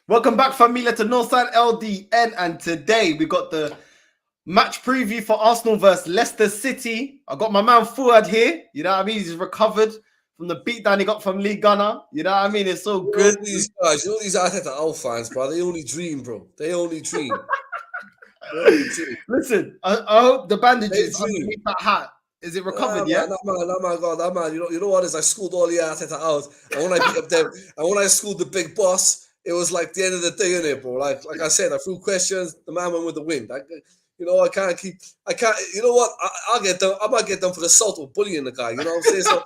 Welcome back, familia, to Northside LDN, and today we got the match preview for Arsenal versus Leicester City. I got my man Fuad here. You know what I mean? He's recovered from the beatdown he got from Lee Gunner. You know what I mean? It's so good. These guys, these Arteta out fans, bro. They only dream, bro. They only dream. Listen, I hope the bandages underneath that hat. Is it recovered yet? That man. You know what is? I schooled all the Arteta out, and when I beat up them, and when I schooled the big boss, it was like the end of the day, innit, bro? Like I said, I threw questions. The man went with the wind. I can't. You know what? I'll get done. I might get done for the assault or bullying the guy. You know what I'm saying? So,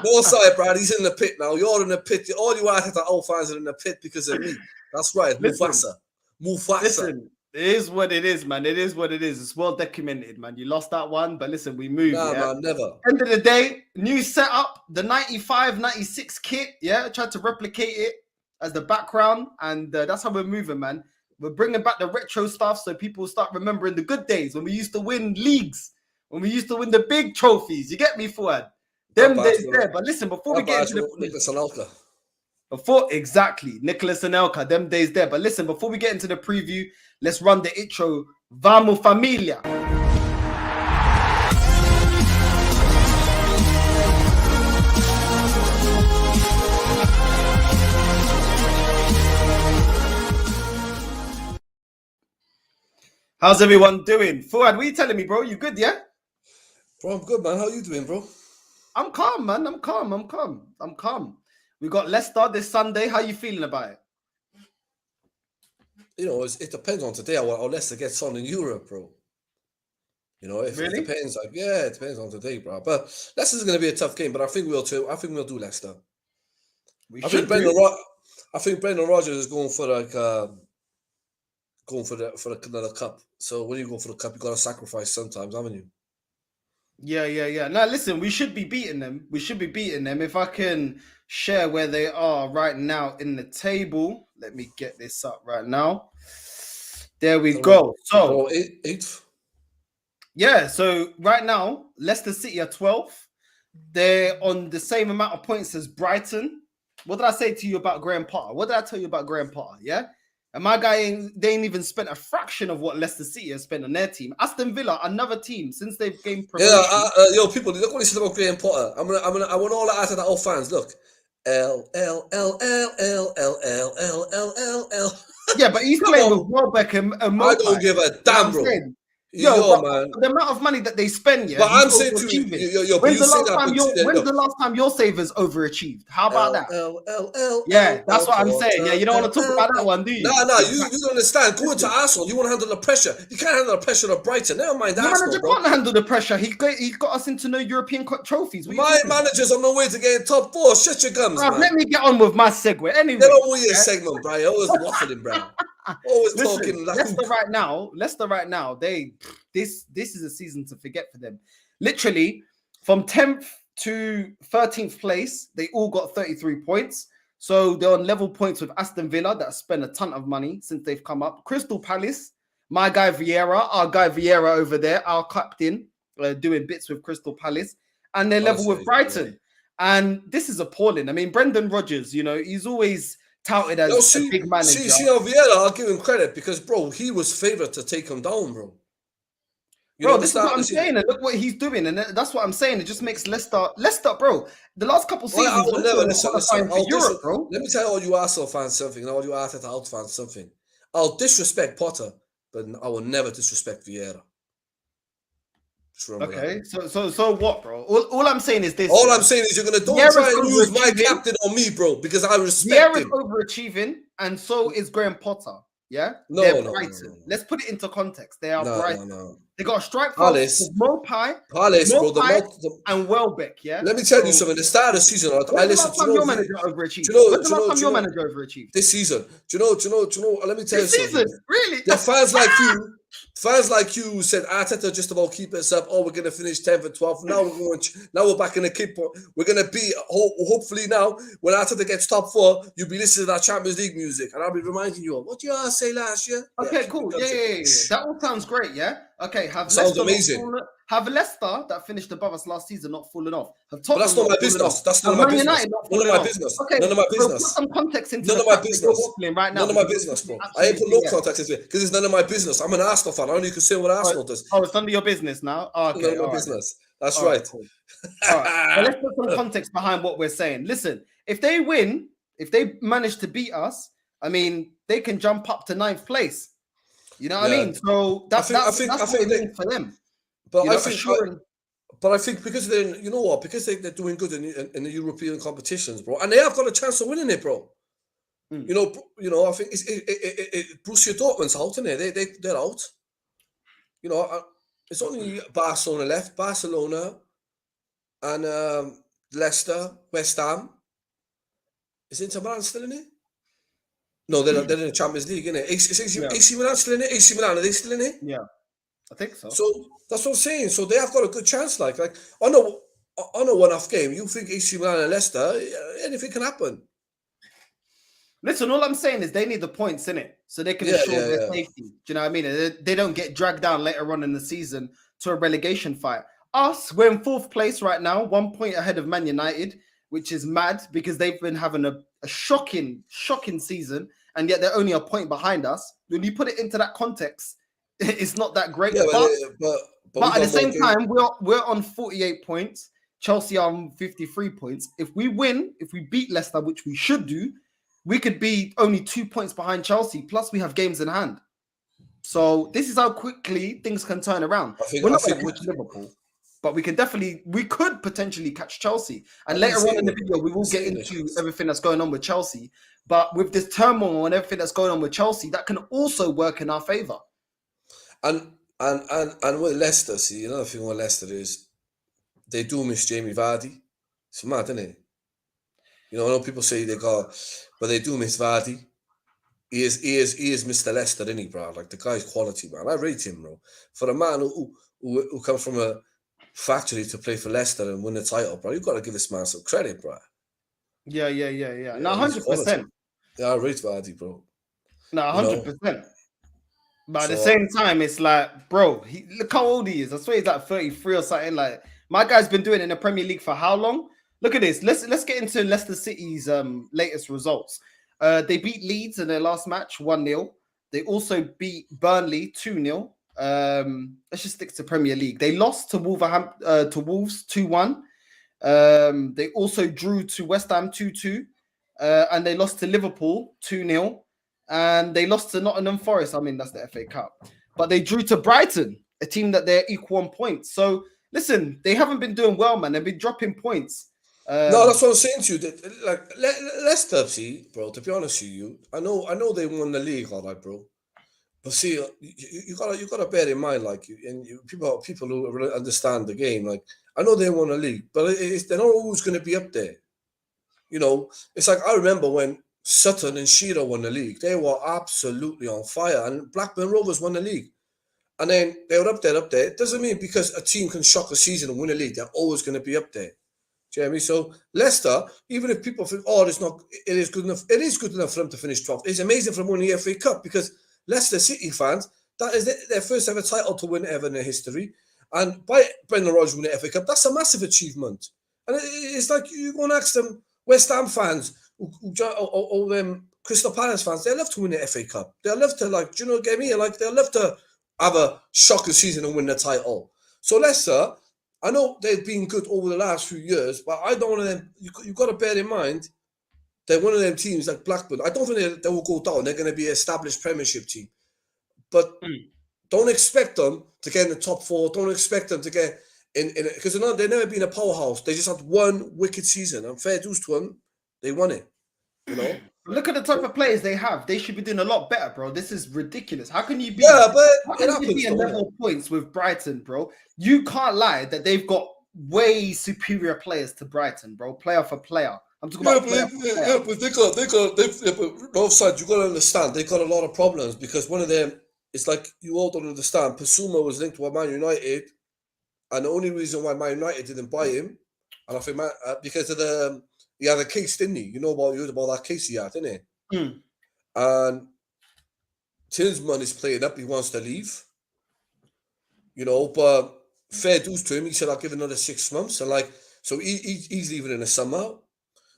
no side, Brad. He's in the pit now. You're in the pit. All you Arteta out fans are in the pit because of me. That's right. Mufasa. Listen. It is what it is, man. It is what it is. It's well documented, man. You lost that one, but listen, we moved. Nah, man, never. End of the day, new setup, the 95, 96 kit, yeah? Tried to replicate it as the background, and that's how we're moving, man. We're bringing back the retro stuff so people start remembering the good days when we used to win leagues, when we used to win the big trophies. You get me, Fuad? Them days there. But listen, before we get into the... Nicholas Anelka. Exactly, Nicholas Anelka, them days there. But listen, before we get into the preview, let's run the intro. Vamos, familia. How's everyone doing? Fuad, what are you telling me, bro? You good, yeah? Bro, I'm good, man. How you doing, bro? I'm calm, man. I'm calm. We got Leicester this Sunday. How you feeling about it? You know, it depends on today how Leicester gets on in Europe, bro. You know, it depends. It depends on today, bro. But Leicester's going to be a tough game, but I think we'll too. I think we'll do Leicester. I think Brendan Rodgers is going for another cup. So when you go for the cup, you got to sacrifice sometimes, haven't you? Yeah. Now, listen, we should be beating them. If I can share where they are right now in the table. Let me get this up right now. There we go. So, 8th. Yeah, so right now, Leicester City are 12th. They're on the same amount of points as Brighton. What did I say to you about Graham Potter? What did I tell you about Graham Potter? Yeah? And my guy, they ain't even spent a fraction of what Leicester City has spent on their team. Aston Villa, another team, since they've gained promotion. Yeah, people, look what he said about Graham Potter. I want all the Arteta old fans. Look, L. Yeah, but he's playing with Welbeck and Mopai. I don't give a damn, bro. Man. The amount of money that they spend, yeah. But I'm saying to you, when's the last time your savers overachieved? How about that? Yeah, that's what I'm saying. Yeah, you don't want to talk about that one, do you? No, you don't understand. Going to Arsenal, you want to handle the pressure. You can't handle the pressure of Brighton. Never mind Arsenal, bro. Can't handle the pressure. He got us into no European trophies. My manager's on the way to getting top 4. Shut your gums, man. Let me get on with my segue. Anyway, get on with your segment, bro. You're always waffling, bro. Always talking like Leicester right now, this is a season to forget for them. Literally, from 10th to 13th place, they all got 33 points. So they're on level points with Aston Villa that spent a ton of money since they've come up. Crystal Palace, my guy Vieira over there, our captain, doing bits with Crystal Palace, and they're level with Brighton. And this is appalling. I mean, Brendan Rodgers, he's always touted as a big manager. See, Vieira, I'll give him credit because, bro, he was favoured to take him down, bro. This is what I'm saying, and look what he's doing, and that's what I'm saying. It just makes Leicester, bro. The last couple seasons, I will never listen. Europe, bro. Let me tell all you Arsenal fans something, and all you Arteta out fans something. I'll disrespect Potter, but I will never disrespect Vieira. Okay, so what, bro? All I'm saying is this. All I'm saying is you're gonna try and use my captain on me, bro, because I respect him. Vieira's overachieving, and so is Graham Potter. Yeah, no. Let's put it into context. They are Brighton. No. They got a strike force with Mopai, and Welbeck. Yeah. Let me tell you something. The start of the season, I listened to your manager overachieved. When's the last time your manager overachieved? This season. Do you know? Let me tell you something. Season, really? The fans like you said Arteta just about keep us up. Oh, we're gonna finish 10th and 12th. Now we're back in the keep. We're gonna be hopefully now when Arteta gets top 4, you'll be listening to that Champions League music, and I'll be reminding you of what you say last year. Okay, cool. Yeah. That all sounds great. Yeah. Okay, Sounds amazing. Have Leicester that finished above us last season not fallen off? Have But Tottenham that's not my not fallen business. off? That's Have none of my Man business. United not None of fallen my off? business. Okay, None of my so put business. some context into None the of my fact that you're business. waffling right now. None of my because business, this is bro. I ain't put absolutely no context into it because it's none of my business. I'm an Arsenal fan. I only can say what Arsenal does. Oh, it's under your business now. Oh, okay, None of all my right. business. That's All right, right. cool. All right. But let's put some context behind what we're saying. Listen, if they win, if they manage to beat us, I mean, they can jump up to 9th place. You know what I mean? So that's what it means for them. But You know, I think, assuring. but I think because they're, you know what? Because they're doing good in the European competitions, bro, and they have got a chance of winning it, bro. Mm. You know. I think Borussia Dortmund's out, isn't it? They're out. You know, it's only Barcelona left. Barcelona and Leicester, West Ham. Is Inter Milan still in it? No, they're in the Champions League, innit? AC Milan still in it? AC Milan, are they still in it? Yeah, I think so. So that's what I'm saying. So they have got a good chance. Like on a one-off game, you think AC Milan and Leicester, anything can happen. Listen, all I'm saying is they need the points in it so they can ensure their safety. Do you know what I mean? They don't get dragged down later on in the season to a relegation fight. Us, we're in 4th place right now, 1 point ahead of Man United, which is mad because they've been having a shocking season, and yet they're only a point behind us. When you put it into that context, it's not that great. Yeah, but at the same time, we're on 48 points. Chelsea are on 53 points. If we win, if we beat Leicester, which we should do, we could be only 2 points behind Chelsea. Plus, we have games in hand. So this is how quickly things can turn around. We're not going to catch Liverpool, but we could potentially catch Chelsea. And later on in the video, we will get into everything that's going on with Chelsea. But with this turmoil and everything that's going on with Chelsea, that can also work in our favour. And with Leicester, see, another thing with Leicester is they do miss Jamie Vardy. It's mad, isn't it? You know, I know people say but they do miss Vardy. He is Mr. Leicester, isn't he, bro? Like, the guy's quality, man. I rate him, bro. For a man who comes from a factory to play for Leicester and win the title, bro, you've got to give this man some credit, bro. Yeah. No, 100%. Yeah, I rate Vardy, bro. No, 100%. But at the same time, it's like, bro, look how old he is. I swear he's like 33 or something. Like, my guy's been doing it in the Premier League for how long? Look at this. Let's get into Leicester City's latest results. They beat Leeds in their last match 1-0. They also beat Burnley 2-0. Let's just stick to Premier League. They lost to Wolves 2-1. They also drew to West Ham 2-2. And they lost to Liverpool 2-0. And they lost to Nottingham Forest. I mean, that's the FA Cup. But they drew to Brighton, a team that they're equal on points. So, listen, they haven't been doing well, man. They've been dropping points. No, that's what I'm saying to you. Like, Leicester, see, bro, to be honest with you, I know they won the league, all right, bro. But see, you gotta bear in mind, like, people who really understand the game, like, I know they won the league, but they're not always going to be up there. You know, it's like, I remember when Sutton and Shearer won the league. They were absolutely on fire, and Blackburn Rovers won the league. And then they were up there. It doesn't mean because a team can shock a season and win a league, they're always going to be up there. Do you know what I mean? So Leicester, even if people think, it is good enough. It is good enough for them to finish 12th. It's amazing for them winning the FA Cup because Leicester City fans, that is their first ever title to win ever in their history. And by Brendan Rodgers winning the FA Cup, that's a massive achievement. And it's like you go and ask them West Ham fans or Crystal Palace fans, they love to win the FA Cup. They love to, like, do you know what I mean? Like, they love to have a shocker season and win the title. So Leicester, I know they've been good over the last few years, but I don't want them. You've got to bear in mind they're one of them teams like Blackburn. I don't think they will go down. They're going to be an established Premiership team, but don't expect them to get in the top 4. Don't expect them to get in because they've never been a powerhouse. They just had one wicked season, and fair dues to them, they won it. You know. Look at the type of players they have. They should be doing a lot better, bro. This is ridiculous. How can you be? Yeah, but how can you be a level points with Brighton, bro? You can't lie that they've got way superior players to Brighton, bro. Player for player. I'm talking about player for player. But but offside, you got to understand they got a lot of problems because one of them is like you all don't understand. Pasuma was linked to Man United, and the only reason why Man United didn't buy him, and I think because of he had a case, didn't he? You know about that case he had, didn't he? And Tinsman is playing up. He wants to leave. you know. But fair dues to him. He said, "I'll give another 6 months," and like, so he's leaving in the summer.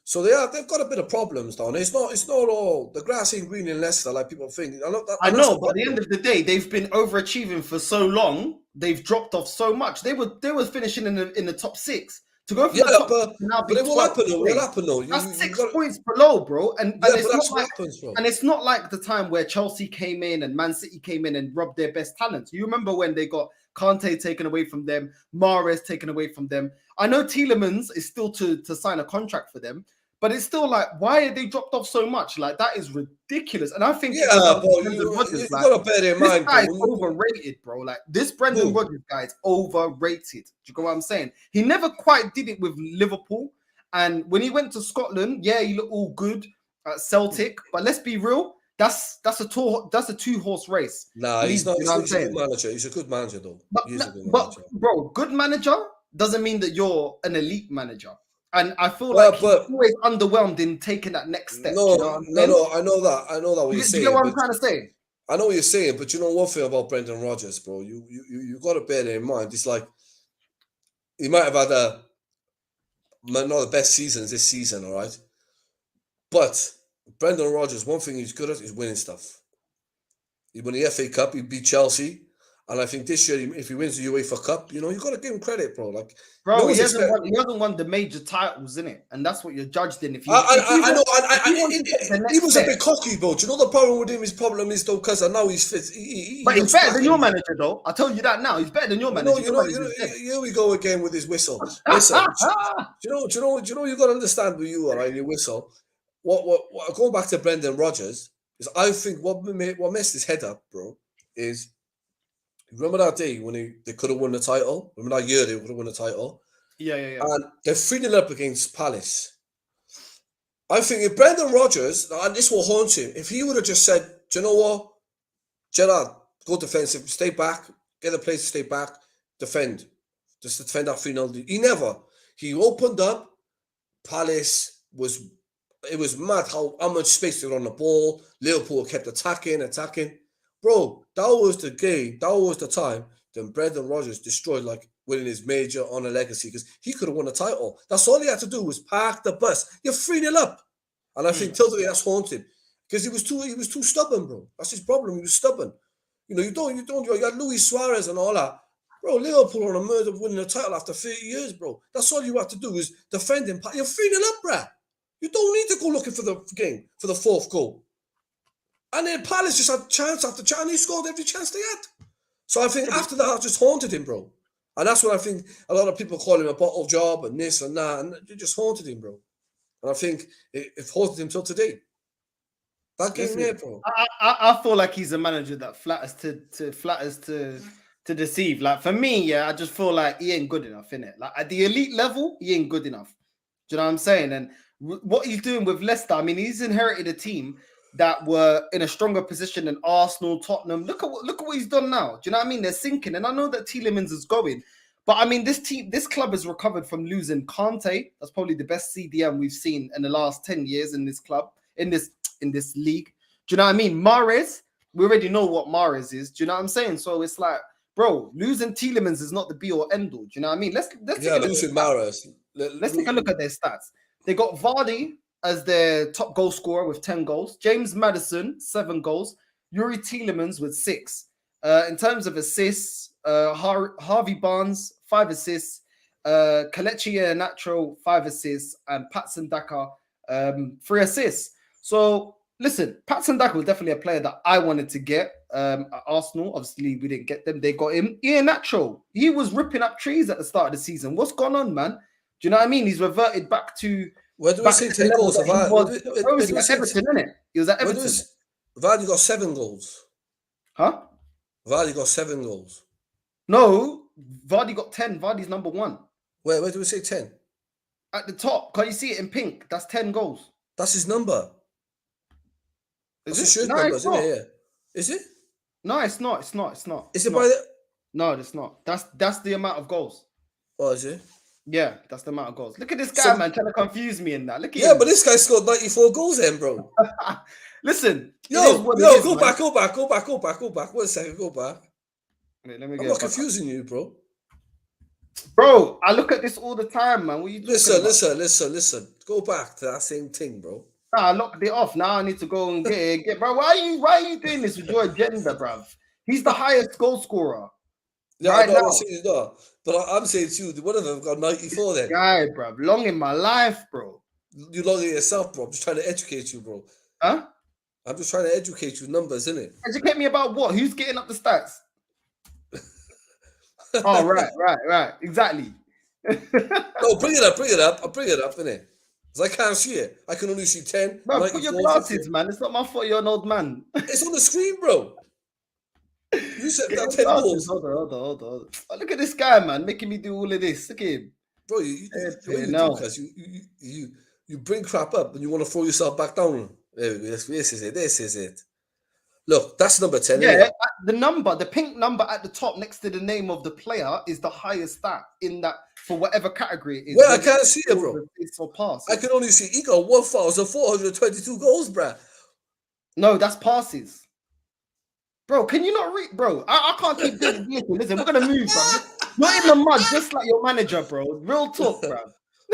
So they've got a bit of problems down there. It's not all the grass ain't green in Leicester like people think. I know, but at the end of the day, they've been overachieving for so long. They've dropped off so much. They were finishing in the top 6 to go from the top. But it will happen though. It will happen though. That's 6 points below, bro. And it's that's not what like happens, bro. and it's not like the time where Chelsea came in and Man City came in and robbed their best talents. You remember when they got Kante taken away from them, Mahrez taken away from them. I know Tielemans is still to sign a contract for them. But it's still like, why are they dropped off so much? Like, that is ridiculous. And I think, you gotta bear in mind, this guy is overrated, bro. Like, this Brendan Rodgers guy is overrated. Do you get what I'm saying? He never quite did it with Liverpool. And when he went to Scotland, yeah, he looked all good at Celtic. But let's be real, that's a 2-horse race. Nah, he's not. He's a good manager. He's a good manager, though. But bro, good manager doesn't mean that you're an elite manager. And I feel like he's always underwhelmed in taking that next step. No, I know that. What you're saying. You get what I'm trying to say? I know what you're saying, but you know one thing about Brendan Rodgers, bro. You got to bear that in mind. It's like he might have had not the best seasons this season, all right. But Brendan Rodgers, one thing he's good at is winning stuff. He won the FA Cup. He beat Chelsea. And I think this year, if he wins the UEFA Cup, you got to give him credit, bro. Like, bro, he hasn't won the major titles, innit? And that's what you're judged in. If you, I know. He was a bit cocky, bro. Do you know the problem with him? His problem is though, because now he's fit. But he's better than your manager, though. I'll tell you that now. He's better than your manager. Here we go again with his whistle. Listen, do you know? You got to understand who you are, right? Your whistle. What? Going back to Brendan Rodgers is, I think what messed his head up, bro, is. Remember that day when they could have won the title? Remember that year they could have won the title? Yeah. And they're 3-0 up against Palace. I think if Brendan Rodgers, and this will haunt him, if he would have just said, do you know what? Gerrard, go defensive, stay back, get the players to stay back, defend. Just defend that 3-0. He never. He opened up. Palace it was mad how much space they were on the ball. Liverpool kept attacking. Bro, that was the game. That was the time. Then Brendan Rodgers destroyed, like, winning his major on a legacy because he could have won a title. That's all he had to do was park the bus. You're 3-0 up, and I think till today that's haunted because he was too stubborn, bro. That's his problem. He was stubborn. You got Luis Suarez and all that, bro. Liverpool on a murder of winning a title after 30 years, bro. That's all you have to do is defend him. You're 3-0 up, bro. You don't need to go looking for the game for the 4th goal. And then Palace just had chance after chance, and he scored every chance they had. So I think after that, I just haunted him, bro. And that's what I think a lot of people call him a bottle job and this and that, and it just haunted him, bro. And I think it haunted him till today. That game there, bro. I feel like he's a manager that flatters to deceive. Like, for me, yeah, I just feel like he ain't good enough, innit? Like, at the elite level, he ain't good enough. Do you know what I'm saying? And what he's doing with Leicester, I mean, he's inherited a team that were in a stronger position than Arsenal, Tottenham. Look at what he's done now. Do you know what I mean? They're sinking, and I know that Tielemans is going, but I mean, this club has recovered from losing Kante. That's probably the best CDM we've seen in the last 10 years in this club, in this league. Do you know what I mean? Mahrez, we already know what Mahrez is. Do you know what I'm saying? So it's like, bro, losing Tielemans is not the be or end all. Do you know what I mean? Let's losing Mahrez. Let's take a look at their stats. They got Vardy as their top goal scorer with 10 goals. James Maddison, 7 goals. Yuri Tielemans with 6. In terms of assists, Harvey Barnes, 5 assists. Kelechi Iheanacho, 5 assists. And Patson Daka, 3 assists. So, listen, Patson Daka was definitely a player that I wanted to get at Arsenal. Obviously, we didn't get them. They got him. Iheanacho, he was ripping up trees at the start of the season. What's gone on, man? Do you know what I mean? He's reverted back to... Where do we see 10 goals? He was at Everton, innit? He was at Everton. Vardy got 7 goals. Huh? Vardy got 7 goals. No, Vardy got 10. Vardy's number 1. Where do we say 10? At the top. Can you see it in pink? That's 10 goals. That's his number. Is it? His shirt number, isn't it? Yeah. Is it? No, it's not. Is it by the... No, it's not. That's the amount of goals. Oh, is it? Yeah, that's the amount of goals. Look at this guy, man, trying to confuse me in that. Look at him. But this guy scored 94 goals then, bro. Listen. Go back. 1 second, go back. Wait, let me I'm get not back. confusing you, bro. Bro, I look at this all the time, man. What are you talking about? Listen. Go back to that same thing, bro. Nah, I locked it off. Now I need to go and get bro. Why are you doing this with your agenda, bruv? He's the highest goal scorer Yeah, I right know. I'm not now. saying he's not, but I'm saying to you, one of them got 94. Then Guy, bruv. Long in my life, bro. you log it yourself, bro. I'm just trying to educate you, bro. Huh? I'm just trying to educate you. Numbers, innit? Educate me about what? Who's getting up the stats? Oh, right. Exactly. No, bring it up. I'll bring it up, innit? Because I can't see it. I can only see 10, Bro, put your 94, glasses, 50. man. It's not my fault you're an old man. It's on the screen, bro. You said Get that your 10 glasses. goals. Hold on. Oh, look at this guy, man, making me do all of this. Look at him. Bro, what you do, No. cuz you bring crap up and you want to throw yourself back down. There we go. This is it. Look, that's number 10, isn't Yeah, it? the pink number at the top next to the name of the player is the highest stat in that for whatever category it is. Well, I can't see it, bro. Or passes. I can only see he got 1,422 goals, bruh. No, that's passes. Bro, can you not read? Bro, I can't keep doing this. Listen, we're gonna move, bro. You're in the mud just like your manager, bro. Real talk, bro.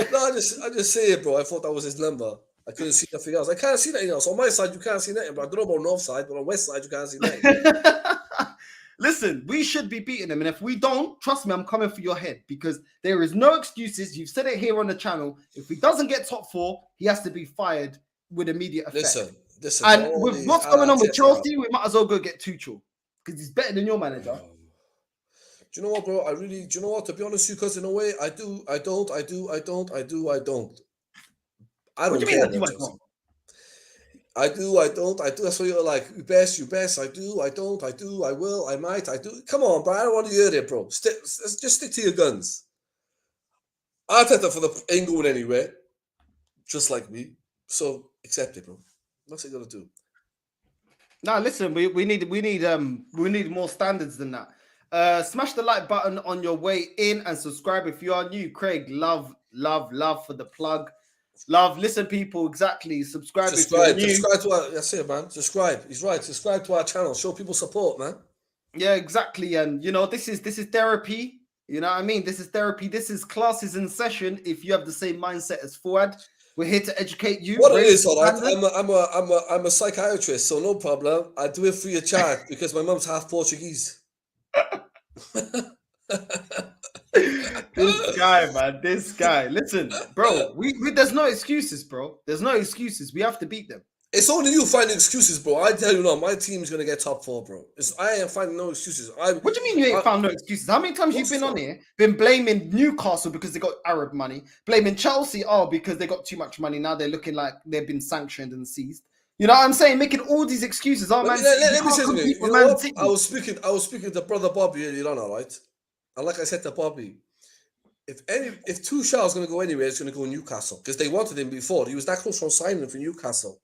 No, I just say it, bro. I thought that was his number. I couldn't see nothing else. I can't see nothing else. On my side, you can't see nothing, but I don't know about north side, but on west side, you can't see nothing. Listen, we should be beating them. And if we don't, trust me, I'm coming for your head because there is no excuses. You've said it here on the channel. If he doesn't get top 4, he has to be fired with immediate effect. Listen. And with what's going on with Chelsea, we might as well go get Tuchel because he's better than your manager. Do you know what, bro? Do you know what? To be honest with you, because in a way, I don't. I don't. What do you mean? care about Chelsea. I don't. That's what you're like. You best. I do. I don't. I will. I might. I do. Come on, bro. I don't want to hear it, bro. Just stick to your guns. Arteta ain't going anywhere. Just like me. So accept it, bro. What's it gonna do? Now listen, we need more standards than that. Smash the like button on your way in and subscribe if you are new. Craig, love for the plug. Love, listen, people, exactly. Subscribe if you're new. Subscribe to our. That's it, man. Subscribe. He's right. Subscribe to our channel. Show people support, man. Yeah, exactly. And you know, this is therapy. You know what I mean? This is therapy. This is classes in session. If you have the same mindset as Fuad, we're here to educate you. What it is, all right. I'm a psychiatrist, so no problem. I do it free of charge because my mum's half Portuguese. This guy, man. This guy. Listen, bro. We there's no excuses, bro. There's no excuses. We have to beat them. It's only you finding excuses, bro. I tell you now, my team's gonna get top 4, bro. I ain't finding no excuses. What do you mean you ain't found no excuses? How many times you've been on here, been blaming Newcastle because they got Arab money, blaming Chelsea, because they got too much money. Now they're looking like they've been sanctioned and seized. You know what I'm saying? Making all these excuses. Let me say something. You know what? I was speaking to brother Bobby earlier on, all right? And like I said to Bobby, if Tuchel's going to go anywhere, it's going to go Newcastle because they wanted him before. He was that close from signing for Newcastle.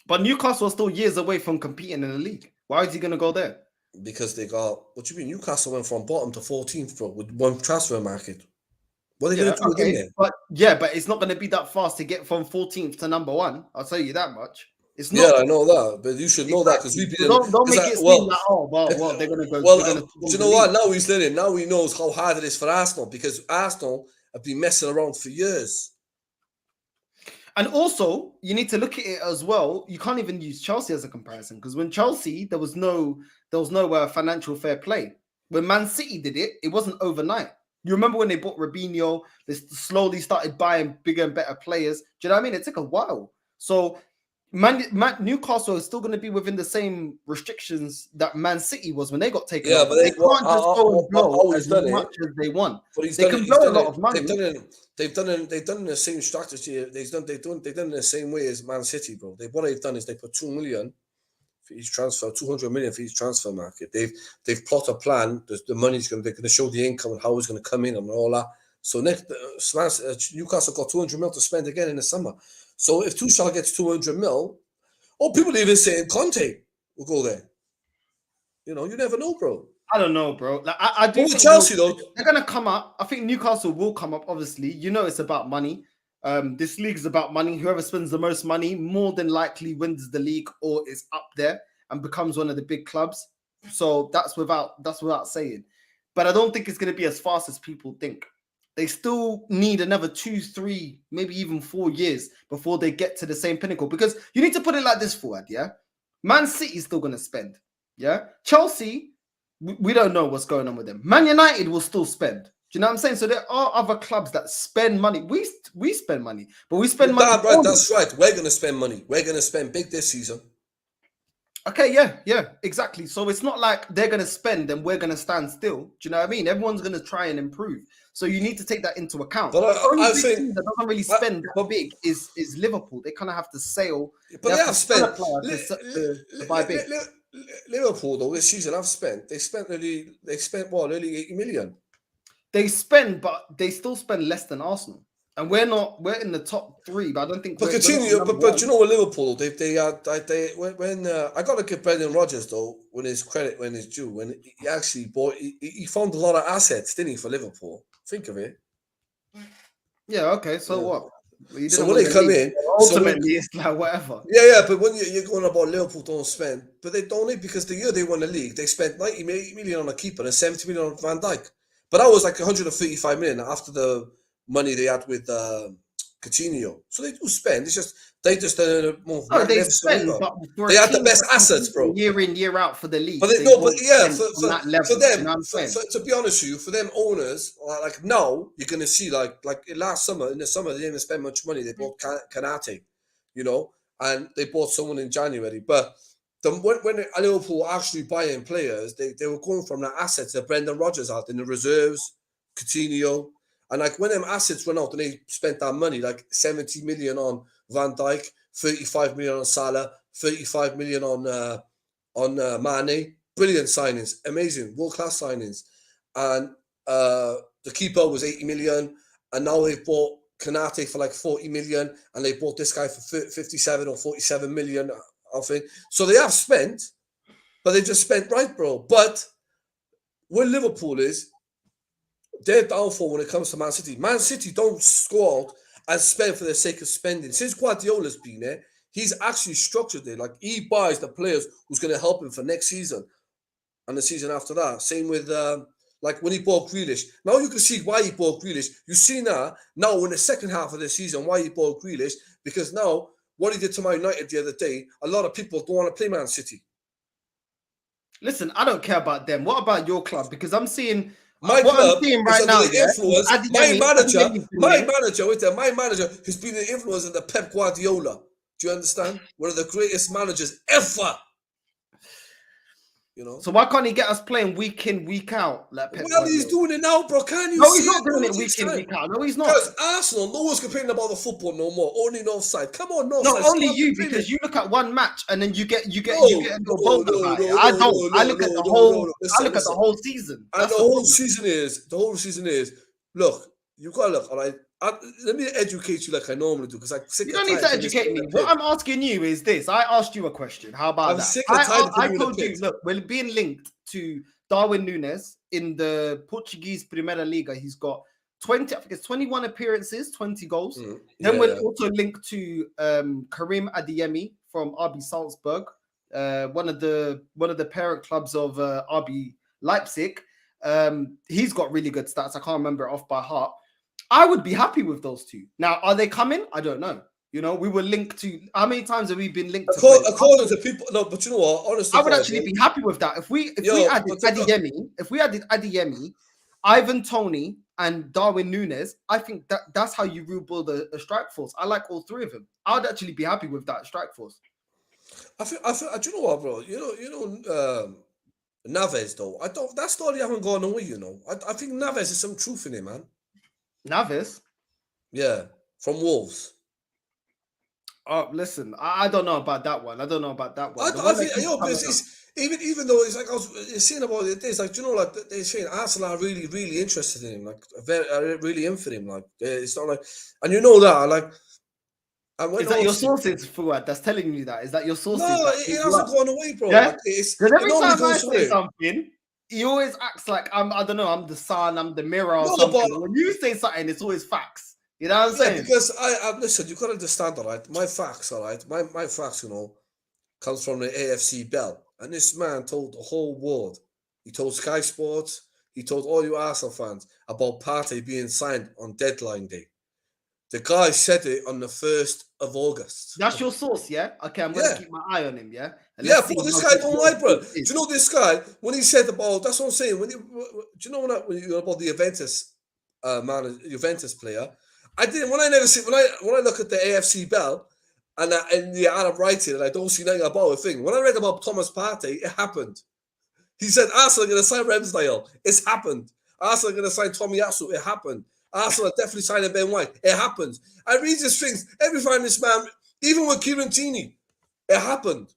But Newcastle are still years away from competing in the league. Why is he going to go there? Because they got, what do you mean? Newcastle went from bottom to 14th, bro, with one transfer market. What are they going to do again there? But it's not going to be that fast to get from 14th to number 1. I'll tell you that much. It's not. Yeah, I know that, but you should know that because we've been. Don't make it seem like they're going to go. Well, do you know what? Now he's learning. Now he knows how hard it is for Arsenal because Arsenal have been messing around for years. And also, you need to look at it as well. You can't even use Chelsea as a comparison because when Chelsea, there was no financial fair play. When Man City did it, it wasn't overnight. You remember when they bought Robinho? They slowly started buying bigger and better players. Do you know what I mean? It took a while. So Newcastle is still going to be within the same restrictions that Man City was when they got taken over. But they can't just go and blow as much as they want. They can blow a lot of money. They've done the same strategy. They've done in the same way as Man City, bro. What they've done is they put 2 million for each transfer, 200 million for each transfer market. They've plotted a plan. The money's they're going to show the income and how it's going to come in and all that. So Newcastle got 200 mil to spend again in the summer. So if Tuchel gets 200 mil, people even saying Conte will go there. You know, you never know, bro. I don't know, bro. Like I do think Chelsea though, they're gonna come up. I think Newcastle will come up. Obviously, you know it's about money. This league is about money. Whoever spends the most money more than likely wins the league or is up there and becomes one of the big clubs. So that's without saying. But I don't think it's going to be as fast as people think. They still need another 2, 3, maybe even 4 years before they get to the same pinnacle. Because you need to put it like this, Fuad, yeah? Man City's still going to spend, yeah? Chelsea, we don't know what's going on with them. Man United will still spend. Do you know what I'm saying? So there are other clubs that spend money. We spend money, but we spend money. Right, that's right. We're going to spend money. We're going to spend big this season. Okay, yeah, exactly. So it's not like they're going to spend and we're going to stand still. Do you know what I mean? Everyone's going to try and improve. So you need to take that into account. But the only I big think team that doesn't really spend that big is Liverpool. They kind of have to sail. But they have spent to buy big. Liverpool though this season. They spent nearly 80 million. They spend, but they still spend less than Arsenal. And we're in the top 3, but I don't think. But continue. But you know what, Liverpool? When I got to give Brendan Rodgers though, when his due, when he actually bought, he found a lot of assets, didn't he, for Liverpool? Think of it. Yeah. Okay. So what? So when they come in, ultimately it's like whatever. Yeah. But when you're going about Liverpool don't spend, but they don't, because the year they won the league, they spent 90 million on a keeper and 70 million on Van Dijk. But that was like 135 million after the money they had with Coutinho. So they do spend. It's just they spend, but they had the best assets, bro. Year in, year out for the league. But for them, to be honest with you, for them owners, like now you're gonna see like in the summer they didn't spend much money. They bought Kanate, and they bought someone in January. But when Liverpool were actually buying players, they were going from the assets that Brendan Rodgers had in the reserves, Coutinho. And like when them assets went out and they spent that money, like 70 million on Van Dijk, 35 million on Salah, 35 million on Mane. Brilliant signings, amazing, world-class signings. And the keeper was 80 million. And now they've bought Kanate for like 40 million. And they bought this guy for 57 or 47 million, I think. So they have spent, but they just spent right, bro. But where Liverpool is, their downfall when it comes to Man City. Man City don't go out and spend for the sake of spending. Since Guardiola's been there, he's actually structured it. Like he buys the players who's going to help him for next season and the season after that. Same with like when he bought Grealish. Now you can see why he bought Grealish. You see now in the second half of the season why he bought Grealish, because now what he did to Man United the other day, a lot of people don't want to play Man City. Listen, I don't care about them. What about your club? Because I'm seeing. My club is under the influence. My manager has been an influence in the Pep Guardiola. Do you understand? One of the greatest managers ever. So why can't he get us playing week in, week out? Like Pep Guardiola? He's doing it now, bro. Can you? No, he's not doing it week in, week out. No, he's not. Because Arsenal, no one's complaining about the football no more. Only Northside. Come on, Northside. No, only you, because you look at one match and then you get a bold about it. I don't. I look at the whole. I look at the whole season. And the whole season is. Look, you gotta look. All right. Let me educate you like I normally do, because you don't need to educate me. What I'm asking you is this: I asked you a question. How about that? I told you, look, we're being linked to Darwin Núñez in the Portuguese Primeira Liga. He's got 21 appearances, 20 goals. Then we're also linked to Karim Adeyemi from RB Salzburg, one of the parent clubs of RB Leipzig. He's got really good stats. I can't remember it off by heart. I would be happy with those two. Now, are they coming? I don't know. We were linked to. How many times have we been linked to? According to people, no. But you know what? Honestly, I would actually be happy with that if we added Adeyemi, Ivan Toney, and Darwin Núñez. I think that's how you rebuild a strike force. I like all three of them. I would actually be happy with that strike force. I feel. Do you know what, bro? Naves though. I don't. That story haven't gone away. I think Naves is some truth in it, man. Naves? Yeah, from Wolves. Oh, listen, I don't know about that one. I think, even though it's like I was saying about it, it's like, like they're saying Arsenal are really, really interested in him, like really in for him. Like it's not like, and you know that, like. Is that your sources, Fuad, that's telling you that? Is that your sources? No, it hasn't gone away, bro. Yeah? Because every time I say something, he always acts like I don't know, I'm the sun, I'm the mirror or something. But when you say something, it's always facts. You know what I'm saying? Because I listen, you gotta understand, all right. My facts, all right. My facts, comes from the AFC Bell. And this man told the whole world, he told Sky Sports, he told all you Arsenal fans about Partey being signed on deadline day. The guy said it on the 1st of August. That's your source, yeah? Okay, I'm gonna Yeah. keep my eye on him, yeah? And Yeah, let's see bro, this how guy good don't your lie, bro. source Do is. you know this guy, when he said about, that's what I'm saying, when do you know when you about the Juventus Juventus player, when I look at the AFC Bell and in the Arab writing and I don't see nothing about a thing, when I read about Thomas Partey, it happened. He said Arsenal are going to sign Ramsdale. It's happened. Arsenal are going to sign Tommy Asu. It happened. Arsenal are definitely signing Ben White. It happens. I read these things every time this man, even with Kieran Tierney, it happened.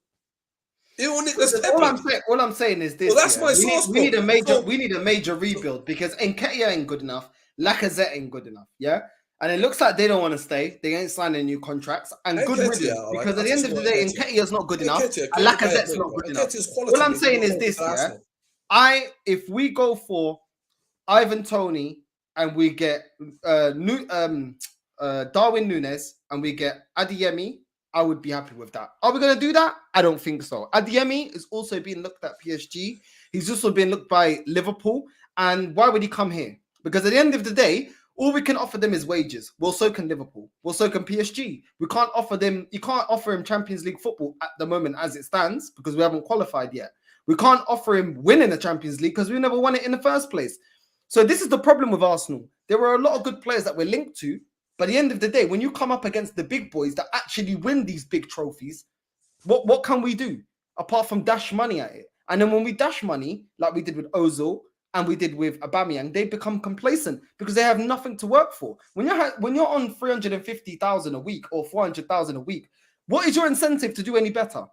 Even with Nicholas Pepe. All I'm saying is this. Well, that's yeah? my source, we need a major So- we need a major rebuild because Nketiah ain't good enough, Lacazette ain't good enough, yeah. And it looks like they don't want to stay. They ain't signing new contracts. And good Nketiah, riddance, all right. because at the end of the day, Nketiah's not good enough, Nketiah, and Lacazette's Nketiah, not good enough. Nketiah's quality All I'm makes saying him is this, for yeah. Arsenal. If we go for Ivan Toney and we get Darwin Núñez and we get Adeyemi, I would be happy with that. Are we going to do that? I don't think so. Adeyemi is also being looked at PSG. He's also being looked by Liverpool. And why would he come here? Because at the end of the day, all we can offer them is wages. Well, so can Liverpool. Well, so can PSG. We can't offer them, you can't offer him Champions League football at the moment as it stands because we haven't qualified yet. We can't offer him winning the Champions League because we never won it in the first place. So this is the problem with Arsenal. There were a lot of good players that we're linked to, but at the end of the day, when you come up against the big boys that actually win these big trophies, what can we do apart from dash money at it? And then when we dash money, like we did with Ozil and we did with Aubameyang, they become complacent because they have nothing to work for. When you're on 350,000 a week or 400,000 a week, what is your incentive to do any better?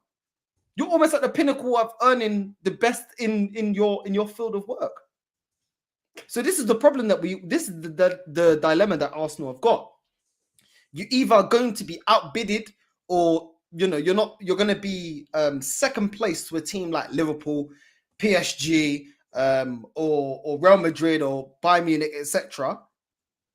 You're almost at the pinnacle of earning the best in your field of work. So this is the problem this is the dilemma that Arsenal have got. You're either going to be outbidded or you're going to be second place to a team like Liverpool, PSG, or Real Madrid or Bayern Munich, etc.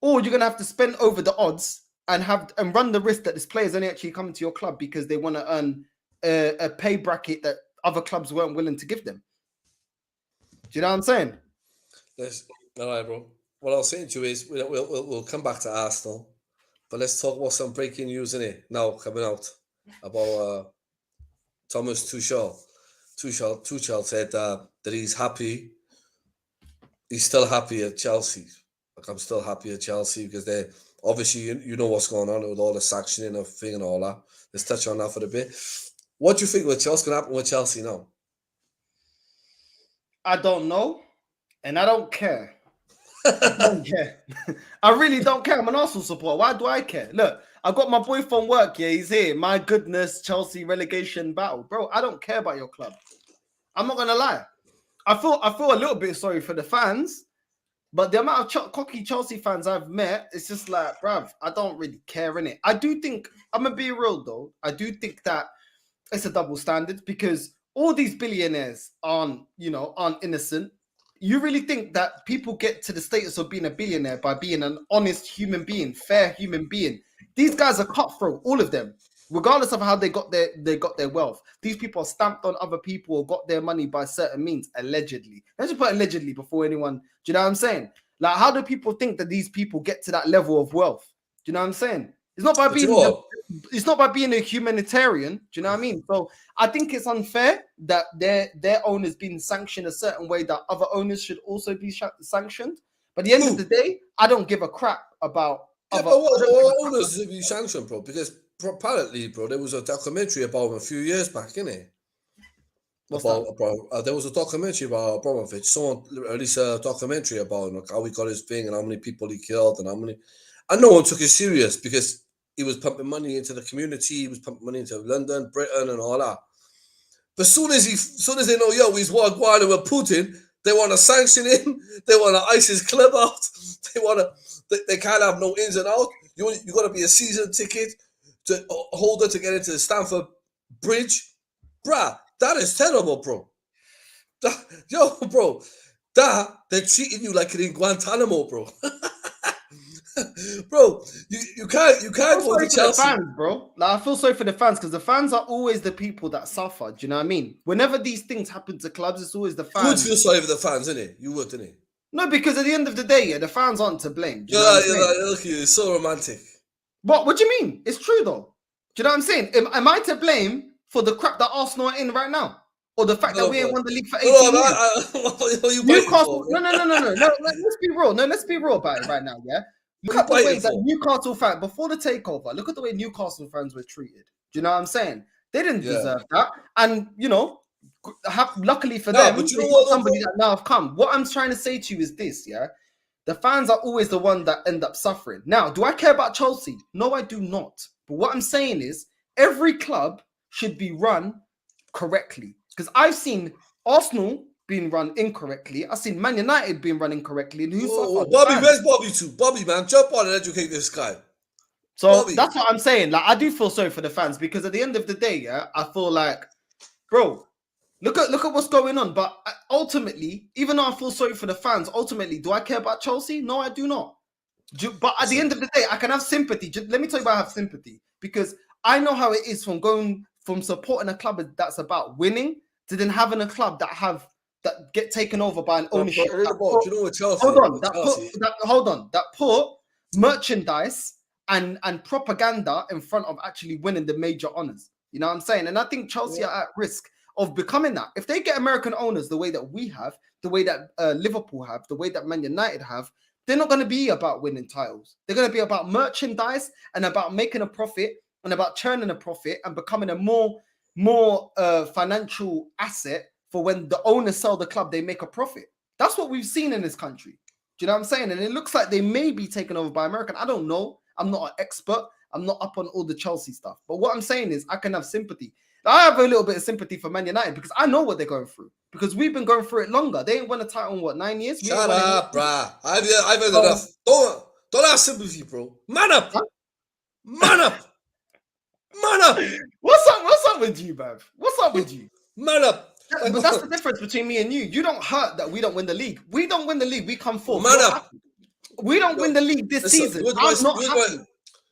Or you're going to have to spend over the odds and run the risk that this player's only actually coming to your club because they want to earn a pay bracket that other clubs weren't willing to give them. Do you know what I'm saying? All right, bro. What I was saying to you is we'll come back to Arsenal, but let's talk about some breaking news in it now coming out about Thomas Tuchel. Tuchel said that he's happy. He's still happy at Chelsea. Like, I'm still happy at Chelsea because they obviously you know what's going on with all the sanctioning of thing and all that. Let's touch on that for a bit. What do you think what's going to happen with Chelsea now? I don't know, and I don't care. I don't care. I really don't care. I'm an Arsenal supporter. Why do I care? Look, I got my boy from work. Yeah, he's here. My goodness, Chelsea relegation battle, bro. I don't care about your club. I'm not gonna lie. I feel a little bit sorry for the fans, but the amount of cocky Chelsea fans I've met, it's just like, bruv, I don't really care in it. I do think I'm gonna be real though. I do think that it's a double standard because all these billionaires aren't innocent. You really think that people get to the status of being a billionaire by being an honest human being, fair human being? These guys are cutthroat, all of them, regardless of how they got their wealth. These people are stamped on other people or got their money by certain means, allegedly. Let's just put allegedly before anyone. Do you know what I'm saying? Like, how do people think that these people get to that level of wealth? Do you know what I'm saying? It's not by being a humanitarian. Do you know what I mean? So I think it's unfair that their owners being sanctioned a certain way that other owners should also be sanctioned. But at the end of the day, I don't give a crap about. But what owners should be sanctioned, bro? Because apparently, bro, there was a documentary about him a few years back, innit? There was a documentary about Abramovich. Someone released a documentary about him, like how he got his thing and how many people he killed and how many. And no one took it serious because he was pumping money into the community. He was pumping money into London, Britain, and all that. But soon as they know, he's going with Putin, they want to sanction him. They want to ice his club out. They can't have no ins and outs. You got to be a season ticket holder to get into the Stamford Bridge, bruh. That is terrible, bro. Bro, they're treating you like in Guantanamo, bro. Bro, you can't I go feel to sorry for the Chelsea. fans, bro. Like I feel sorry for the fans because the fans are always the people that suffer. Do you know what I mean? Whenever these things happen to clubs, it's always the You would fans. feel sorry for the fans, innit? You would, innit? No, because at the end of the day, yeah, the fans aren't to blame. Do you know what Yeah, I'm saying? look at you, it's so romantic. What do you mean? It's true though. Do you know what I'm saying? Am I to blame for the crap that Arsenal are in right now? Or the fact that No, we ain't but won the league for no, 18 years? what are you biting for, Newcastle, bro? no. Let's be real. No, let's be real about it right now, yeah? What Look are you at the way biting that for? Newcastle fans, before the takeover, look at the way Newcastle fans were treated. Do you know what I'm saying? They didn't Yeah. deserve that. And, you know, luckily for Nah, them, but you they know got what, though, somebody bro? that now have come. What I'm trying to say to you is this, yeah? The fans are always the one that end up suffering. Now, do I care about Chelsea? No, I do not. But what I'm saying is every club should be run correctly. Because I've seen Arsenal being run incorrectly. I've seen Man United being run incorrectly. And who Whoa, suffered? The Bobby, fans. where's Bobby to? Bobby, man, jump on and educate this guy. So Bobby. that's what I'm saying. Like, I do feel sorry for the fans because at the end of the day, yeah, I feel like, bro, look at what's going on. But ultimately, even though I feel sorry for the fans, ultimately, do I care about Chelsea? No, I do not. But at the end of the day, I can have sympathy. Let me tell you why I have sympathy. Because I know how it is from going from supporting a club that's about winning to then having a club that get taken over by an ownership. But do you know what Chelsea? Hold on, With Chelsea, that put merchandise and propaganda in front of actually winning the major honors. You know what I'm saying? And I think Chelsea are at risk of becoming that. If they get American owners the way that we have, the way that Liverpool have, the way that Man United have, they're not going to be about winning titles. They're going to be about merchandise and about making a profit and about churning a profit and becoming a more financial asset for when the owners sell the club, they make a profit. That's what we've seen in this country. Do you know what I'm saying? And it looks like they may be taken over by American. I don't know. I'm not an expert. I'm not up on all the Chelsea stuff. But what I'm saying is I can have sympathy. I have a little bit of sympathy for Man United because I know what they're going through. Because we've been going through it longer. They ain't won a title in what, 9 years? shut up, bruh. I've had enough. Don't have sympathy, bro. Man up. Huh? Man up. Man up. What's up with you, bruv? What's up with you? Man up. But that's the difference between me and you. You don't hurt that we don't win the league. We don't win the league. We come fourth. Man up. We don't win the league this season. I'm not happy.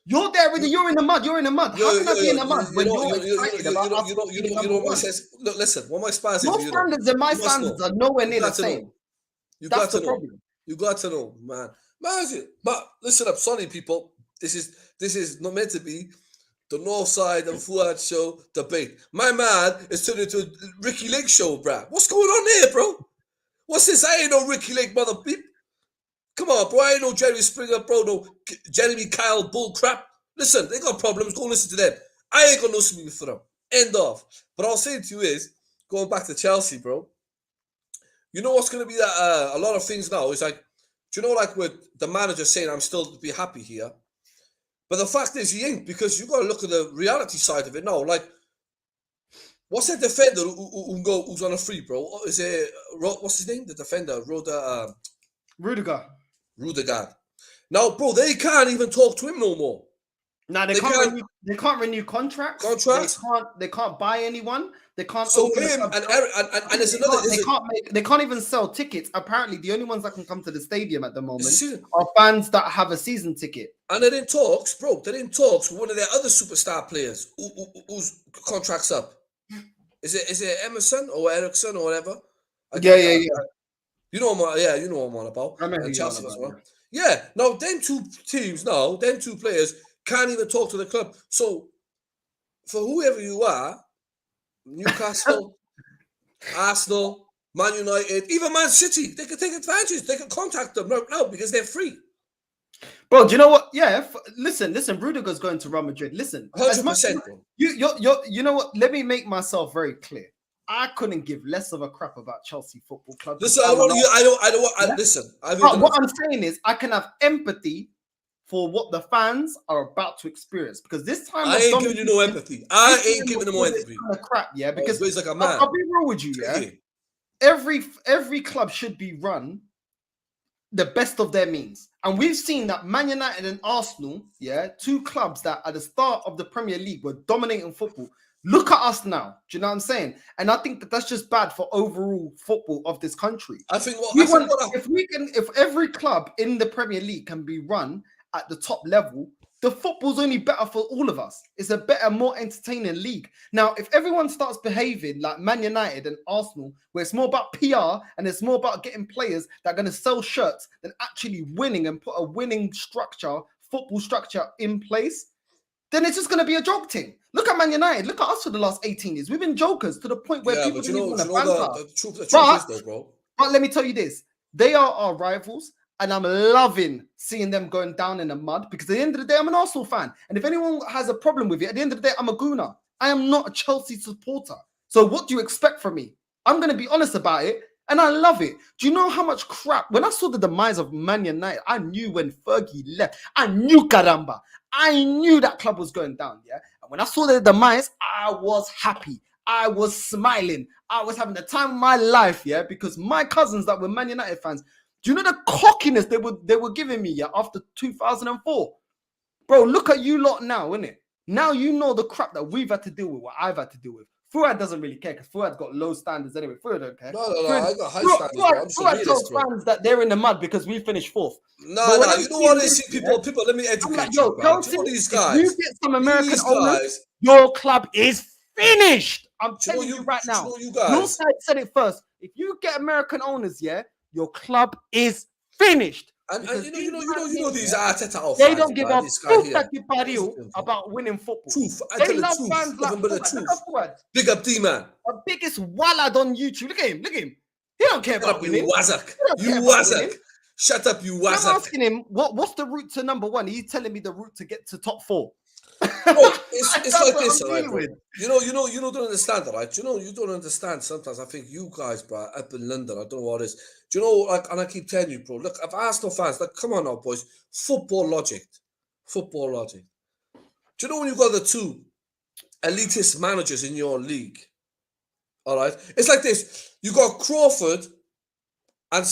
You're there with you're in the mud. You're in the mud. How can I be in the mud when you're excited about us being number one? Look, listen. What my Spurs Your is, standards and my standards are nowhere near the same. That's the problem. You got to know, man. But listen up, sorry, people. This is not meant to be the North Side and Fuad show debate. My man is turned into a Ricky Lake show, bruh. What's going on here, bro? What's this? I ain't no Ricky Lake mother beep. Come on, bro. I ain't no Jerry Springer, bro. No Jeremy Kyle bull crap. Listen, they got problems. Go listen to them. I ain't got no sympathy for them. End of. But I'll say to you is, going back to Chelsea, bro, you know what's going to be that a lot of things now is like, do you know, like with the manager saying I'm still be happy here, but the fact is he ain't, because you got to look at the reality side of it now. Like, what's that defender who's on a free, bro? Is it what's his name? The defender, Rudiger. Now, bro, they can't even talk to him no more. No, they can't renew contracts. They can't buy anyone. They can't. So him and there's another. They can't even sell tickets. Apparently, the only ones that can come to the stadium at the moment are fans that have a season ticket. And they're in talks, bro. They're in talks with one of their other superstar players whose contract's up. Is it Emerson or Ericsson or whatever? Yeah. You know what I'm on about. I remember and Chelsea as well. Yeah. Now, them two teams now, them two players can't even talk to the club. So, for whoever you are, Newcastle, Arsenal, Man United, even Man City, they can take advantage. They can contact them right now because they're free. Bro, do you know what? Yeah, listen. Rudiger's going to Real Madrid. Listen, 100%. You know what? Let me make myself very clear. I couldn't give less of a crap about Chelsea Football Club. Listen, listen. What I'm saying is, I can have empathy for what the fans are about to experience, because this time I ain't giving you no empathy. I ain't giving them no empathy. Kind of crap, yeah. Because he's like a man. I'll be real with you, yeah. Every club should be run the best of their means, and we've seen that Man United and Arsenal, yeah, two clubs that at the start of the Premier League were dominating football. Look at us now. Do you know what I'm saying? And I think that's just bad for overall football of this country. If every club in the Premier League can be run at the top level, the football's only better for all of us. It's a better, more entertaining league. Now, if everyone starts behaving like Man United and Arsenal, where it's more about PR and it's more about getting players that are going to sell shirts than actually winning and put a winning structure, football structure in place, then it's just going to be a joke thing. Look at Man United. Look at us for the last 18 years. We've been jokers to the point where people don't even want to banter. The truth is though, bro. But let me tell you this. They are our rivals, and I'm loving seeing them going down in the mud because at the end of the day, I'm an Arsenal fan. And if anyone has a problem with it, at the end of the day, I'm a gooner. I am not a Chelsea supporter. So what do you expect from me? I'm going to be honest about it, and I love it. Do you know how much crap? When I saw the demise of Man United, I knew when Fergie left. I knew caramba. I knew that club was going down, yeah? And when I saw the demise, I was happy. I was smiling. I was having the time of my life, yeah? Because my cousins that were Man United fans, do you know the cockiness they were giving me, yeah, after 2004? Bro, look at you lot now, innit? Now you know the crap that we've had to deal with, what I've had to deal with. Fuad doesn't really care because Fuad's got low standards anyway. Fuad don't care. No, I got high standards. Fuad tells fans that they're in the mud because we finished fourth. No, you know what they see people, let me educate like, you, bro. Chelsea, You know these guys. If you get some American owners, your club is finished. I'm telling you right now. Your side said it first. If you get American owners, yeah, your club is finished. And you know these Arteta they don't give a fuck about winning football. Truth. They love fans like Big up D-Man. The biggest wallad on YouTube. Look at him. He don't care about winning. You wazak. Shut up, you wazak. I'm asking him, what's the route to number one? He's telling me the route to get to top 4. Bro, it's like this, right, bro? You don't understand that, right? You don't understand sometimes. I think you guys, bro, up in London, I don't know what it is. Do you know, like, and I keep telling you, bro, look, if Arsenal fans, like, come on now, boys, football logic. Do you know when you got the two elitist managers in your league? All right? It's like this. You got Crawford and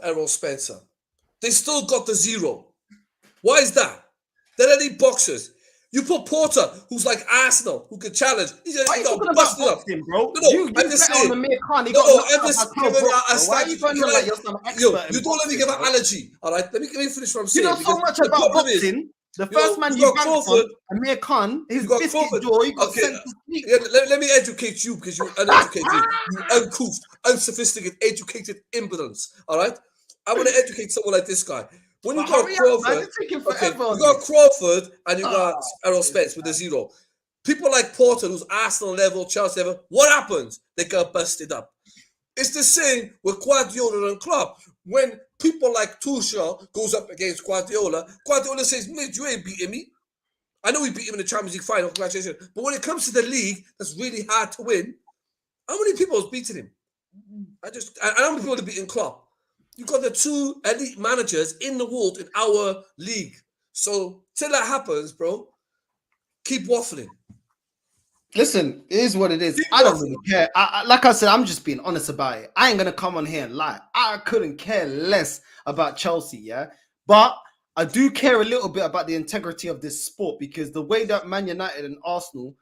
Errol Spencer. They still got the 0. Why is that? They're elite boxers. You put Porter, who's like Arsenal, who can challenge. He's got busted up, bro. I'm just saying. I'm just giving a statement. You don't let me give an analogy. All right, let me finish what I'm saying. You know so much about boxing. The first man you banked on, Amir Khan, his biscuit jaw, he got sent to sleep. Let me educate you because you're uneducated. You uncouth, unsophisticated, educated impotence. All right, I want to educate someone like this guy. When you got Crawford, you got Crawford and you got Errol Spence with a 0. People like Porter, who's Arsenal level, Chelsea level, what happens? They get busted up. It's the same with Guardiola and Klopp. When people like Tuchel goes up against Guardiola says, mate, you ain't beating me. I know we beat him in the Champions League final, congratulations. But when it comes to the league, that's really hard to win. How many people has beaten him? I how many people have beaten Klopp? You got the two elite managers in the world in our league. So till that happens, bro, keep waffling. Listen, it is what it is. I don't really care. Like I said, I'm just being honest about it. I ain't gonna come on here and lie. I couldn't care less about Chelsea, yeah. But I do care a little bit about the integrity of this sport because the way that Man United and Arsenal,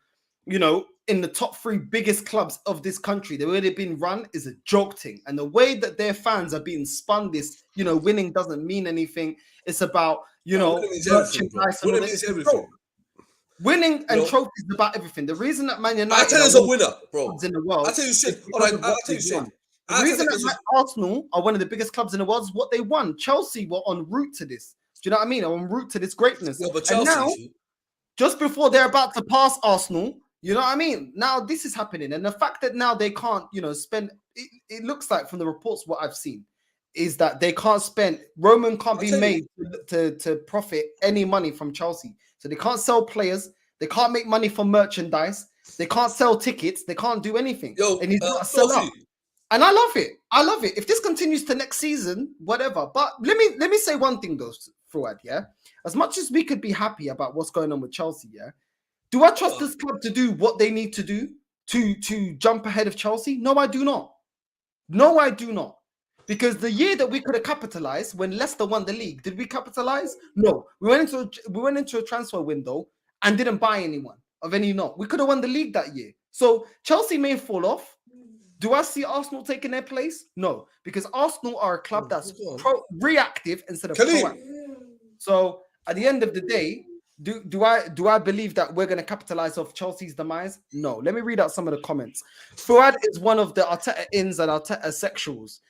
you know, in the top 3 biggest clubs of this country, the way they've been run is a joke thing. And the way that their fans are being spun this, you know, winning doesn't mean anything. It's about, you know, winning and trophies is about everything. The reason that Man United is a winner, bro. In the world, I'll tell you shit. All right, I'll tell you shit. The reason that Arsenal are one of the biggest clubs in the world is what they won. Chelsea were en route to this. Do you know what I mean? En route to this greatness. Yeah, but Chelsea, and now, just before they're about to pass Arsenal, you know what I mean? Now this is happening. And the fact that now they can't, you know, spend, it looks like from the reports, what I've seen is that they can't spend, Roman can't be made to profit any money from Chelsea. So they can't sell players. They can't make money from merchandise. They can't sell tickets. They can't do anything. And he's got to sell out. And I love it. I love it. If this continues to next season, whatever. But let me say one thing though, Fuad, yeah? As much as we could be happy about what's going on with Chelsea, yeah? Do I trust this club to do what they need to do to jump ahead of Chelsea? No, I do not. No, I do not. Because the year that we could have capitalized when Leicester won the league, did we capitalize? No. We went into a transfer window and didn't buy anyone of any note. We could have won the league that year. So Chelsea may fall off. Do I see Arsenal taking their place? No. Because Arsenal are a club that's reactive instead of proactive. So at the end of the day, do I believe that we're going to capitalize off Chelsea's demise? No. Let me read out some of the comments. Fuad is one of the Arteta ins and Arteta sexuals.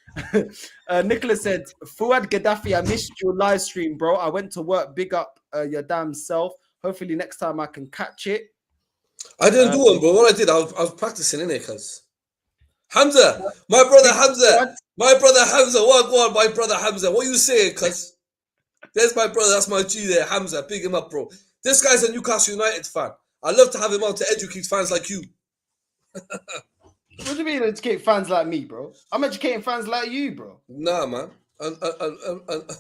Nicholas said, Fuad Gaddafi, I missed your live stream, bro. I went to work. Big up your damn self. Hopefully next time I can catch it. I didn't do one, bro. What I did, I was practicing in it, cuz. Hamza, my brother Hamza, Go on, my brother Hamza. What you saying, cuz? There's my brother. That's my G there, Hamza. Big him up, bro. This guy's a Newcastle United fan. I'd love to have him on to educate fans like you. What do you mean educate fans like me, bro? I'm educating fans like you, bro. Nah, man.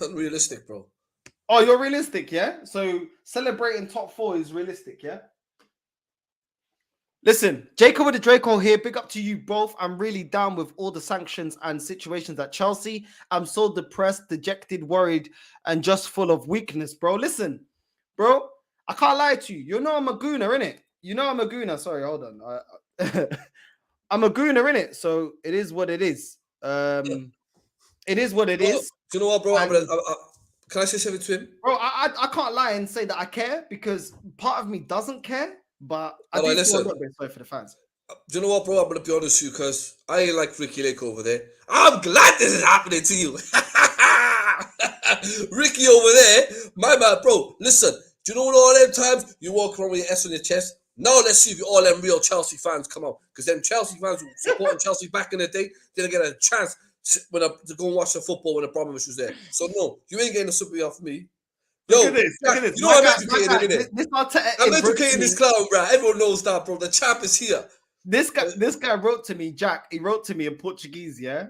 Unrealistic, bro. Oh, you're realistic, yeah? So celebrating top 4 is realistic, yeah? Listen, Jacob with the Draco here. Big up to you both. I'm really down with all the sanctions and situations at Chelsea. I'm so depressed, dejected, worried, and just full of weakness, bro. Listen, bro, I can't lie to you. You know I'm a gooner, innit? You know I'm a gooner. Sorry, hold on. I'm a gooner, innit? So it is what it is. It is what it is. Do you know what, bro? Can I say something to him? Bro, I can't lie and say that I care because part of me doesn't care. But I do feel a little bit sorry for the fans. Do you know what, bro? I'm going to be honest with you because I ain't like Ricky Lake over there. I'm glad this is happening to you. Ricky over there, my man, bro. Listen, do you know what all them times you walk around with your S on your chest? Now let's see if all them real Chelsea fans come out. Because them Chelsea fans who supporting Chelsea back in the day didn't get a chance to go and watch the football when the problem was there. So no, you ain't getting a sympathy off me. Yo, look at this. You know I'm educated, innit? I'm educating this clown, bro. Everyone knows that, bro. The champ is here. This guy wrote to me, Jack. He wrote to me in Portuguese, yeah?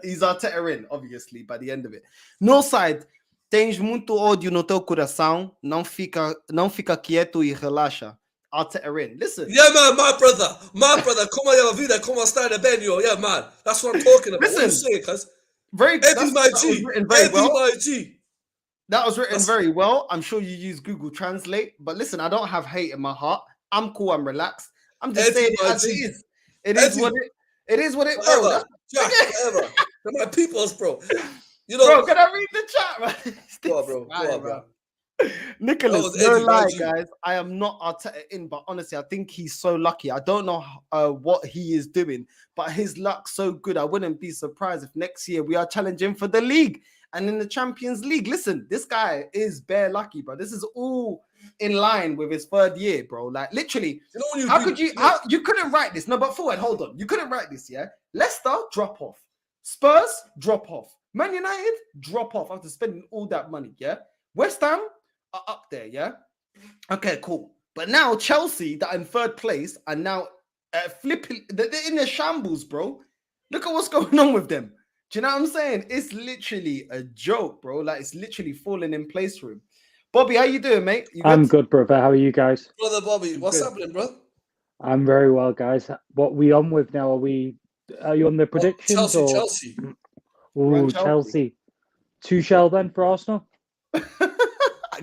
He's Arteta in, obviously, by the end of it. No side, tens muito ódio no teu coração, não fica quieto e relaxa. Arteta in. Listen. Yeah, man, my brother. Come on, your vida, come on, start the venue. Yeah, man. That's what I'm talking about. Listen. What you saying, cuz? Eddie's my G. My G. That was written very well. I'm sure you use Google Translate, but listen, I don't have hate in my heart. I'm cool. I'm relaxed. I'm just saying it as it is. It is what it, bro. Jack, whatever. They're my peoples, bro. You know, bro, can I read the chat, man? Go on, bro. Nicholas, no lie, guys. I am not Arteta in, but honestly, I think he's so lucky. I don't know what he is doing, but his luck's so good. I wouldn't be surprised if next year we are challenging for the league and in the Champions League. Listen, this guy is bare lucky, bro. This is all in line with his 3rd year, bro. Like literally, you couldn't write this? No, but Fuad, hold on. You couldn't write this, yeah? Leicester, drop off. Spurs, drop off. Man United, drop off after spending all that money, yeah? West Ham are up there, yeah? Okay, cool. But now Chelsea, that are in 3rd place, are now flipping. They're in the shambles, bro. Look at what's going on with them. Do you know what I'm saying? It's literally a joke, bro. Like, it's literally falling in place for him. Bobby, how you doing, mate? I'm good, brother. How are you guys? Brother Bobby, what's happening, bro? I'm very well, guys. What we on with now? Are you on the predictions? Chelsea. Ooh, Chelsea. Tuchel then for Arsenal?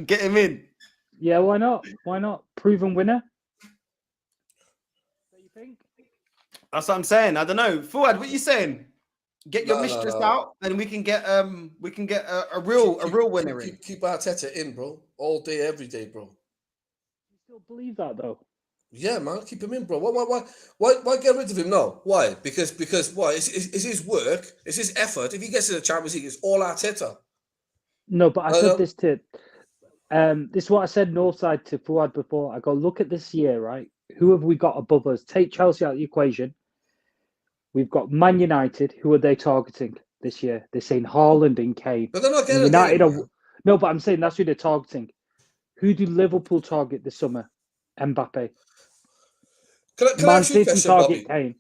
Get him in. Yeah, why not? Why not? Proven winner. What do you think? That's what I'm saying. I don't know. Fuad, what are you saying? Get your mistress out, and we can get a real winner in. Keep Arteta in, bro. All day, every day, bro. You still believe that though? Yeah, man, keep him in, bro. Why get rid of him now? Why? Because why? It's his work, it's his effort. If he gets to the Champions League, it's all Arteta. No, but I said this to this is what I said Northside to Fuad before. I go, look at this year, right? Who have we got above us? Take Chelsea out of the equation. We've got Man United. Who are they targeting this year? They're saying Haaland and Kane. But they're not getting United. No, but I'm saying that's who they're targeting. Who do Liverpool target this summer? Mbappe. Can I ask you a question, Bobby? Kane.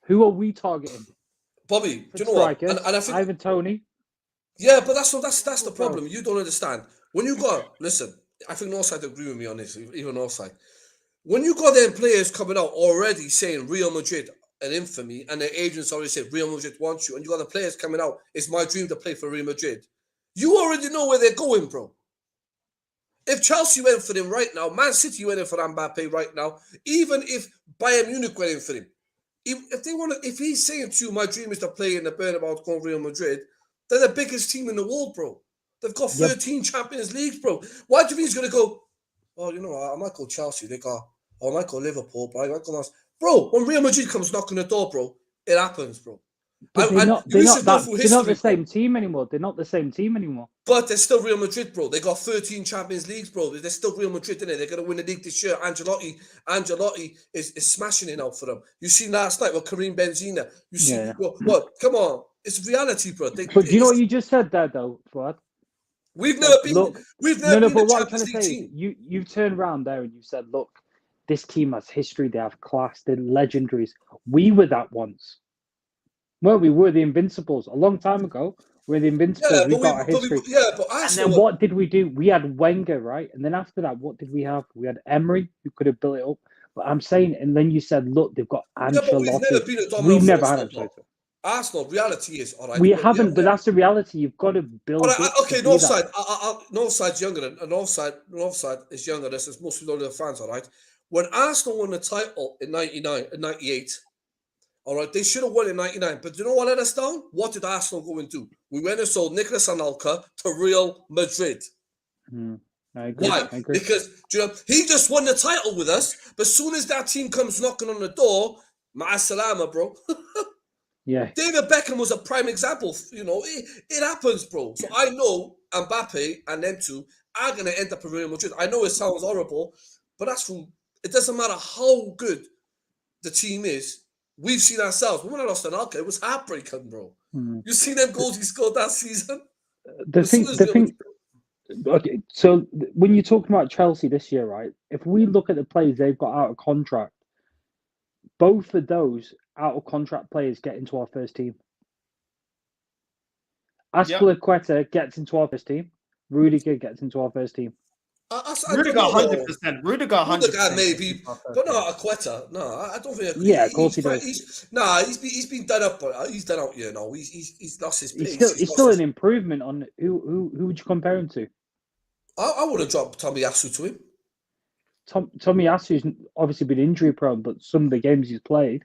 Who are we targeting? Bobby, do you know what? And I think Ivan Toney. Yeah, but that's the problem. You don't understand. When you got I think Northside agree with me on this, even Northside. When you got them players coming out already saying Real Madrid an infamy, and the agents already said Real Madrid wants you, and you got the players coming out, it's my dream to play for Real Madrid. You already know where they're going, bro. If Chelsea went for him right now, Man City went in for Mbappe right now, even if Bayern Munich went in for him, if he's saying to you, my dream is to play in the Bernabeu going Real Madrid, they're the biggest team in the world, bro. They've got 13 Champions Leagues, bro. Why do you think he's going to go, oh, you know, I might go Chelsea. They go, oh, I might go Liverpool, but I might go... Bro, when Real Madrid comes knocking the door, bro, it happens, bro. But they're not the same team anymore. They're not the same team anymore. But they're still Real Madrid, bro. They got 13 Champions Leagues, bro. They're still Real Madrid, innit? They're going to win the league this year. Ancelotti is smashing it out for them. You seen last night with Karim Benzema. You see, what? Come on. It's reality, bro. But do you know what you just said there, though, Fuad? We've never been the Champions League team. You turned around there and you said, look, this team has history. They have class. They're legendaries. We were that once. Well, we were the Invincibles a long time ago. We're the Invincibles. Yeah, we got a history. But and then what did we do? We had Wenger, right? And then after that, what did we have? We had Emery, who could have built it up. But I'm saying, and then you said, look, they've got Ancelotti. We've never had Ancelotti. Arsenal, reality is, all right. We haven't, but that's the reality. You've got to build. Right, okay, Northside's younger than Northside is younger. This is mostly loyal fans, all right. When Arsenal won the title in 98. All right, they should have won in 99. But you know what let us down? What did Arsenal go and do? We went and sold Nicolas Anelka to Real Madrid. I agree. Why? Because he just won the title with us, but as soon as that team comes knocking on the door, ma'asalama, bro. Yeah. David Beckham was a prime example. You know, it happens, bro. So I know Mbappe and them two are going to end up in Real Madrid. I know it sounds horrible, but it doesn't matter how good the team is. We've seen ourselves. When I lost Anelka, it was heartbreaking, bro. You see them goals he scored that season? The thing. Okay, so when you're talking about Chelsea this year, right? If we look at the players they've got out of contract, both of those out of contract players get into our first team. Aspilicueta gets into our first team. Rudiger gets into our first team. Rudiger 100%. Rudiger 100%. Maybe, but no, Arteta. No, I don't think. Yeah, of course he does. He's been done up. He's done out. You know, he's lost his pace. He's still an improvement on who would you compare him to? I would have dropped Tommy Asu to him. Tommy Asu's obviously been injury prone, but some of the games he's played,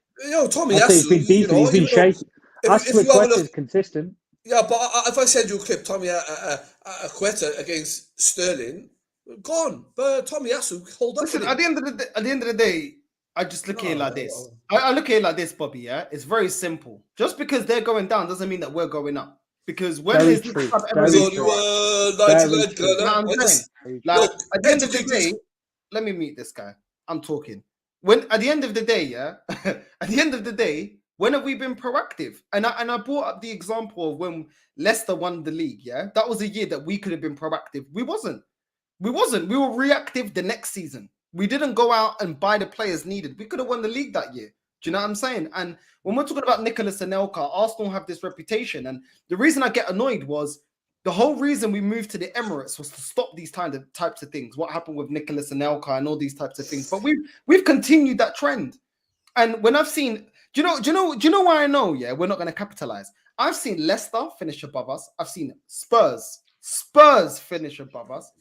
Tommy Asu, he's been decent. He's been shaky. Aspilicueta is consistent. Yeah, but if I send you a clip, Tommy Acueta against Sterling. Gone, but Tommy Asu hold up. Listen, at the end of the day, I just look at it like this. I look at it like this, Bobby. Yeah, it's very simple. Just because they're going down doesn't mean that we're going up. Because when is this club ever been like at the end of the day, let me meet this guy. I'm talking. When at the end of the day, yeah, at the end of the day, when have we been proactive? And I brought up the example of when Leicester won the league. Yeah, that was a year that we could have been proactive. We wasn't. We were reactive the next season. We didn't go out and buy the players needed. We could have won the league that year. Do you know what I'm saying? And when we're talking about Nicolas Anelka, Arsenal have this reputation. And the reason I get annoyed was the whole reason we moved to the Emirates was to stop these types of things. What happened with Nicolas Anelka and all these types of things. But we've continued that trend. And when I've seen, do you know why I know? Yeah, we're not going to capitalize. I've seen Leicester finish above us. I've seen Spurs finish above us.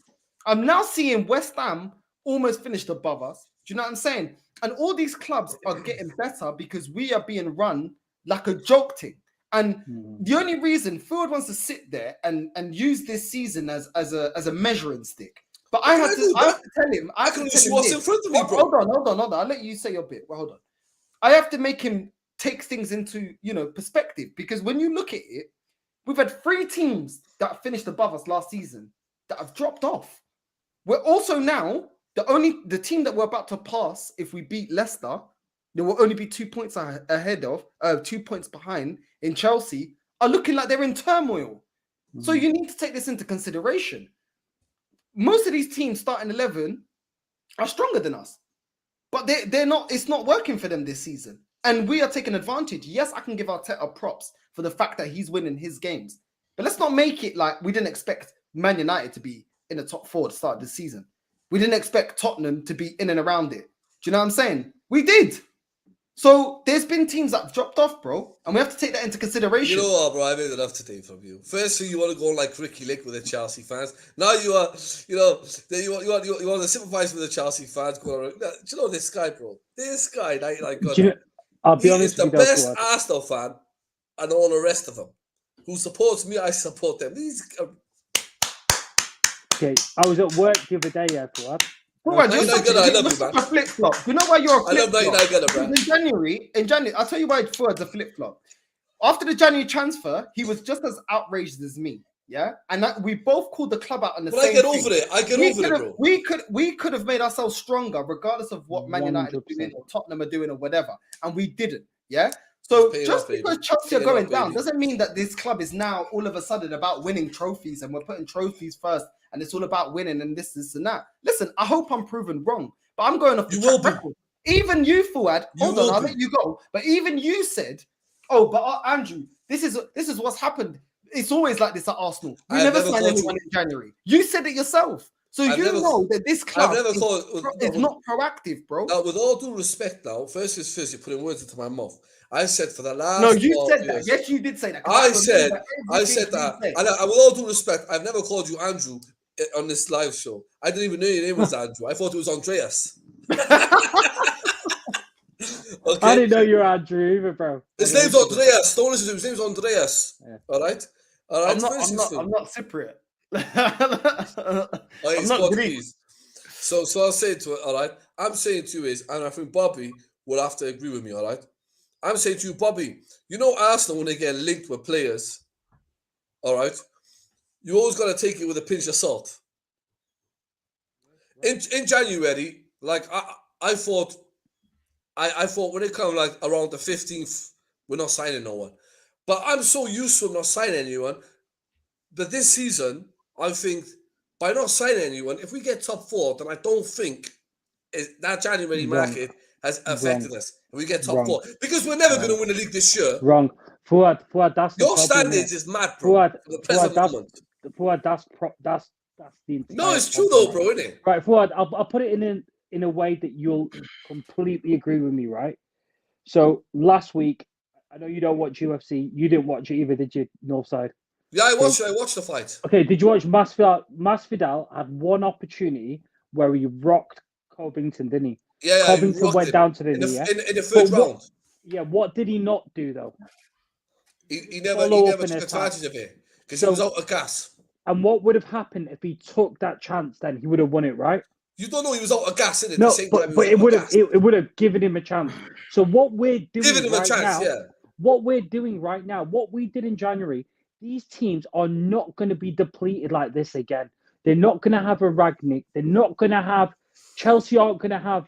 I'm now seeing West Ham almost finished above us. Do you know what I'm saying? And all these clubs are getting better because we are being run like a joke thing. And the only reason Fuad wants to sit there and use this season as a measuring stick. But I have to tell him. I can see what's in front of me, bro. Hold on. I'll let you say your bit. Well, hold on. I have to make him take things into perspective, because when you look at it, we've had 3 teams that finished above us last season that have dropped off. We're also now the team that we're about to pass. If we beat Leicester, there will only be 2 points ahead of 2 points behind in Chelsea, are looking like they're in turmoil. So you need to take this into consideration. Most of these teams starting 11 are stronger than us, but they're not. It's not working for them this season, and we are taking advantage. Yes, I can give Arteta props for the fact that he's winning his games, but let's not make it like we didn't expect Man United to be in the top 4 to start this season. We didn't expect Tottenham to be in and around it. Do you know what I'm saying? We did. So there's been teams that have dropped off, bro, and we have to take that into consideration. You know what, bro? I made enough today from you. Firstly, you want to go like Ricky Lick with the Chelsea fans. Now you are, you want to sympathise with the Chelsea fans. Do you know this guy, bro? This guy, I'll be honest, he's the best Arsenal fan, and all the rest of them. Who supports me, I support them. Okay, I was at work the other day, Fuad. Fuad, you're 99 Gunner, I love you, such man. a flip flop. You know why you're a I love flip 99 Gunner, flop? bro. In January, I'll tell you why Fuad's a flip flop. After the January transfer, he was just as outraged as me. Yeah, and we both called the club out on the same. But I get over it. I get over it, bro. We could have made ourselves stronger, regardless of what Man United are doing or Tottenham are doing or whatever, and we didn't. Yeah. So just because Chelsea are going down doesn't mean that this club is now all of a sudden about winning trophies and we're putting trophies first and it's all about winning and this and that. Listen, I hope I'm proven wrong, but I'm going off the track record. Even you, Fuad, hold on, I'll let you go. But even you said, "Oh, but Andrew, this is what's happened. It's always like this at Arsenal. We never sign anyone in January." You said it yourself. So you know that this club is not proactive, bro. Now, with all due respect, first is first, you're putting words into my mouth. I said for the last. No, you said that. Yes, you did say that. I said that. And with all due respect, I've never called you Andrew on this live show. I didn't even know your name was Andrew. I thought it was Andreas. Okay. I didn't know you were Andrew either, bro. His name's Andreas. Don't listen to him. His name's Andreas. Yeah. All right. I'm not Cypriot. I'm not Greek. So I'll say to it. All right. I'm saying to you is, and I think Bobby will have to agree with me. All right. I'm saying to you, Bobby. You know Arsenal when they get linked with players. All right. You always got to take it with a pinch of salt. In January, like I thought when it comes like around the 15th, we're not signing no one. But I'm so used to not signing anyone that this season, I think by not signing anyone, if we get top 4, then I don't think that January market has affected us. If we get top 4, because we're never going to win the league this year. Wrong. Fuad, that's your standards is mad, bro. Fuad, that's the entire. No, it's true though, bro, isn't it? Right, Fuad, I'll put it in a way that you'll completely agree with me, right? So last week, I know you don't watch UFC. You didn't watch it either, did you, Northside? Yeah, I watched the fight. Okay, did you watch Masvidal had one opportunity where he rocked Covington, didn't he? Yeah, Covington went down to the knee, in the third round. What did he not do though? He never took advantage of it because he was out of gas. And what would have happened if he took that chance? Then he would have won it, right? You don't know he was out of gas, innit? No, but it would have given him a chance. So what we're doing what we're doing right now, what we did in January, these teams are not going to be depleted like this again. They're not going to have a Ragnick. They're not going to have Chelsea. Aren't going to have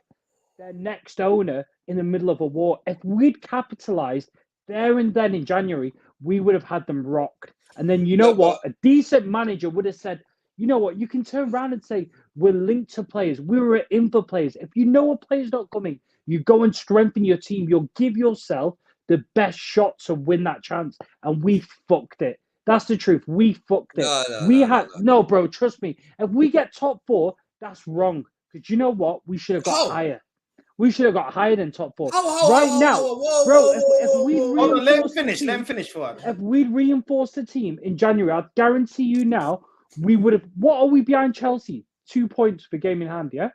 their next owner in the middle of a war. If we'd capitalized there and then in January, we would have had them rocked. And then you know what? A decent manager would have said, you know what? You can turn around and say, we're linked to players. We were in for players. If you know a player's not coming, you go and strengthen your team. You'll give yourself the best shot to win that chance. And we fucked it. That's the truth. We fucked it. No, bro, trust me. If we get top 4, that's wrong. Because you know what? We should have got higher. We should have got higher than top 4. Bro, if we let him finish for us. If we'd reinforced the team in January, I guarantee you now, we would have. What are we behind Chelsea? 2 points for game in hand, yeah?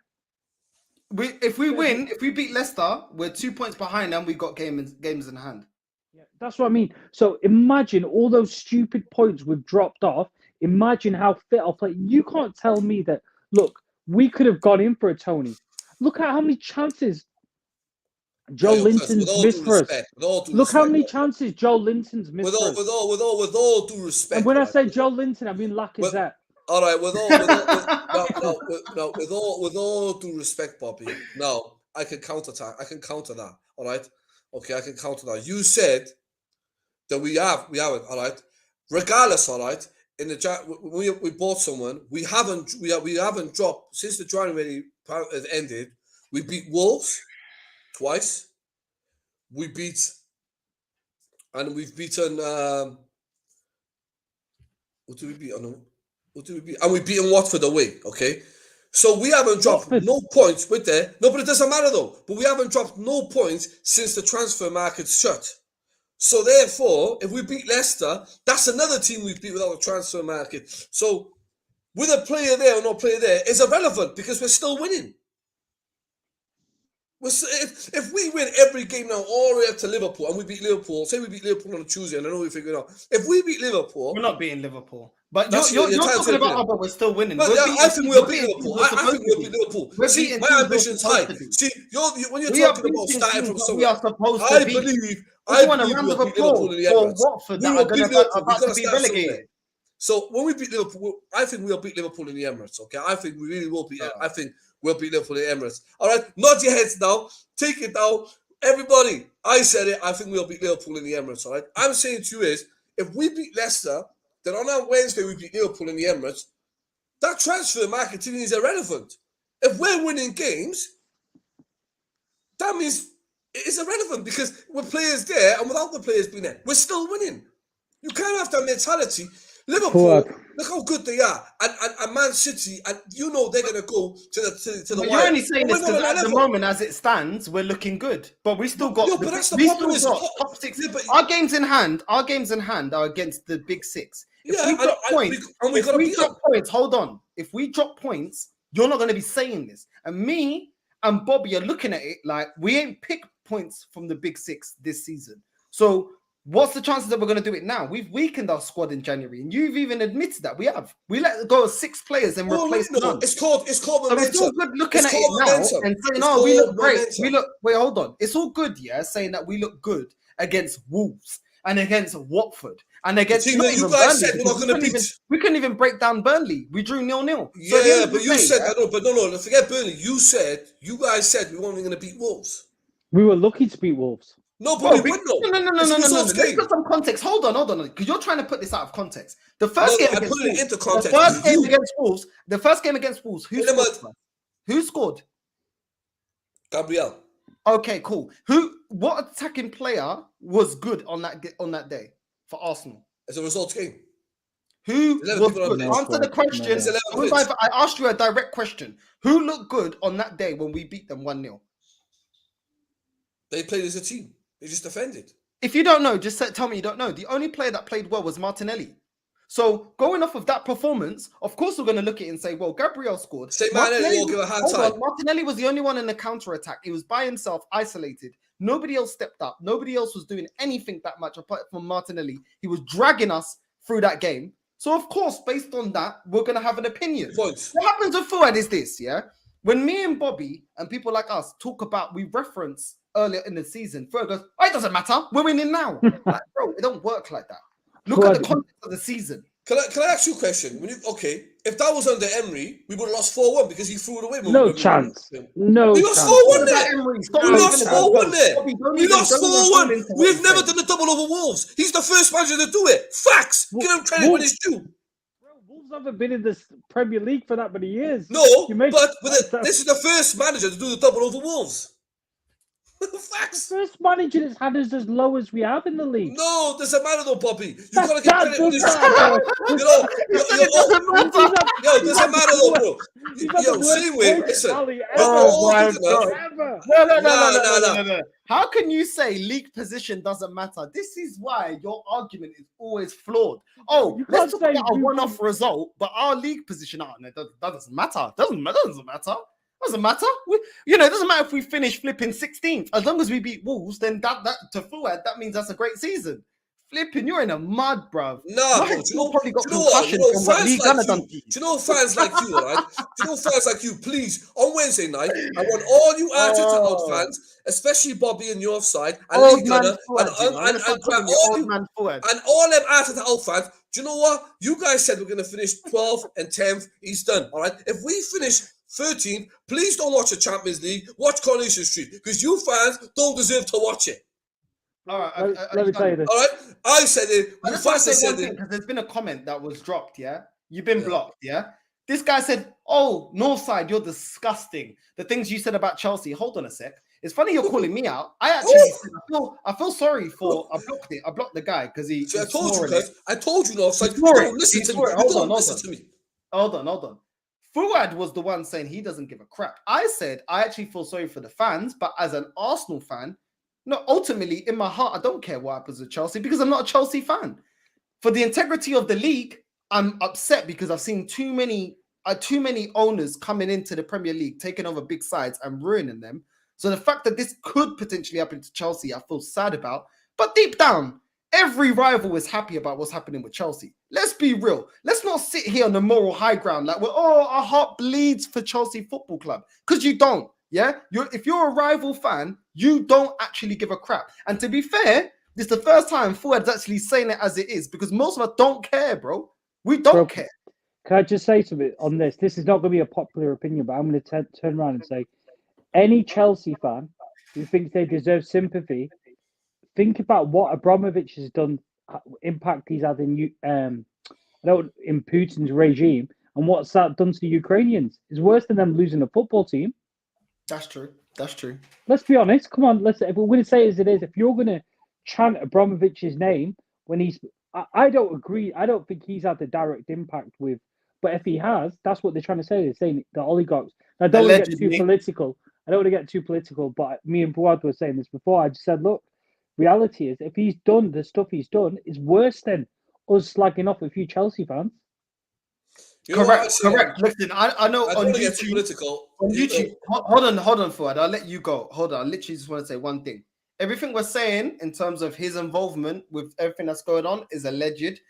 If we beat Leicester, we're 2 points behind and we've got games in hand. Yeah, that's what I mean. So imagine all those stupid points we've dropped off. Imagine how fit our play. You can't tell me that, look, we could have gone in for a Tony. Look at how many chances Joe Linton's missed for us. Look how many chances Joe Linton's missed for us. With all due respect. And when I say Joe Linton, I mean Lacazette. All right, with all due respect, Bobby. No, I can counter that. All right, okay, I can counter that. You said that we haven't. All right, regardless. All right, in the we bought someone. We haven't dropped since the January has ended. We beat Wolves twice. We've beaten. What do we beat? And we've beaten Watford away. Okay, so we haven't dropped no points with there. No, but it doesn't matter though. But we haven't dropped no points since the transfer market's shut. So therefore, if we beat Leicester, that's another team we've beat without a transfer market. So with a player there or no player there, it's irrelevant because we're still winning. If we win every game now all the way up to Liverpool and we beat Liverpool, say we beat Liverpool on a Tuesday, and I know we figure it out. If we beat Liverpool, we're not beating Liverpool. But you're you're talking about, but we're still winning. But I think we'll beat Liverpool. I think we'll beat Liverpool. See, my ambition's high. See, when you're talking about starting from somewhere, I believe we'll beat Liverpool in the Emirates. Watford We will beat Liverpool. about to be relegated. So when we beat Liverpool, I think we'll beat Liverpool in the Emirates. Okay, I think we really will beat. I think we'll beat Liverpool in the Emirates. All right, nod your heads now. Take it down, everybody. I said it. I think we'll beat Liverpool in the Emirates. All right. I'm saying to you is, if we beat Leicester, then on our Wednesday we beat Liverpool in the Emirates. That transfer market to me is irrelevant. If we're winning games, that means it's irrelevant because with players there and without the players being there, we're still winning. You can't have that mentality. Liverpool, look how good they are, and Man City, and you know they're going to go to the. But you're only saying this because at the moment, as it stands, we're looking good, but we still got. But that's the problem. Top six. Yeah, our games in hand are against the big six. If we drop points, hold on. If we drop points, you're not going to be saying this. And me and Bobby are looking at it like we ain't picked points from the big six this season. So what's the chances that we're going to do it now? We've weakened our squad in January, and you've even admitted that we have. We let go of 6 players and replaced none. It's called momentum. So it's all good looking at it now and saying, "Oh, we look great." Wait, hold on. It's all good, yeah, saying that we look good against Wolves and against Watford and against. You guys said we're not going to beat. We couldn't even break down Burnley. We drew 0-0. Yeah, but you said I know, but no. Forget Burnley. You guys said we weren't going to beat Wolves. We were lucky to beat Wolves. No, but we wouldn't. No. Let's put some context. Hold on, because you're trying to put this out of context. The first game against Wolves, into context. The first game against Wolves, who scored? Gabriel. Okay, cool. What attacking player was good on that day for Arsenal? It's a results game. Who was good? Answer the question. I asked you a direct question. Who looked good on that day when we beat them 1-0? They played as a team. They just defended. If you don't know, just tell me you don't know. The only player that played well was Martinelli. So going off of that performance, of course we're going to look at it and say, well, Gabriel scored. Say Martinelli will give a hard time. Martinelli was the only one in the counter-attack. He was by himself, isolated. Nobody else stepped up. Nobody else was doing anything that much apart from Martinelli. He was dragging us through that game. So of course, based on that, we're going to have an opinion. Points. What happens with Fuad is this, yeah? When me and Bobby and people like us talk about, we reference earlier in the season, Fuad goes, oh, it doesn't matter. We're winning now. Like, bro, it don't work like that. Look at the context of the season. Can I ask you a question? If that was under Emery, we would have lost 4-1 because he threw it away. No chance. No. We lost 4-1 there. We lost 4-1 there. We lost 4-1. We've never done a double over Wolves. He's the first manager to do it. Facts. Give him credit when it's due. Wolves haven't been in this Premier League for that many years. No, but this is the first manager to do the double over Wolves. Facts. The first manager that's had us as low as we have in the league. No, doesn't matter though, Bobby. You gotta get credit for this. Doesn't matter though, bro. Same way. Listen. No. How can you say league position doesn't matter? This is why your argument is always flawed. Oh, let's talk about a one-off result, but our league position, that doesn't matter. Doesn't matter. Doesn't matter. It doesn't matter if we finish flipping 16th. As long as we beat Wolves, then that to Fuad, that means that's a great season. Flipping, you're in a mud, bruv. No, you probably got concussion from what Lee Gunner done to you. Do you know fans like you, right? Do you know fans like you? Please, on Wednesday night, I want all you Arteta out fans, especially Bobby and your side, and Lee Gunner, and all them Arteta out fans. Do you know what? You guys said we're going to finish 12th and 10th. He's done. All right. If we finish 13th, please don't watch the Champions League. Watch Coronation Street because you fans don't deserve to watch it. All right. Let me tell you this. All right. I said it. Because there's been a comment that was dropped. Yeah. You've been blocked. Yeah. This guy said, "Oh, Northside, you're disgusting. The things you said about Chelsea." Hold on a sec. It's funny you're calling me out. I feel sorry for. I blocked it. I blocked the guy because he. I told you, guys. I told you, Northside. Don't listen to me. Hold on. Hold on. Fuad was the one saying he doesn't give a crap. I said I actually feel sorry for the fans, but as an Arsenal fan, no, ultimately in my heart, I don't care what happens with Chelsea because I'm not a Chelsea fan. For the integrity of the league, I'm upset because I've seen too many owners coming into the Premier League, taking over big sides and ruining them. So the fact that this could potentially happen to Chelsea, I feel sad about. But deep down, every rival is happy about what's happening with Chelsea. Let's be real. Let's not sit here on the moral high ground like, our heart bleeds for Chelsea Football Club. Because you don't, yeah? If you're a rival fan, you don't actually give a crap. And to be fair, this is the first time Fuad's actually saying it as it is, because most of us don't care, bro. We don't care. Can I just say something on this? This is not going to be a popular opinion, but I'm going to turn around and say, any Chelsea fan who thinks they deserve sympathy, think about what Abramovich has done, impact he's had in Putin's regime, and what's that done to the Ukrainians. It's worse than them losing a football team. That's true. That's true. Let's be honest. Come on. If we're going to say it as it is, if you're going to chant Abramovich's name when he's, I don't agree. I don't think he's had the direct impact with. But if he has, that's what they're trying to say. They're saying the oligarchs. I don't want to get too political. But me and Fuad were saying this before. I just said, look, reality is, if he's done the stuff he's done, is worse than us slagging off a few Chelsea fans. Correct. Listen, I know on YouTube. Hold on, Fuad. I'll let you go. Hold on. I literally just want to say one thing. Everything we're saying in terms of his involvement with everything that's going on is alleged.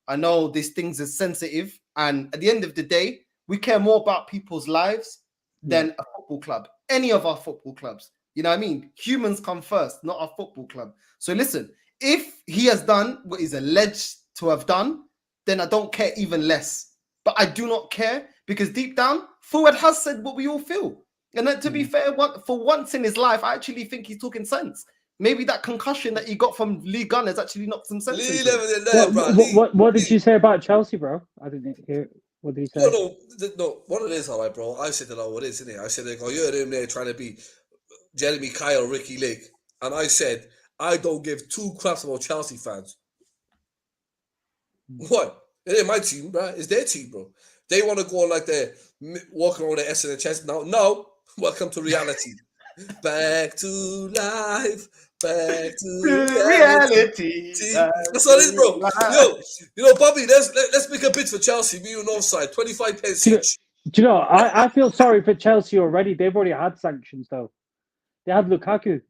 I know these things are sensitive, and at the end of the day, we care more about people's lives than a football club. Any of our football clubs. You know what I mean? Humans come first, not our football club. So listen, if he has done what he's alleged to have done, then I don't care even less. But I do not care, because deep down, Fuad has said what we all feel. And then, to be fair, for once in his life, I actually think he's talking sense. Maybe that concussion that he got from Lee Gunner's actually knocked some sense into him. What did you say about Chelsea, bro? I didn't hear. What did he say? No. What it is, all right, bro. I said it all. What it is, isn't it? I said, you're in there trying to be Jeremy Kyle, Ricky Lake, and I said I don't give two craps about Chelsea fans. What? It ain't my team, bro. It's their team, bro. They want to go like they're walking around their S in the chest. No. Welcome to reality. Back to life. Back to reality. That's what it is, bro. Yo, Bobby, let's make a bid for Chelsea. Me and Offside, 25 pence each. Do you know? I feel sorry for Chelsea already. They've already had sanctions, though. They had Lukaku.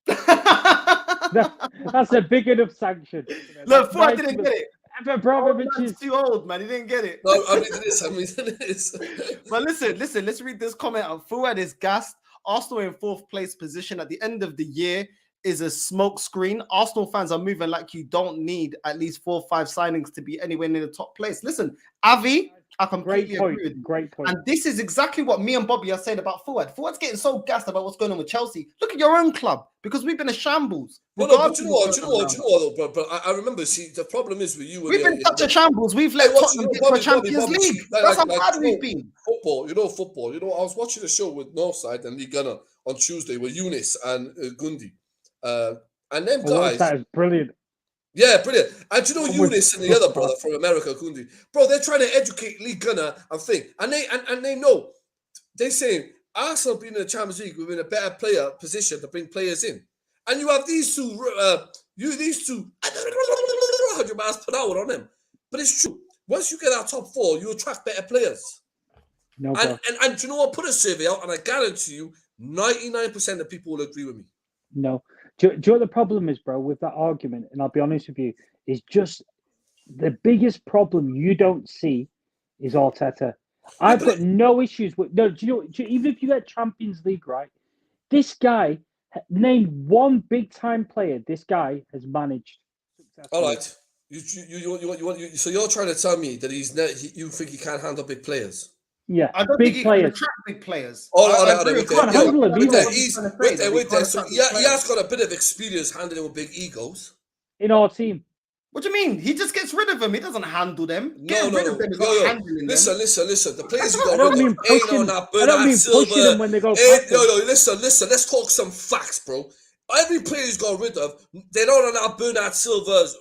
That's a big enough sanction. Look, Fuad didn't get it. Abramovich is too old, man. He didn't get it. No, I mean it is. But listen. Let's read this comment out. Fuad is gassed. Arsenal in 4th place position at the end of the year is a smoke screen. Arsenal fans are moving like you don't need at least 4 or 5 signings to be anywhere near the top place. Listen, Avi, I completely agree with you. Great point. And this is exactly what me and Bobby are saying about Fuad. Fuad's getting so gassed about what's going on with Chelsea. Look at your own club, because we've been a shambles. But you know what? But I remember. See, the problem is with you. We've been such a shambles. We've let Tottenham get to a Champions League. That's how bad we've been. Football. I was watching a show with Northside and Lee Gunner on Tuesday with Eunice and Gundy, and them guys. That is brilliant. Yeah, brilliant. And you know Eunice and the other brother from America, Kundi, bro, they're trying to educate Lee Gunner and think, and they know. They're saying Arsenal being in the Champions League, we're in a better player position to bring players in, and you have these two. I don't know how your man's put out on them, but it's true. Once you get our top 4, you attract better players. No, and you know what? Put a survey out, and I guarantee you, 99% of people will agree with me. No. Do you know what the problem is, bro, with that argument? And I'll be honest with you, is just the biggest problem you don't see is Arteta. I've got no issues with even if you get Champions League, right? This guy, name one big time player this guy has managed. All right. So you're trying to tell me that you think he can't handle big players? Yeah, I don't think he can attract big players. So he has got a bit of experience handling with big egos. In our team. What do you mean? He just gets rid of them. He doesn't handle them. Listen. The players you got rid of ain't on that Bernard Silva. When they go listen. Let's talk some facts, bro. Every player he's got rid of, they're not on that Bernard Silva's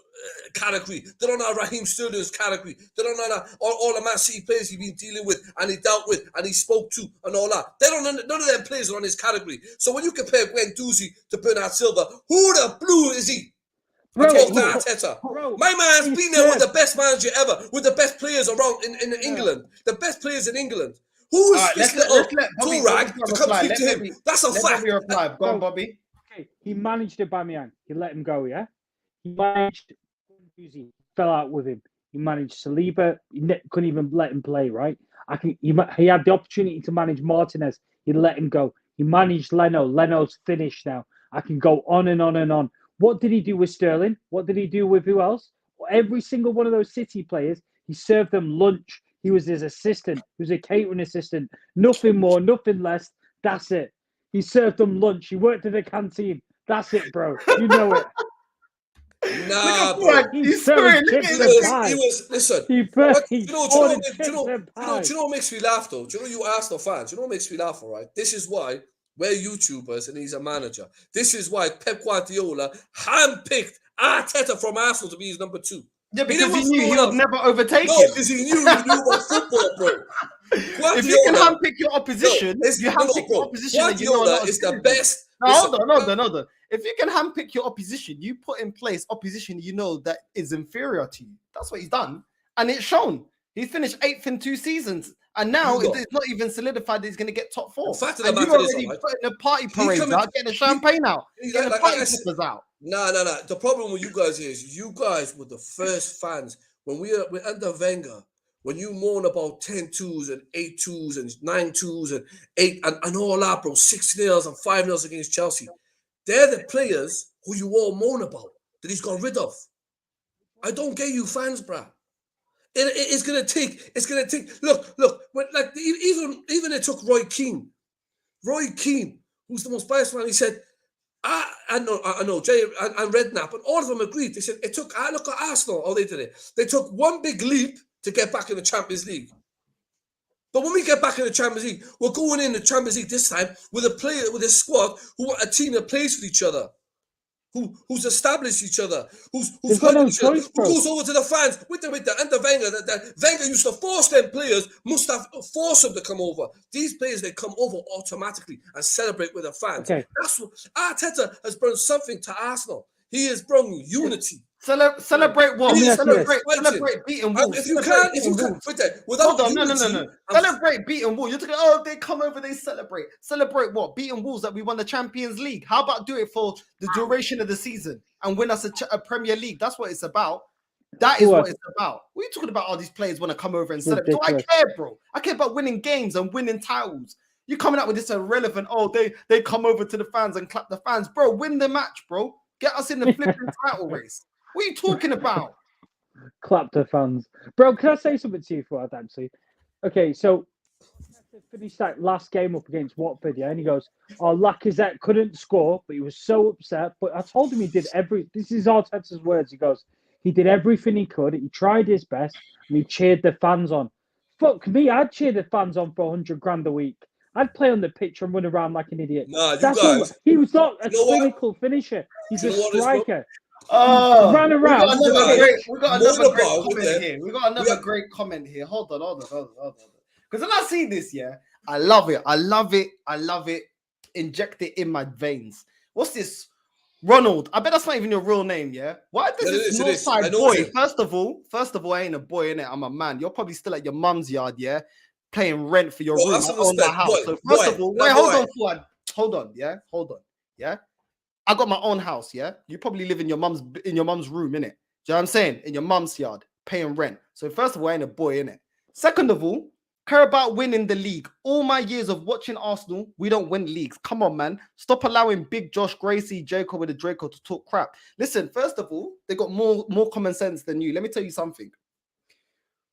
category. They're on that Raheem Sterling's category. They're on that all the Man City players he's been dealing with and he dealt with and he spoke to and all that. None of them players are on his category. So when you compare Gwen Doozy to Bernard Silva, who the blue is he? Arteta. My man's been there with the best manager ever, with the best players around in England. The best players in England. Who is All right, fisting it up let Bobby, to Rag Bobby to come reply. speak Let to him? Bobby, That's a let fact. Bobby reply. Go on, Bobby. Okay, he managed Aubameyang. He let him go, yeah? He managed Guendouzi, fell out with him. He managed Saliba. He couldn't even let him play, right? He had the opportunity to manage Martinez. He let him go. He managed Leno. Leno's finished now. I can go on and on and on. What did he do with Sterling? What did he do with who else? Every single one of those City players, he served them lunch. He was his assistant. He was a catering assistant. Nothing more, nothing less. That's it. He served them lunch. He worked in the canteen. That's it, bro. You know it. Look Nah, at bro. Fuad. He's He's throwing swearing. Look chips at and his pie. He was. Listen. He Do you know ordered what? chips and pie. Do you know what makes me laugh though? Do you know you Arsenal fans? Do you know what makes me laugh? All right. This is why we're YouTubers and he's a manager. This is why Pep Guardiola handpicked Arteta from Arsenal to be his number 2. Yeah, He didn't because he look for knew no he one would else. never overtake No, him. because he knew about football, bro. If you can Guardiola. handpick your opposition, you handpick your Bro. opposition and you know a Guardiola lot of is the skills. best. No, Listen, hold on. If you can handpick your opposition, you put in place opposition you know that is inferior to you. That's what he's done. And it's shown. He finished 8th in 2 seasons. And now it's not even solidified that he's going to get top 4. The fact of the And you matter is, already right, putting the party parades out, getting the champagne out, getting the party poppers out. No. The problem with you guys is you guys were the first fans when we're under Wenger. When you moan about 10-2s and 8-2s and 9-2s and 8 and all that, bro, 6-0s and 5-0s against Chelsea, they're the players who you all moan about that he's got rid of. I don't get you fans, bruh. It's gonna take. Look. When, like even it took Roy Keane, who's the most biased man. He said, I know, Jay and Redknapp, and all of them agreed. They said it took. Look at Arsenal. Oh, they did it. They took one big leap to get back in the Champions League. But when we get back in the Champions League, we're going in the Champions League this time with a squad who are a team that plays with each other. Who's established each other, who's got no each other, choice, who bro. goes over to the fans with the under Wenger. That Wenger used to force them players, must have forced them to come over. These players, they come over automatically and celebrate with the fans. Okay. That's what Arteta has brought something to Arsenal. He has brought unity. Celebrate what? Celebrate beating Wolves. If you can't, without Hold on, unity, no. Celebrate beating Wolves. You're talking, oh, they come over, they celebrate. Celebrate what? Beating Wolves that we won the Champions League. How about do it for the duration of the season and win us a Premier League? That's what it's about. That is what it's about. What are you talking about? All these players want to come over and celebrate. Do I care, bro? I care about winning games and winning titles. You're coming out with this irrelevant, oh, they come over to the fans and clap the fans. Bro, win the match, bro. Get us in the flipping title race. What are you talking about? Clap the fans. Bro, can I say something to you, Fuad, actually? Okay, so finished that last game up against Watford, yeah, and he goes, oh, Lacazette couldn't score, but he was so upset. But I told him he did this is Arteta's words. He goes, he did everything he could. He tried his best, and he cheered the fans on. Fuck me, I'd cheer the fans on for 100 grand a week. I'd play on the pitch and run around like an idiot. Nah, you guys. He was not a clinical finisher. He's a striker. Oh, ran around. We got another great comment here. We got another great comment here. Hold on. Because when I see this, yeah, I love it. Inject it in my veins. What's this? Ronald. I bet that's not even your real name, yeah? Why does this Northside boy? First of all, I ain't a boy, innit? I'm a man. You're probably still at your mum's yard, yeah? Paying rent for your room. I own my house. So first of all, wait, hold on, Fuad. Hold on, yeah? I got my own house, yeah? You probably live in your mum's room, innit? Do you know what I'm saying? In your mum's yard, paying rent. So first of all, I ain't a boy, innit? Second of all, care about winning the league. All my years of watching Arsenal, we don't win leagues. Come on, man. Stop allowing big Josh Gracie, Jacob with the Draco to talk crap. Listen, first of all, they got more common sense than you. Let me tell you something.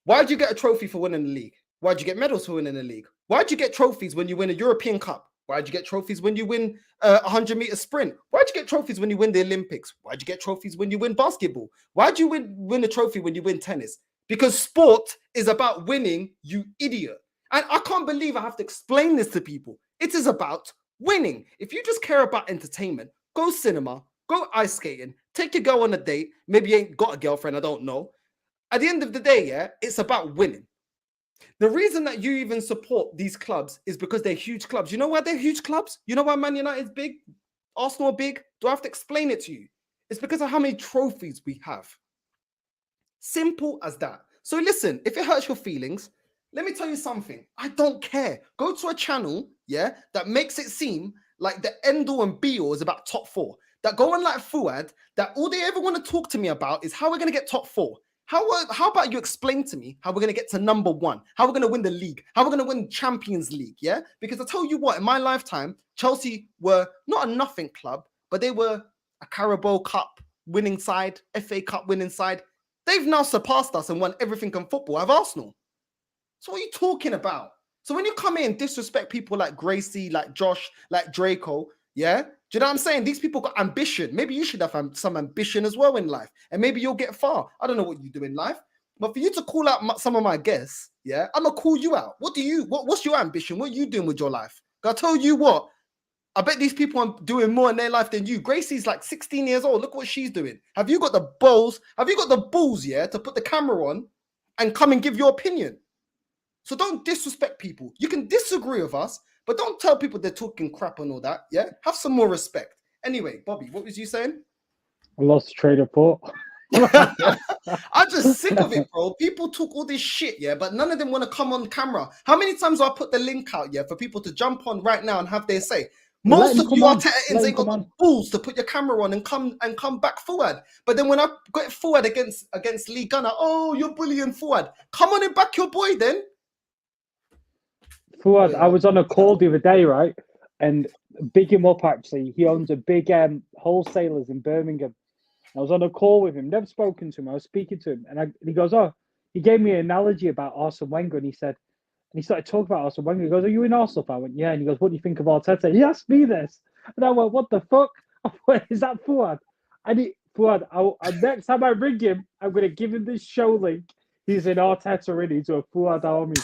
Why'd you get a trophy for winning the league? Why'd you get medals for winning the league? Why'd you get trophies when you win a European Cup? Why'd you get trophies when you win a 100-meter sprint? Why'd you get trophies when you win the Olympics? Why'd you get trophies when you win basketball? Why'd you win a trophy when you win tennis? Because sport is about winning, you idiot. And I can't believe I have to explain this to people. It is about winning. If you just care about entertainment, go cinema, go ice skating, take your girl on a date. Maybe you ain't got a girlfriend, I don't know. At the end of the day, yeah, it's about winning. The reason that you even support these clubs is because they're huge clubs. You know why they're huge clubs? You know why Man United is big? Arsenal are big? Do I have to explain it to you? It's because of how many trophies we have. Simple as that. So listen, if it hurts your feelings, Let me tell you something. I don't care. Go to a channel, yeah, that makes it seem like the end all and be all is about top 4. That go on like Fuad, that all they ever want to talk to me about is how we're going to get top 4. How about you explain to me how we're going to get to number 1? How we're going to win the league? How we're going to win Champions League, yeah? Because I tell you what, in my lifetime, Chelsea were not a nothing club, but they were a Carabao Cup winning side, FA Cup winning side. They've now surpassed us and won everything in football. I have Arsenal. So what are you talking about? So when you come in and disrespect people like Gracie, like Josh, like Draco, yeah? Do you know what I'm saying? These people got ambition. Maybe you should have some ambition as well in life. And maybe you'll get far. I don't know what you do in life. But for you to call out some of my guests, yeah, I'm going to call you out. What's your ambition? What are you doing with your life? I tell you what, I bet these people are doing more in their life than you. Gracie's like 16 years old. Look what she's doing. Have you got the balls? Have you got the balls, yeah, to put the camera on and come and give your opinion? So don't disrespect people. You can disagree with us, but don't tell people they're talking crap and all that. Yeah, have some more respect. Anyway, Bobby, what was you saying? I lost trade report. I'm just sick of it, bro. People talk all this shit, yeah, but none of them want to come on camera. How many times do I put the link out, yeah, for people to jump on right now and have their say? Most of you Arteta ain't got the balls to put your camera on and come back forward. But then when I got forward against Lee Gunner, oh, you're bullying Fuad. Come on and back your boy then. Fuad, I was on a call the other day, right? And big him up, actually. He owns a big wholesalers in Birmingham. I was on a call with him, never spoken to him. I was speaking to him, and he goes, oh, he gave me an analogy about Arsene Wenger, and he started talking about Arsene Wenger. He goes, are you an Arsenal fan? I went, yeah. And he goes, what do you think of Arteta? He asked me this. And I went, what the fuck? I went, is that Fuad? Fuad, next time I ring him, I'm going to give him this show link. He's in Arteta already to a Fuad army.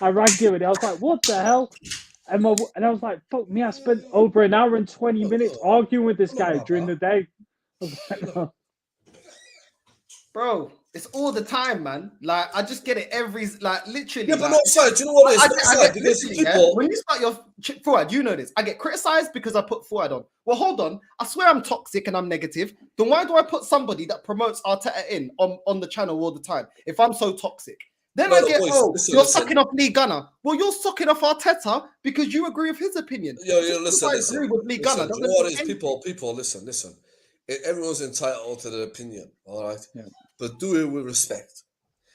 I rang him and I was like, what the hell? And I was like, fuck me, I spent over an hour and 20 minutes arguing with this guy during the day. I was like, no. Bro, it's all the time, man. Like, I just get it literally. Yeah, but not so. Do you know what it is? I get because people... When you start your Fuad, you know this. I get criticized because I put Fuad on. Well, hold on. I swear I'm toxic and I'm negative. Then why do I put somebody that promotes Arteta in on the channel all the time if I'm so toxic? Then I get, you're sucking off Lee Gunner. Well, you're sucking off Arteta because you agree with his opinion. Listen. I agree with Lee Gunner. You know what it is? People, listen. Everyone's entitled to their opinion, all right? Yeah. But do it with respect.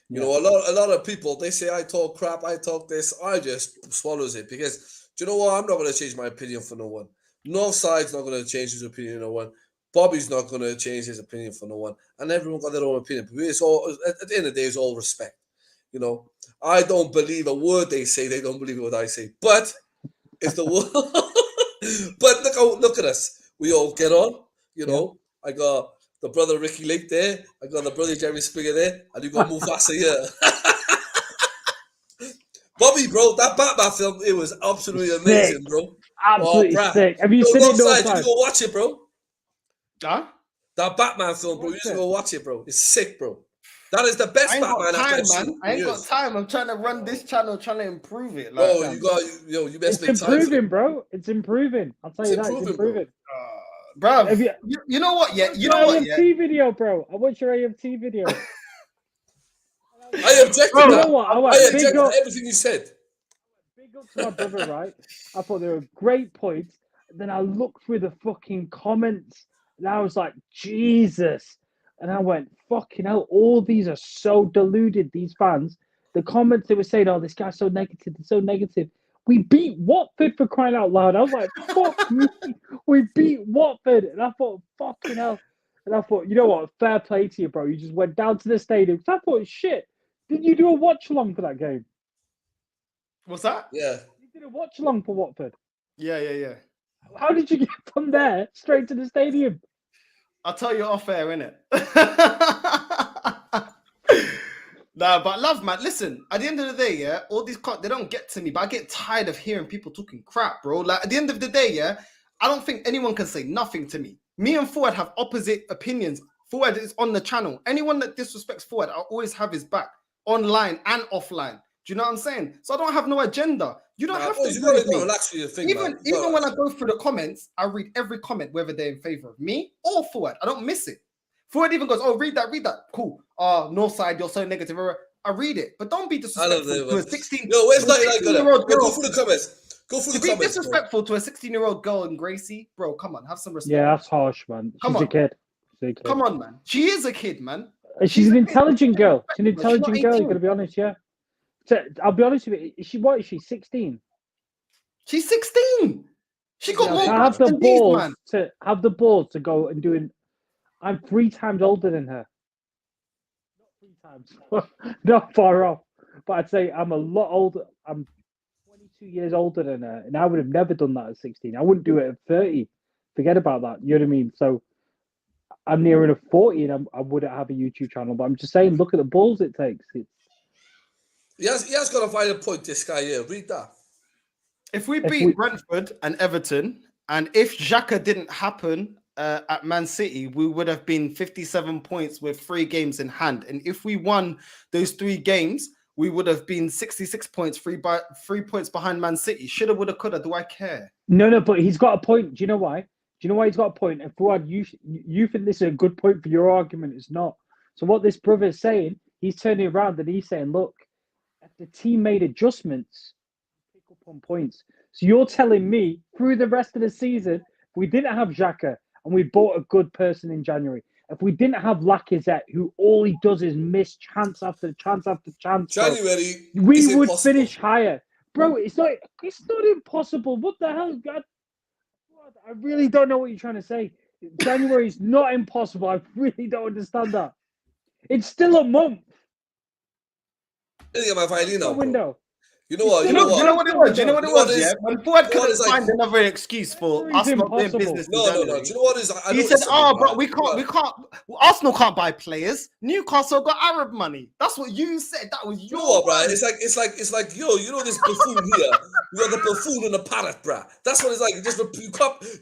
You know, a lot of people, they say I talk crap, I talk this. I just swallows it because, do you know what? I'm not going to change my opinion for no one. No side's not going to change his opinion for no one. Bobby's not going to change his opinion for no one. And everyone got their own opinion. But it's all, at the end of the day, it's all respect. You know, I don't believe a word they say. They don't believe what I say. But it's the word. But look at us. We all get on. You know, I got the brother Ricky Lake there. I got the brother Jeremy Springer there. And you got Mufasa here. Bobby, bro, that Batman film, it was absolutely amazing, bro. Absolutely sick. Have you seen it? You go watch it, bro. Huh? That Batman film, bro. You just go watch it, bro. It's sick, bro. That is the best Batman I've seen. I ain't got time. I'm trying to run this channel, trying to improve it. Like, you best it's improving, bro. It's improving. I'll tell you that. It's improving. Bro, you know what? Yeah, you know what? Yeah. AMT video, bro. I watched your AMT video. I objected. You know what? I objected to everything you said. Big up to my brother, right? I thought they were great points. Then I looked through the fucking comments, and I was like, Jesus. And I went, fucking hell, all these are so deluded, these fans. The comments they were saying, oh, this guy's so negative, they're so negative. We beat Watford for crying out loud. I was like, fuck me. We beat Watford. And I thought, fucking hell. And I thought, you know what? Fair play to you, bro. You just went down to the stadium. So I thought, shit, did you do a watch along for that game? What's that? Yeah. You did a watch along for Watford? Yeah. How did you get from there straight to the stadium? I'll tell you off air, innit? Nah, but love, man. Listen, at the end of the day, yeah, all these they don't get to me, but I get tired of hearing people talking crap, bro. Like, at the end of the day, yeah, I don't think anyone can say nothing to me. Me and Fuad have opposite opinions. Fuad is on the channel. Anyone that disrespects Fuad, I always have his back, online and offline. Do you know what I'm saying? So I don't have no agenda. You don't have to agree with me. Even when I go through the comments, I read every comment, whether they're in favor of me or Fuad. I don't miss it. Fuad even goes, oh, read that. Cool. North side, you're so negative. I read it, but don't be disrespectful to a 16. Yo, where's 16-year-old girl? Go through the comments. Go through the To be comments. disrespectful to a 16-year-old girl in Gracie, bro. Come on, have some respect. Yeah, that's harsh, man. She's a kid. Come on, man. She is a kid, man. She's an intelligent girl. She's an intelligent girl. You got to be honest, yeah. So, I'll be honest with you. What is she? 16. She's 16. She got more to have the than balls these, man. to have the balls to go and doing. I'm 3 times older than her. Not 3 times, not far off. But I'd say I'm a lot older. I'm 22 years older than her, and I would have never done that at 16. I wouldn't do it at 30. Forget about that. You know what I mean? So I'm nearing a 40, and I wouldn't have a YouTube channel. But I'm just saying, look at the balls it takes. He has got a valid point, this guy here. Read that. If we beat Brentford and Everton, and if Xhaka didn't happen at Man City, we would have been 57 points with 3 games in hand. And if we won those 3 games, we would have been 66 points, 3 points behind Man City. Shoulda, woulda, coulda. Do I care? No, but he's got a point. Do you know why? Do you know why he's got a point? And Fuad, you think this is a good point for your argument? It's not. So what this brother is saying, he's turning around and he's saying, look, if the team made adjustments, pick up on points. So you're telling me through the rest of the season, if we didn't have Xhaka and we bought a good person in January, if we didn't have Lacazette, who all he does is miss chance after chance after chance, January, we would finish higher. Bro, it's not impossible. What the hell, God? I really don't know what you're trying to say. January is not impossible. I really don't understand that. It's still a month. Let me get my violin out, window. You know what? You know what it was? Yeah, when Fuad couldn't find another excuse for us not doing business. No. Do you know what it is? He said, bro, we can't. Arsenal can't buy players. Newcastle got Arab money. That's what you said. That was your. You know what, bro? It's like yo. You know this buffoon here. You got the buffoon and the parrot, bro. That's what it's like.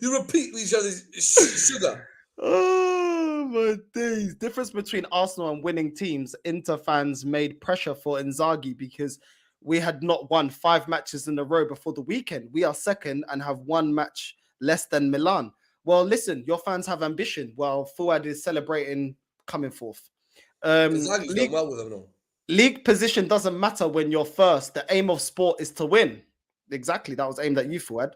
You repeat each other's sugar. Oh my days! Difference between Arsenal and winning teams. Inter fans made pressure for Inzaghi because we had not won 5 matches in a row before the weekend. We are second and have 1 match less than Milan. Well, listen, your fans have ambition while Fuad is celebrating coming fourth. League position doesn't matter when you're first. The aim of sport is to win. Exactly. That was aimed at you, Fuad.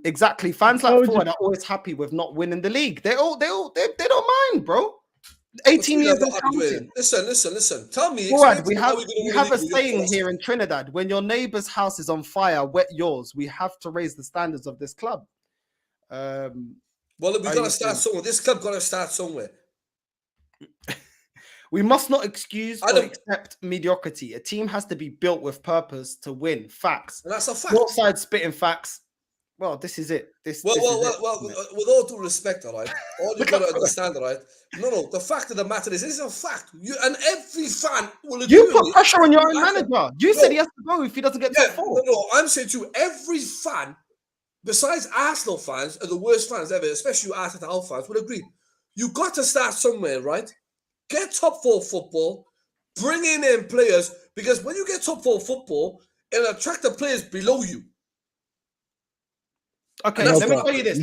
Exactly. Fans like Fuad are always happy with not winning the league. They don't mind, bro. 18 years of counting. Listen. Tell me. Fuad, we have a saying here in Trinidad: when your neighbor's house is on fire, wet yours. We have to raise the standards of this club. Well, we gotta start somewhere. This club gotta start somewhere. We must not excuse or accept mediocrity. A team has to be built with purpose to win. Facts. And that's a fact. Both sides spitting facts. Well, this is it. Well, with all due respect, all right. All you gotta understand, all right. No. The fact of the matter is, this is a fact. And every fan will agree. You put pressure on your own manager. You said he has to go if he doesn't get top 4. No. I'm saying to every fan, besides Arsenal fans, are the worst fans ever, especially Arteta fans, would agree. You got to start somewhere, right? Get top 4 football, bring in players, because when you get top 4 football, it'll attract the players below you. Okay, let me tell you this.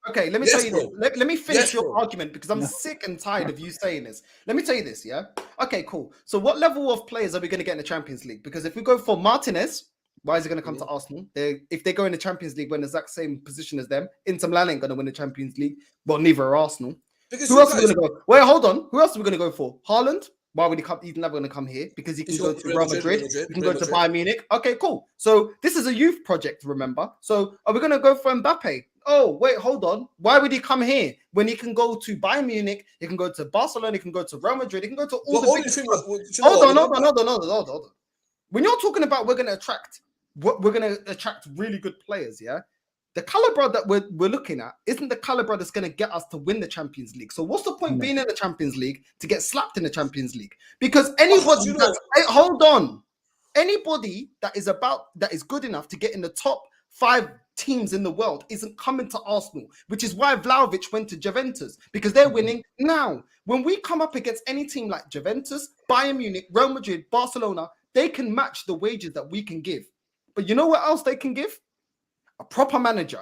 Okay, let me tell you this. Let me finish your argument because I'm sick and tired of you saying this. Let me tell you this, yeah? Okay, cool. So what level of players are we going to get in the Champions League? Because if we go for Martinez, why is he going to come to Arsenal? If they go in the Champions League, we're in the exact same position as them. Inter Milan ain't going to win the Champions League. Well, neither are Arsenal. Because who else are we going to go? Wait, hold on. Who else are we going to go for? Haaland? Why would he come? He's never going to come here because he can go to Real Madrid. He can go to Bayern Munich. Okay, cool. So this is a youth project, remember? So are we going to go for Mbappe? Oh, wait, hold on. Why would he come here when he can go to Bayern Munich? He can go to Barcelona. He can go to Real Madrid. He can go to all the big... Hold on. When you're talking about we're going to attract really good players, yeah? The caliber that we're looking at isn't the caliber that's going to get us to win the Champions League. So what's the point being in the Champions League to get slapped in the Champions League? Because anybody anybody that is good enough to get in the top 5 teams in the world isn't coming to Arsenal, which is why Vlahovic went to Juventus, because they're winning now. When we come up against any team like Juventus, Bayern Munich, Real Madrid, Barcelona, they can match the wages that we can give. But you know what else they can give? A proper manager.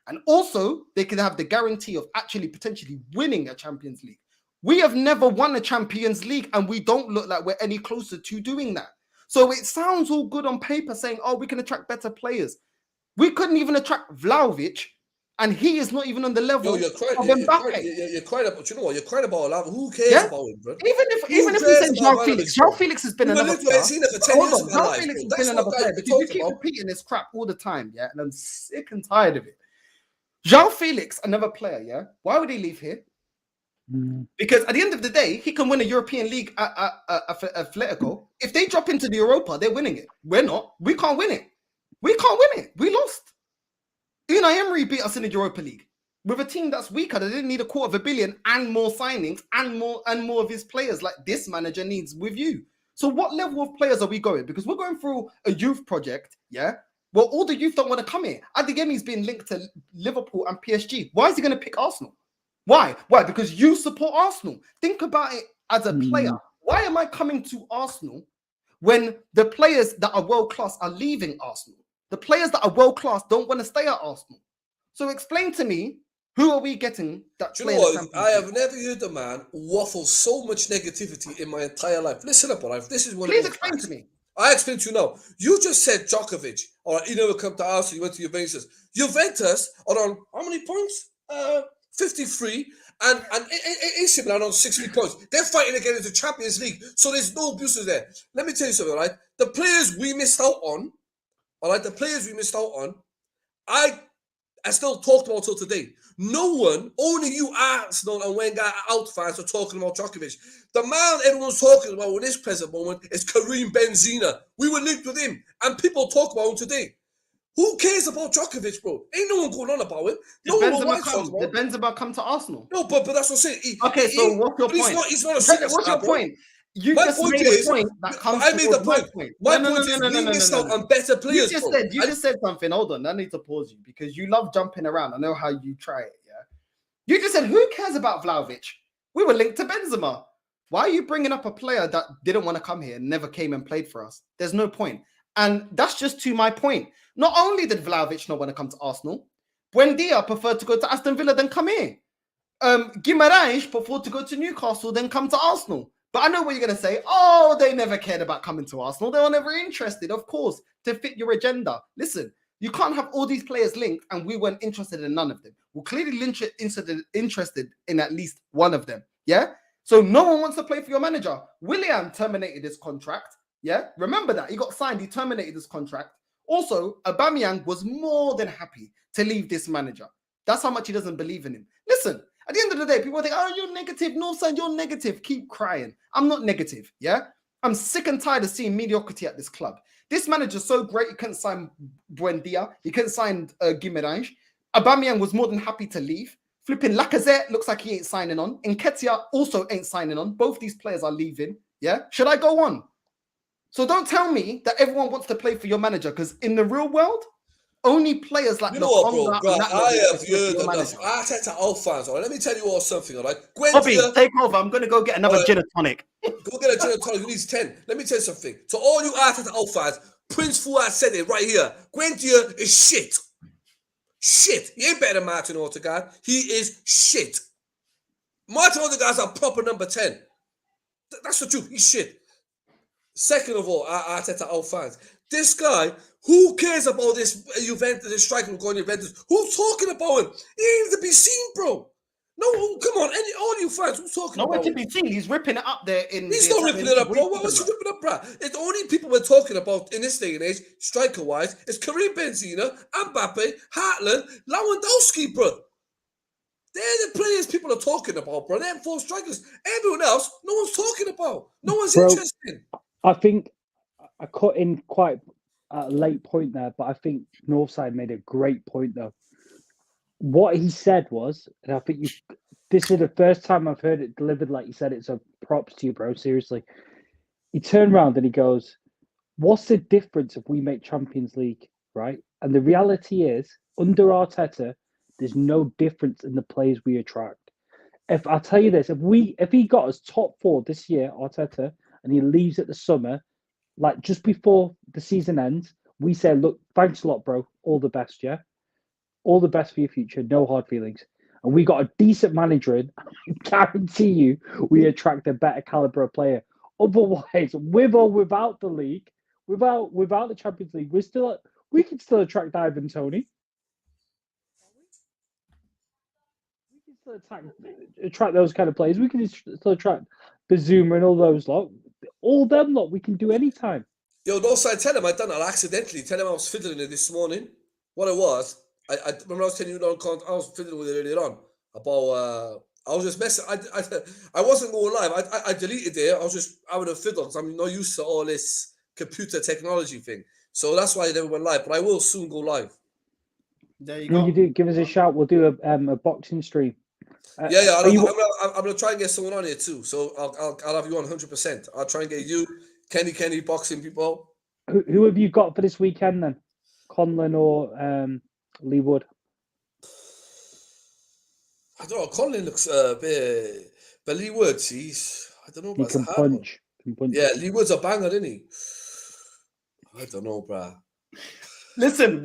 And also, they can have the guarantee of actually potentially winning a Champions League. We have never won a Champions League, and we don't look like we're any closer to doing that. So it sounds all good on paper saying, oh, we can attract better players. We couldn't even attract Vlahovic, and he is not even on the level you're crying, of Mbappe. you're crying about, you know what? You're crying about Vlahovic. Who cares about him, bro? Even if we say João Felix, João Felix has been another player. Hold on, João Felix has been another player. Because you keep repeating this crap all the time, yeah, and I'm sick and tired of it. João Felix, another player, yeah. Why would he leave here? Because at the end of the day, he can win a European League at Atletico. If they drop into the Europa, they're winning it. We're not. We can't win it. We can't win it. We lost. Unai Emery beat us in the Europa League with a team that's weaker. They didn't need $250 million and more signings and more of his players like this manager needs with you. So what level of players are we going? Because we're going through a youth project, yeah. Well, all the youth don't want to come here. Adeyemi's been linked to Liverpool and PSG. Why is he going to pick Arsenal? Why? Because you support Arsenal. Think about it as a player. Why am I coming to Arsenal when the players that are world-class are leaving Arsenal? The players that are world-class don't want to stay at Arsenal. So explain to me, who are we getting that play? You know what? I have never heard a man waffle so much negativity in my entire life. Listen up, life. This is what. Please explain to me. I explain to you now. You just said Djokovic, or he never come to Arsenal. You went to Juventus. Juventus are on how many points? 53, and AC Milan on 60 points. They're fighting again in the Champions League, so there's no abuses there. Let me tell you something, right? The players we missed out on, all right, I still talked about till today. No one, only you Arsenal and Wenger out fans are talking about Djokovic. The man everyone's talking about in this present moment is Karim Benzema. We were linked with him, and people talk about him today. Who cares about Djokovic, bro? Ain't no one going on about him. Did Benzema come to Arsenal? No, but that's what I'm saying. What's your point? He's not a superstar. What's your point? You my just point made is, a point that comes I made the point. My point is we missed out on better players. You just said something. Hold on, I need to pause you because you love jumping around. I know how you try it. Yeah, you just said who cares about Vlahovic? We were linked to Benzema. Why are you bringing up a player that didn't want to come here and never came and played for us? There's no point. And that's just to my point. Not only did Vlahovic not want to come to Arsenal, Buendia preferred to go to Aston Villa than come here. Guimarães preferred to go to Newcastle than come to Arsenal. But I know what you're going to say. Oh, they never cared about coming to Arsenal. They were never interested, of course, to fit your agenda. Listen, you can't have all these players linked and we weren't interested in none of them. We're clearly interested in at least one of them. Yeah? So no one wants to play for your manager. Willian terminated his contract. Yeah? Remember that. He got signed. He terminated his contract. Also, Aubameyang was more than happy to leave this manager. That's how much he doesn't believe in him. Listen, at the end of the day, people think, oh, you're negative. No, son, you're negative. Keep crying. I'm not negative, yeah? I'm sick and tired of seeing mediocrity at this club. This manager's so great, he couldn't sign Buendia. He couldn't sign Guimarães. Aubameyang was more than happy to leave. Flipping Lacazette looks like he ain't signing on. Nketiah also ain't signing on. Both these players are leaving, yeah? Should I go on? So don't tell me that everyone wants to play for your manager because in the real world, only players like bro. I have heard enough Arteta out fans. All right, let me tell you all something. All right, Bobby, take over. I'm going to go get another gin and tonic. Go get a gin and tonic. Who needs 10? Let me tell you something. To all you Arteta out fans, Prince Fuad said it right here. Buendia is shit. Shit. He ain't better than Martin Odegaard. He is shit. Martin Odegaard's a proper number 10. That's the truth. He's shit. Second of all, Arteta out fans. This guy, who cares about this Juventus, this striker going to Juventus? Who's talking about him? He ain't to be seen, bro. No, come on, all you fans, who's talking about him? Nowhere to be seen. He's ripping it up there. He's not ripping it up, bro. What's he ripping up, bro? It's the only people we're talking about in this day and age, striker-wise, is Karim Benzema, Mbappe, Haaland, Lewandowski, bro. They're the players people are talking about, bro. They're 4 strikers. Everyone else, no one's talking about. No one's interested. I think I cut in quite a late point there, but I think Northside made a great point though. What he said was, and I think this is the first time I've heard it delivered like you said it, so props to you, bro, seriously. He turned around and he goes, what's the difference if we make Champions League, right? And the reality is, under Arteta, there's no difference in the players we attract. If I'll tell you this, if he got us top 4 this year, Arteta, and he leaves at the summer, like just before the season ends, we say, look, thanks a lot, bro. All the best, yeah? All the best for your future. No hard feelings. and we got a decent manager in, I guarantee you we attract a better caliber of player. Otherwise, with or without the league, without the Champions League, we can still attract Ivan Toney. We can still attract those kind of players. We can still attract Bazuma and all those lot. All them lot we can do anytime. Yo, no, so I tell him I done it accidentally. Tell him I was fiddling it this morning. What it was, I remember I was telling you I was fiddling with it earlier on about I was just messing. I wasn't going live. I deleted it. I was just having a fiddle because I'm not used to all this computer technology thing. So that's why I never went live. But I will soon go live. There you go. You do give us a shout. We'll do a boxing stream. I'm gonna try and get someone on here too. So I'll have you on 100%. I'll try and get you, Kenny boxing people. Who have you got for this weekend then? Conlon or Lee Wood? I don't know. Conlon looks a bit, but Lee Wood, I don't know. He can punch. Yeah, Lee Wood's a banger, isn't he? I don't know, bruh. Listen,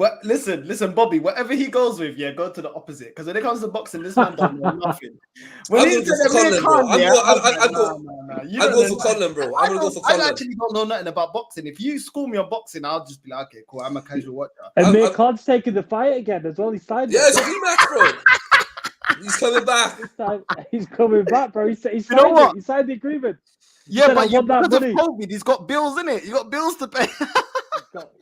Bobby. Whatever he goes with, go to the opposite. Because when it comes to boxing, this man don't know nothing. When he said I'll go for Conlon, bro. I'm gonna go for Conlon. I actually don't know nothing about boxing. If you school me on boxing, I'll just be like, okay, cool. I'm a casual watcher. And Mir Khan's taking the fight again as well. He signed. Yeah, it's a rematch, bro. He's coming back. He's coming back, bro. He signed it. He signed the agreement. Yeah, but because of COVID, he's got bills in it. He's got bills to pay.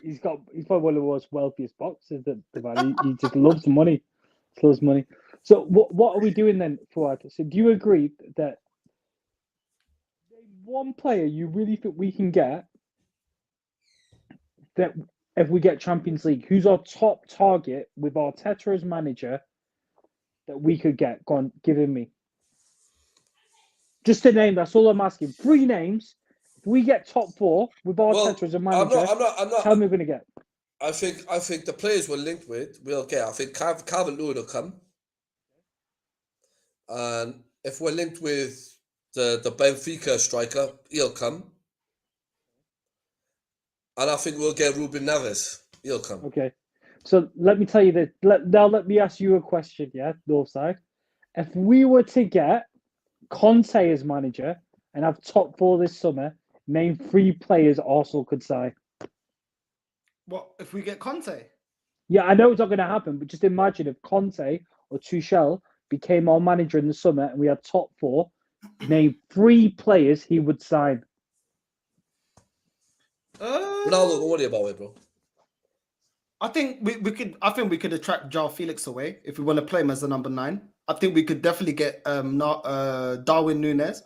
He's probably one of the most wealthiest boxers. The man, he just loves money. Loves money. So what are we doing then, Fuad? So do you agree that one player you really think we can get that if we get Champions League, who's our top target with Arteta as manager that we could get? Go on, give him me. Just a name. That's all I'm asking. 3 names. If we get top 4 with Arteta as a manager, I'm not. How many are we going to get? I think the players we're linked with, we'll get. I think Calvert-Lewin will come, and if we're linked with the Benfica striker, he'll come, and I think we'll get Ruben Neves. He'll come. Okay, so let me tell you this. Let me ask you a question. Yeah, Northside. If we were to get Conte as manager and have top 4 this summer, name 3 players Arsenal could sign. What if we get Conte? Yeah, I know it's not going to happen, but just imagine if Conte or Tuchel became our manager in the summer and we had top 4, name 3 players he would sign. Ronaldo, don't worry about it, bro. I think we could. I think we could attract João Felix away if we want to play him as a number 9. I think we could definitely get Darwin Núñez.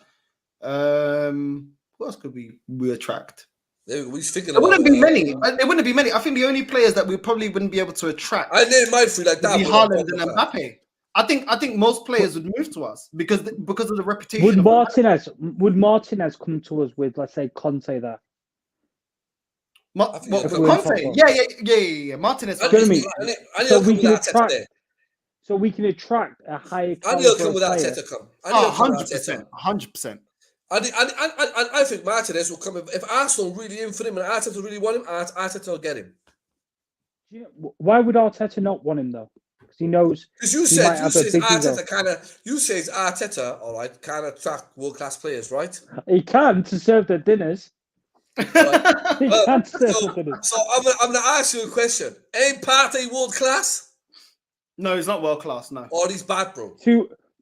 Who else could we attract? There wouldn't be many. There wouldn't be many. I think the only players that we probably wouldn't be able to attract. I named mine for like that. Would be Haaland and Mbappe. I think most players would move to us because of the reputation. Would Martinez come to us with, let's say, Conte there? Conte? Yeah. Martinez. So we can attract a higher. And he'll come with Arteta. 100%. And I think Martinez will come if Arsenal really in for him and Arteta really want him. Arteta will get him. Why would Arteta not want him though? Because he knows. Because you say Arteta, all right, can attract world class players, right? He can to serve their dinners. Right. He can serve their dinners. So I'm gonna ask you a question. Ain't Partey world class? No, he's not world class. No. Oh, he's bad, bro.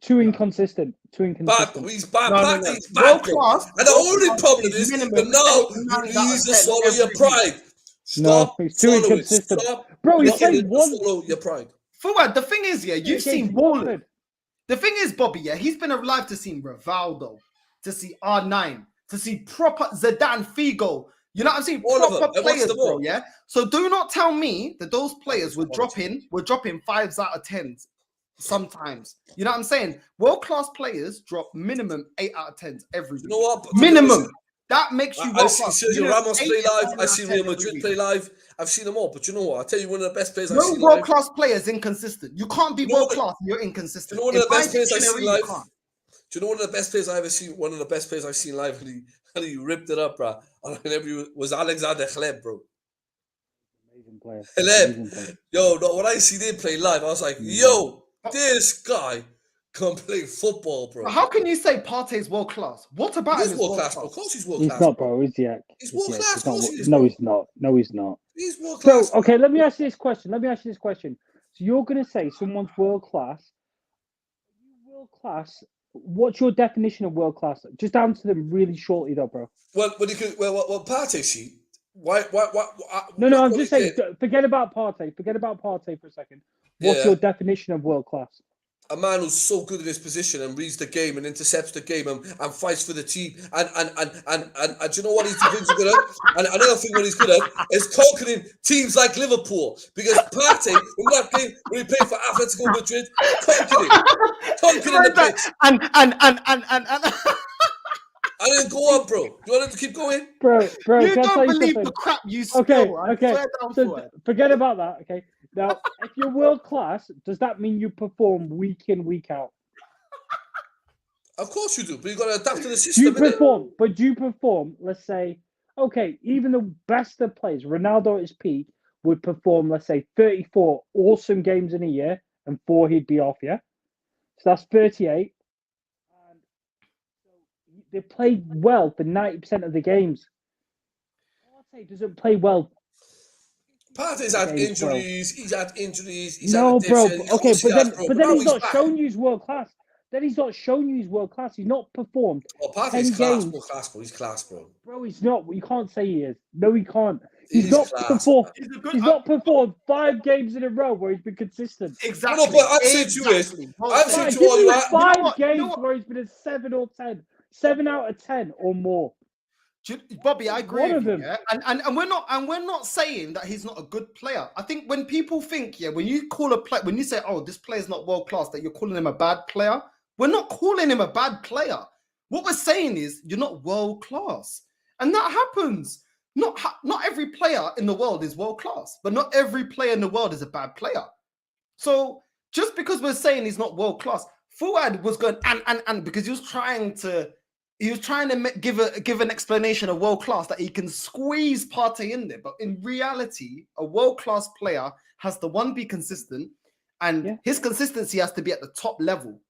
Too inconsistent. Bad. He's bad. No. He's bad, class. And the only problem is, you need to swallow your pride. Stop. He's too inconsistent. Bro, he's saying swallow your pride. Fuad, the thing is, you've seen Ballin. The thing is, Bobby, he's been alive to see Rivaldo, to see R9, to see proper Zidane, Figo. You know what I'm saying? Proper players, bro. Yeah. So do not tell me that those players were dropping 5s out of 10s. Sometimes, you know what I'm saying? World-class players drop minimum 8 out of 10s every week. You know what? Minimum. That makes you. I see Sergio Ramos play live. I see Real Madrid play live. I've seen them all. But you know what? I'll tell you one of the best players I've seen live. No world-class players inconsistent. You can't be world-class. You're inconsistent. You know one of the best players I've seen live? Do you know one of the best players I've ever seen? One of the best players I've seen live. And he ripped it up, bro. Was Alexander Hleb, bro. Amazing player. Hleb. Yo, when I see him play live, I was like, yo. This guy Complete football, bro. How can you say Partey's world class? What about him He's is world class, bro. Of course he's world class. He's not, bro. Is he? He's world class. Of course he is. No, he's not. No, he's not. He's world So, class. okay, let me ask you this question. So you're going to say someone's world class. World class. What's your definition of world class? Just answer them really shortly, though, bro. Well, Partey, see, why? No, I'm just saying. Forget about Partey. Forget about Partey for a second. What's your definition of world class? A man who's so good in his position and reads the game and intercepts the game and fights for the team and do you know what he's good at? And another thing what he's good at is conquering teams like Liverpool, because Partey in that game when he played for Atletico Madrid, conquering the pitch. And then go on, bro. You want him to keep going? Bro, you don't believe the crap you spill. Okay. So forget about that, okay? Now, if you're world class, does that mean you perform week in, week out? Of course you do, but you've got to adapt to the system. Do you perform, let's say, okay, even the best of players, Ronaldo at his peak, would perform, let's say, 34 awesome games in a year, and 4 he'd be off, yeah? So that's 38. And they played well for 90% of the games. Partey doesn't play well. Partey's had injuries. He's had injuries. He's no, had bro. addiction. Okay, but then he's not back. showing you he's world class. He's not performed. Well, Partey's class, bro. He's class, bro. Bro, he's not. You can't say he is. No, he can't. He's not performed. He's not performed 5 games in a row where he's been consistent. Exactly. No, but I'm saying to you is, I'm saying to all you are, 5 games where he's been a 7 or 10, 7 out of 10 or more. Bobby, I agree with you, yeah? And we're not saying that he's not a good player. I think when people think, when you call a player, when you say, oh, this player's not world class, that you're calling him a bad player. We're not calling him a bad player. What we're saying is you're not world class, and that happens. Not every player in the world is world class, but not every player in the world is a bad player. So just because we're saying he's not world class, Fuad was going and because he was trying to give an explanation of world class that he can squeeze Partey in there. But in reality, a world class player has to be consistent, and his consistency has to be at the top level.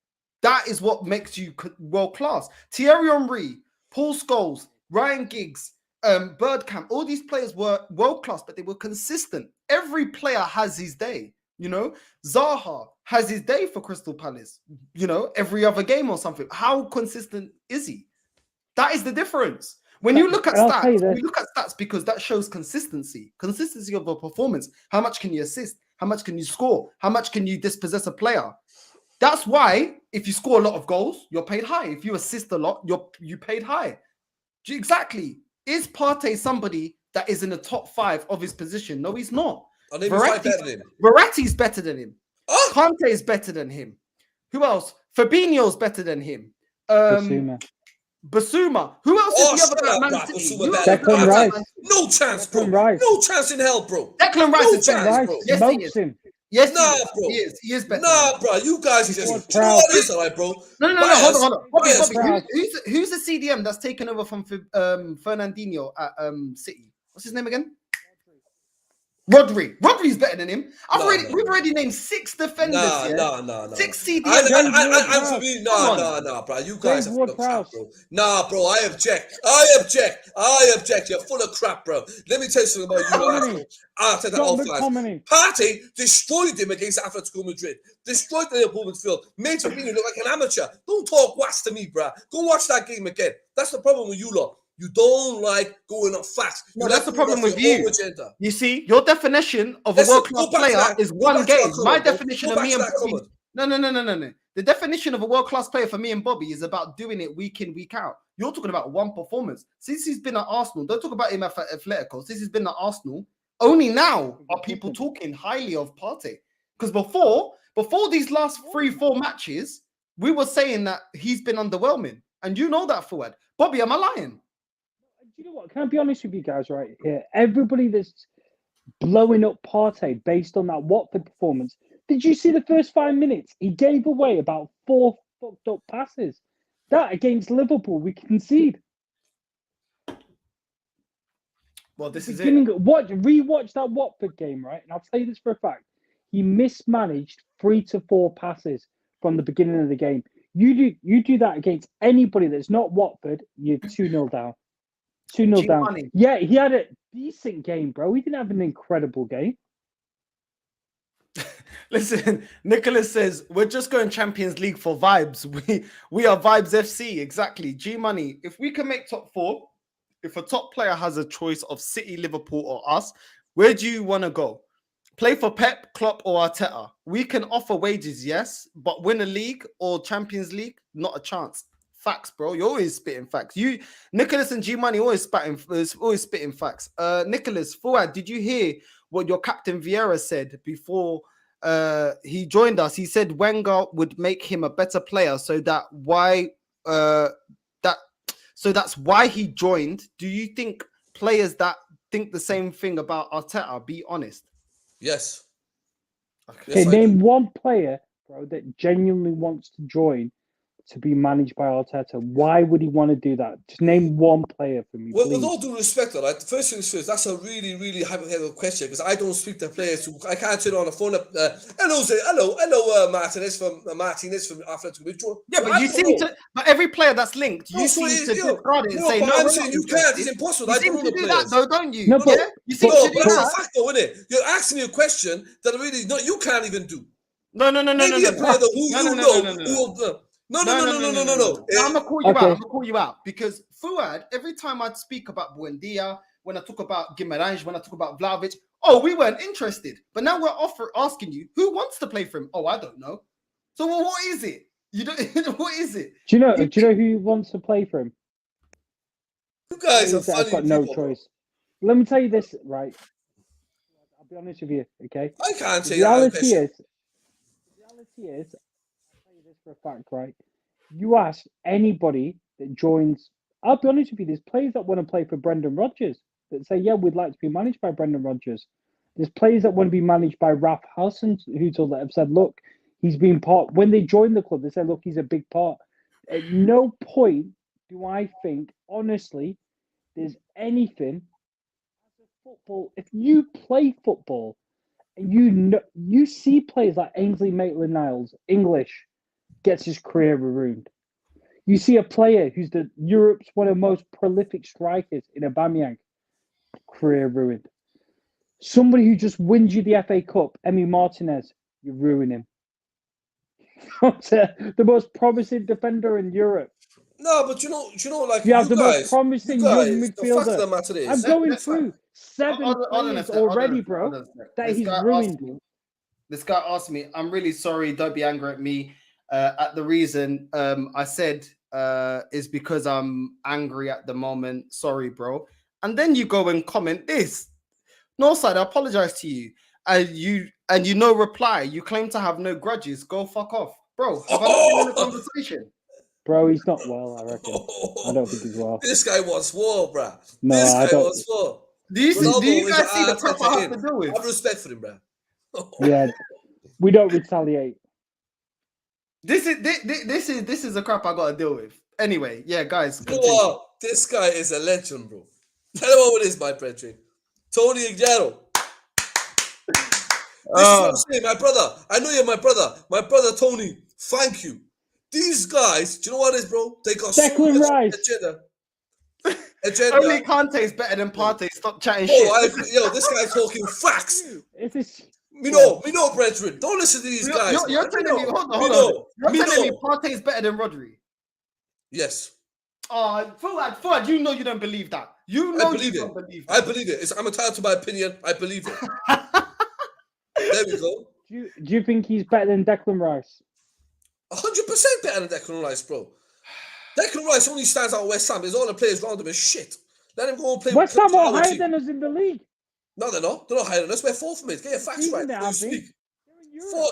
That is what makes you world class. Thierry Henry, Paul Scholes, Ryan Giggs, Bergkamp, all these players were world class, but they were consistent. Every player has his day. You know, Zaha has his day for Crystal Palace. You know, every other game or something. How consistent is he? That is the difference. When you look at stats, because that shows consistency of a performance. How much can you assist? How much can you score? How much can you dispossess a player? That's why if you score a lot of goals, you're paid high. If you assist a lot, you paid high. Exactly. Is Partey somebody that is in the top 5 of his position? No, he's not. Verratti's better than him. Oh! Kante is better than him. Who else? Fabinho's better than him. Basuma. Who else is the other Man City? Declan Rice. No chance, bro. No chance in hell, bro. Declan Rice is better, bro. Yes, he is. Yes, bro. He is better. Nah, bro. You guys are just... You know what it is, all right, bro? No. Hold on. Bobby, who's the CDM that's taken over from Fernandinho at City? What's his name again? Rodri. Rodri's better than him. We've already named 6 defenders. No. 6 CDMs. I'm for me. No, bro. You guys are full of crap, bro. Nah, bro. I object. You're full of crap, bro. Let me tell you something about you. Partey destroyed him against Atletico Madrid. Destroyed the Liverpool midfield. Made Fabinho look like an amateur. Don't talk wass to me, bro. Go watch that game again. That's the problem with you lot. You don't like going up fast. No, that's the problem with you. You see, your definition of a world-class player is one game. My definition of me and Bobby. No. The definition of a world-class player for me and Bobby is about doing it week in, week out. You're talking about one performance. Since he's been at Arsenal, don't talk about him at Atletico. Since he's been at Arsenal, only now are people talking highly of Partey. Because before these last 3-4 matches, we were saying that he's been underwhelming. And you know that, Fuad. Bobby, am I lying? You know what? Can I be honest with you guys right here? Everybody that's blowing up Partey based on that Watford performance. Did you see the first 5 minutes? He gave away about 4 fucked up passes. That against Liverpool, we concede. Well, this is it. Rewatch that Watford game, right? And I'll tell you this for a fact. He mismanaged 3 to 4 passes from the beginning of the game. You do that against anybody that's not Watford, you're 2-0 down. 2-0 down. Money. Yeah, he had a decent game, bro. He didn't have an incredible game. Listen, Nicholas says we're just going Champions League for vibes. We are Vibes FC, exactly. G Money. If we can make top 4, if a top player has a choice of City, Liverpool, or us, where do you want to go? Play for Pep, Klopp, or Arteta? We can offer wages, yes, but win a league or Champions League, not a chance. Facts, bro. You're always spitting facts. You, Nicholas and G Money, always spitting facts. Nicholas, Fuad, did you hear what your captain Vieira said before he joined us? He said Wenger would make him a better player, so that's why he joined. Do you think players that think the same thing about Arteta? Be honest. Yes. Okay, Yes, name one player, bro, that genuinely wants to join to be managed by Arteta. Why would he want to do that? Just name one player for me, Well, please. with all due respect, though, right? First things first, that's a really, really hypothetical question because I don't speak to players who I can't turn on the phone. Hello, Martinez from Athletic Midfield. Yeah, but you seem to. But every player that's linked, you seem to discard it and say, but "No, I'm we're saying not you interested." can't. It's impossible. You I seem don't to know do players. that, though, don't you? No, but, yeah, you seem to do but that's that. a fact, though, isn't it? You're asking me a question that really you can't even do. No. Maybe a player that who you know. No. I'm gonna call you out. I'm gonna call you out because Fuad, every time I'd speak about Buendia, when I talk about Guimarães, when I talk about Vlahovic, we weren't interested. But now we're asking you who wants to play for him. I don't know. So what is it? You don't. What is it? Do you know who wants to play for him? You guys are funny. I've got no choice. Let me tell you this, right? I'll be honest with you, okay? I can't say that. reality is, I'll tell you this for a fact, right? You ask anybody that joins, I'll be honest with you, there's players that want to play for Brendan Rodgers that say, yeah, we'd like to be managed by Brendan Rodgers. There's players that want to be managed by Ralph Hasenhuttl that have said, look, he's been part, when they join the club, they say, look, he's a big part. At no point do I think, honestly, there's anything as a football, if you play football and you see players like Ainsley Maitland-Niles, English, gets his career ruined. You see a player who's Europe's one of the most prolific strikers in Aubameyang, career ruined. Somebody who just wins you the FA Cup, Emi Martinez, you ruin him. The most promising defender in Europe. No, but you know, like you have the guys, most promising young midfielder. The fact of the matter is, I'm going through 7 players already, bro. That he's ruined. This guy asked me, I'm really sorry, don't be angry at me. At the reason I said is because I'm angry at the moment. Sorry, bro. And then you go and comment this. Northside, I apologize to you. And you no reply. You claim to have no grudges. Go fuck off. Bro, have I not been in a conversation? Bro, he's not well, I reckon. I don't think he's well. This guy wants war, bro. No, this guy I don't. wants war. Do you guys see the crap I have to deal with? I have respect for him, bro. Yeah, we don't retaliate. This is the crap I gotta deal with. Anyway, yeah, guys. You know what? This guy is a legend, bro. Tell him what it is, my brethren. Tony Aguero. This is what I'm saying, my brother. I know you're my brother. My brother Tony. Thank you. These guys, do you know what it is, bro? They got Declan Rice. Agenda. Only Kante is better than Partey. Stop chatting shit. This guy's talking facts. Me know, brethren. Don't listen to these guys. You're telling me, hold on. You're telling me Partey is better than Rodri? Yes. Fuad, you know you don't believe that. You know you don't believe that. I believe it. I'm entitled to my opinion. I believe it. There we go. Do you think he's better than Declan Rice? 100% better than Declan Rice, bro. Declan Rice only stands out at West Ham. There's all the players around him is shit. Let him go and play West Ham are higher than us in the league. No, they're not. They're not higher than us. We're fourth, mate. Get your facts right. Speak.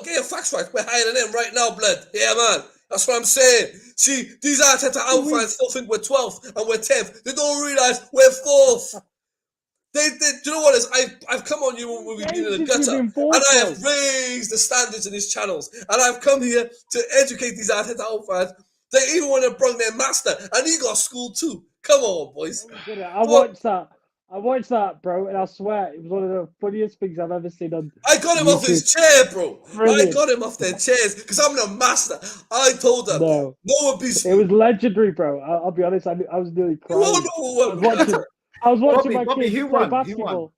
Get your facts right. We're higher than them right now, blood. Yeah, man. That's what I'm saying. See, these Arteta out fans still think we're 12th and we're 10th. They don't realise we're 4th. Do you know what it is? I've come on you when we've been in the gutter, and I have raised the standards in these channels, and I've come here to educate these Arteta out fans. They even want to bring their master, and he got schooled too. Come on, boys. I watched that. I watched that, bro, and I swear it was one of the funniest things I've ever seen on. I got him YouTube. off his chair, bro. Brilliant. I got him off their chairs because I'm the master. I told them, no abuse. It was legendary, bro. I'll be honest. I was nearly crying. I was watching my kids play basketball.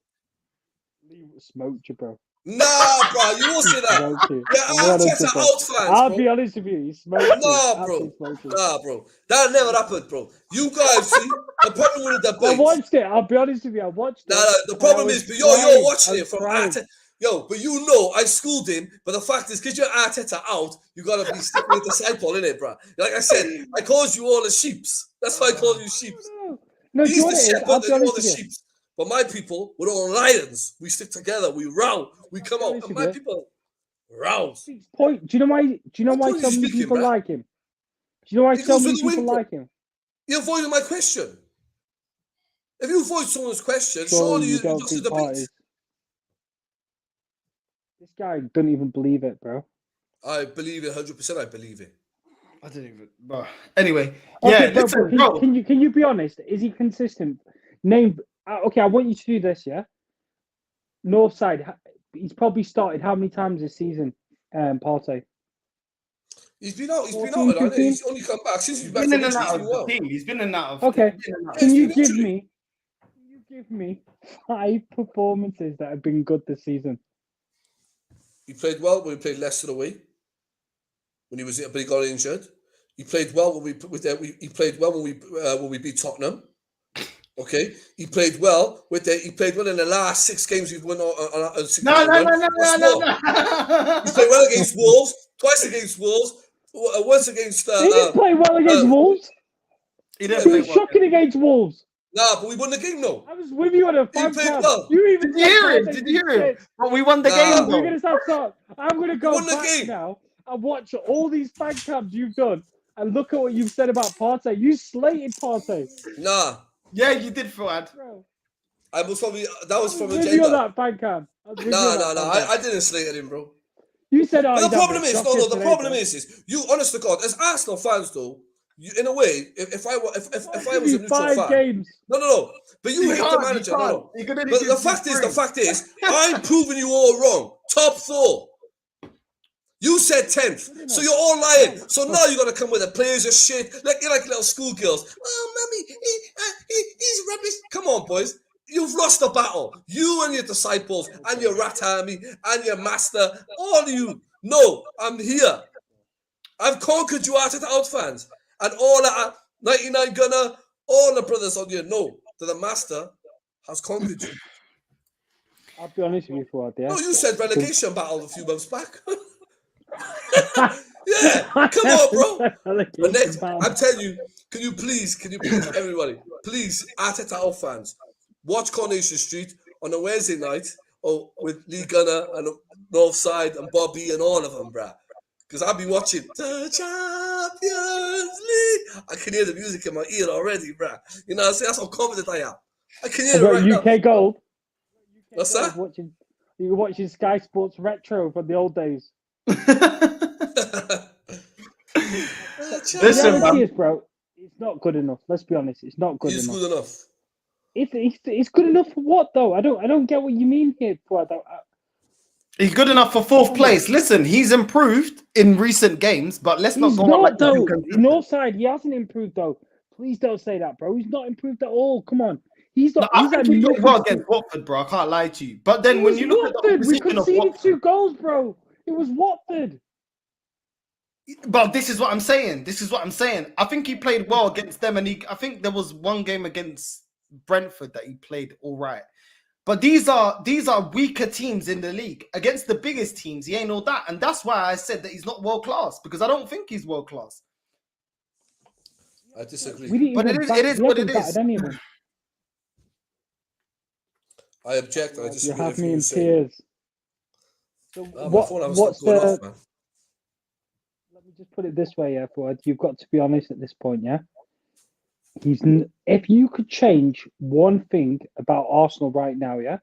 He smoked you, bro. Nah, bro, you won't say that. Arteta out fans, I'll be honest with you. He smoked Nah, bro. Nah, bro. That never happened, bro. You guys see the problem with the debate. I watched it. I'll be honest with you. I watched it. Nah, the problem is, but you're watching it from Arteta. Yo, but you know I schooled him. But the fact is, because you're Arteta out, you gotta be sticking with the disciple, innit, bro? Like I said, I called you all the sheeps. That's why I called you sheeps. No, he's the shepherd, and you're the sheep. But my people, we're all lions. We stick together. We row. We come out. And my people rouse. Do you know why? Do you know why so many people like him? Do you know why so many people like him? You avoided my question. If you avoid someone's question, surely you just a debate. This guy doesn't even believe it, bro. I believe it 100%. I believe it. I don't even. But anyway, okay, bro, can you be honest? Is he consistent? Name. Okay, I want you to do this, yeah? North side, he's probably started how many times this season, Partey? He's been out. He's been out. He's only come back since he's back. He's been in and out of. Okay, can you give me 5 performances that have been good this season? He played well when we played Leicester away. When he got injured. He played well when he played well when we beat Tottenham. Okay, he played well in the last 6 games we've won. No. He played well against Wolves, twice against Wolves, once against. He didn't play well against Wolves. He was shocking against Wolves. Nah, but we won the game, though. I was with you on a fan cam. Well. Did you hear him? But we won the game, though. We're gonna start. I'm gonna go back now and watch all these fan cams you've done and look at what you've said about Partey. You slated Partey. Nah. Yeah, you did, Fuad. I was probably that was from agenda. You on that fan cam. I didn't slate at him, bro. You said, the problem is, the problem is you, honest to God, as Arsenal fans, though, you, in a way, if I was a neutral fan, games. No, but you hate the manager, no. But the fact is, I'm proving you all wrong. Top 4. You said 10th, so you're all lying. So now you got to come with the players are shit. You're like little schoolgirls. Oh, mommy, he's rubbish. Come on, boys. You've lost the battle. You and your disciples and your rat army and your master, all of you. No, I'm here. I've conquered you Arteta out fans. And all that 99 Gunner, all the brothers on you know that the master has conquered you. I'll be honest with you, Fuad. Yeah. No, you said relegation battle a few months back. Yeah, come on, bro. But next, I'm telling you, can you please, everybody, please, Arteta out fans, watch Coronation Street on a Wednesday night with Lee Gunner and Northside and Bobby and all of them, bruh. Because I'll be watching the Champions League. I can hear the music in my ear already, bruh. You know what I'm saying? That's how confident I am. I can hear it right now. UK Gold. What's that? You're watching Sky Sports Retro from the old days. Listen, man. Bro, it's not good enough. Let's be honest. It's not good enough. It's good enough. It's good enough for what, though? I don't get what you mean here, Fuad. He's good enough for 4th place. Listen, he's improved in recent games, but let's not go on like though. Northside, he hasn't improved though. Please don't say that, bro. He's not improved at all. Come on. He's not. I think he played well against Watford, bro. I can't lie to you. But then when you look at the we conceded 2 goals, bro. It was Watford. But this is what I'm saying. I think he played well against them, and I think there was one game against Brentford that he played all right. But these are weaker teams in the league. Against the biggest teams, he ain't all that. And that's why I said that he's not world class, because I don't think he's world class. I disagree. But it is what it is. I object. I disagree. You have me in tears. So what's the... Let me just put it this way, yeah, Fuad. You've got to be honest at this point, yeah? If you could change one thing about Arsenal right now, yeah,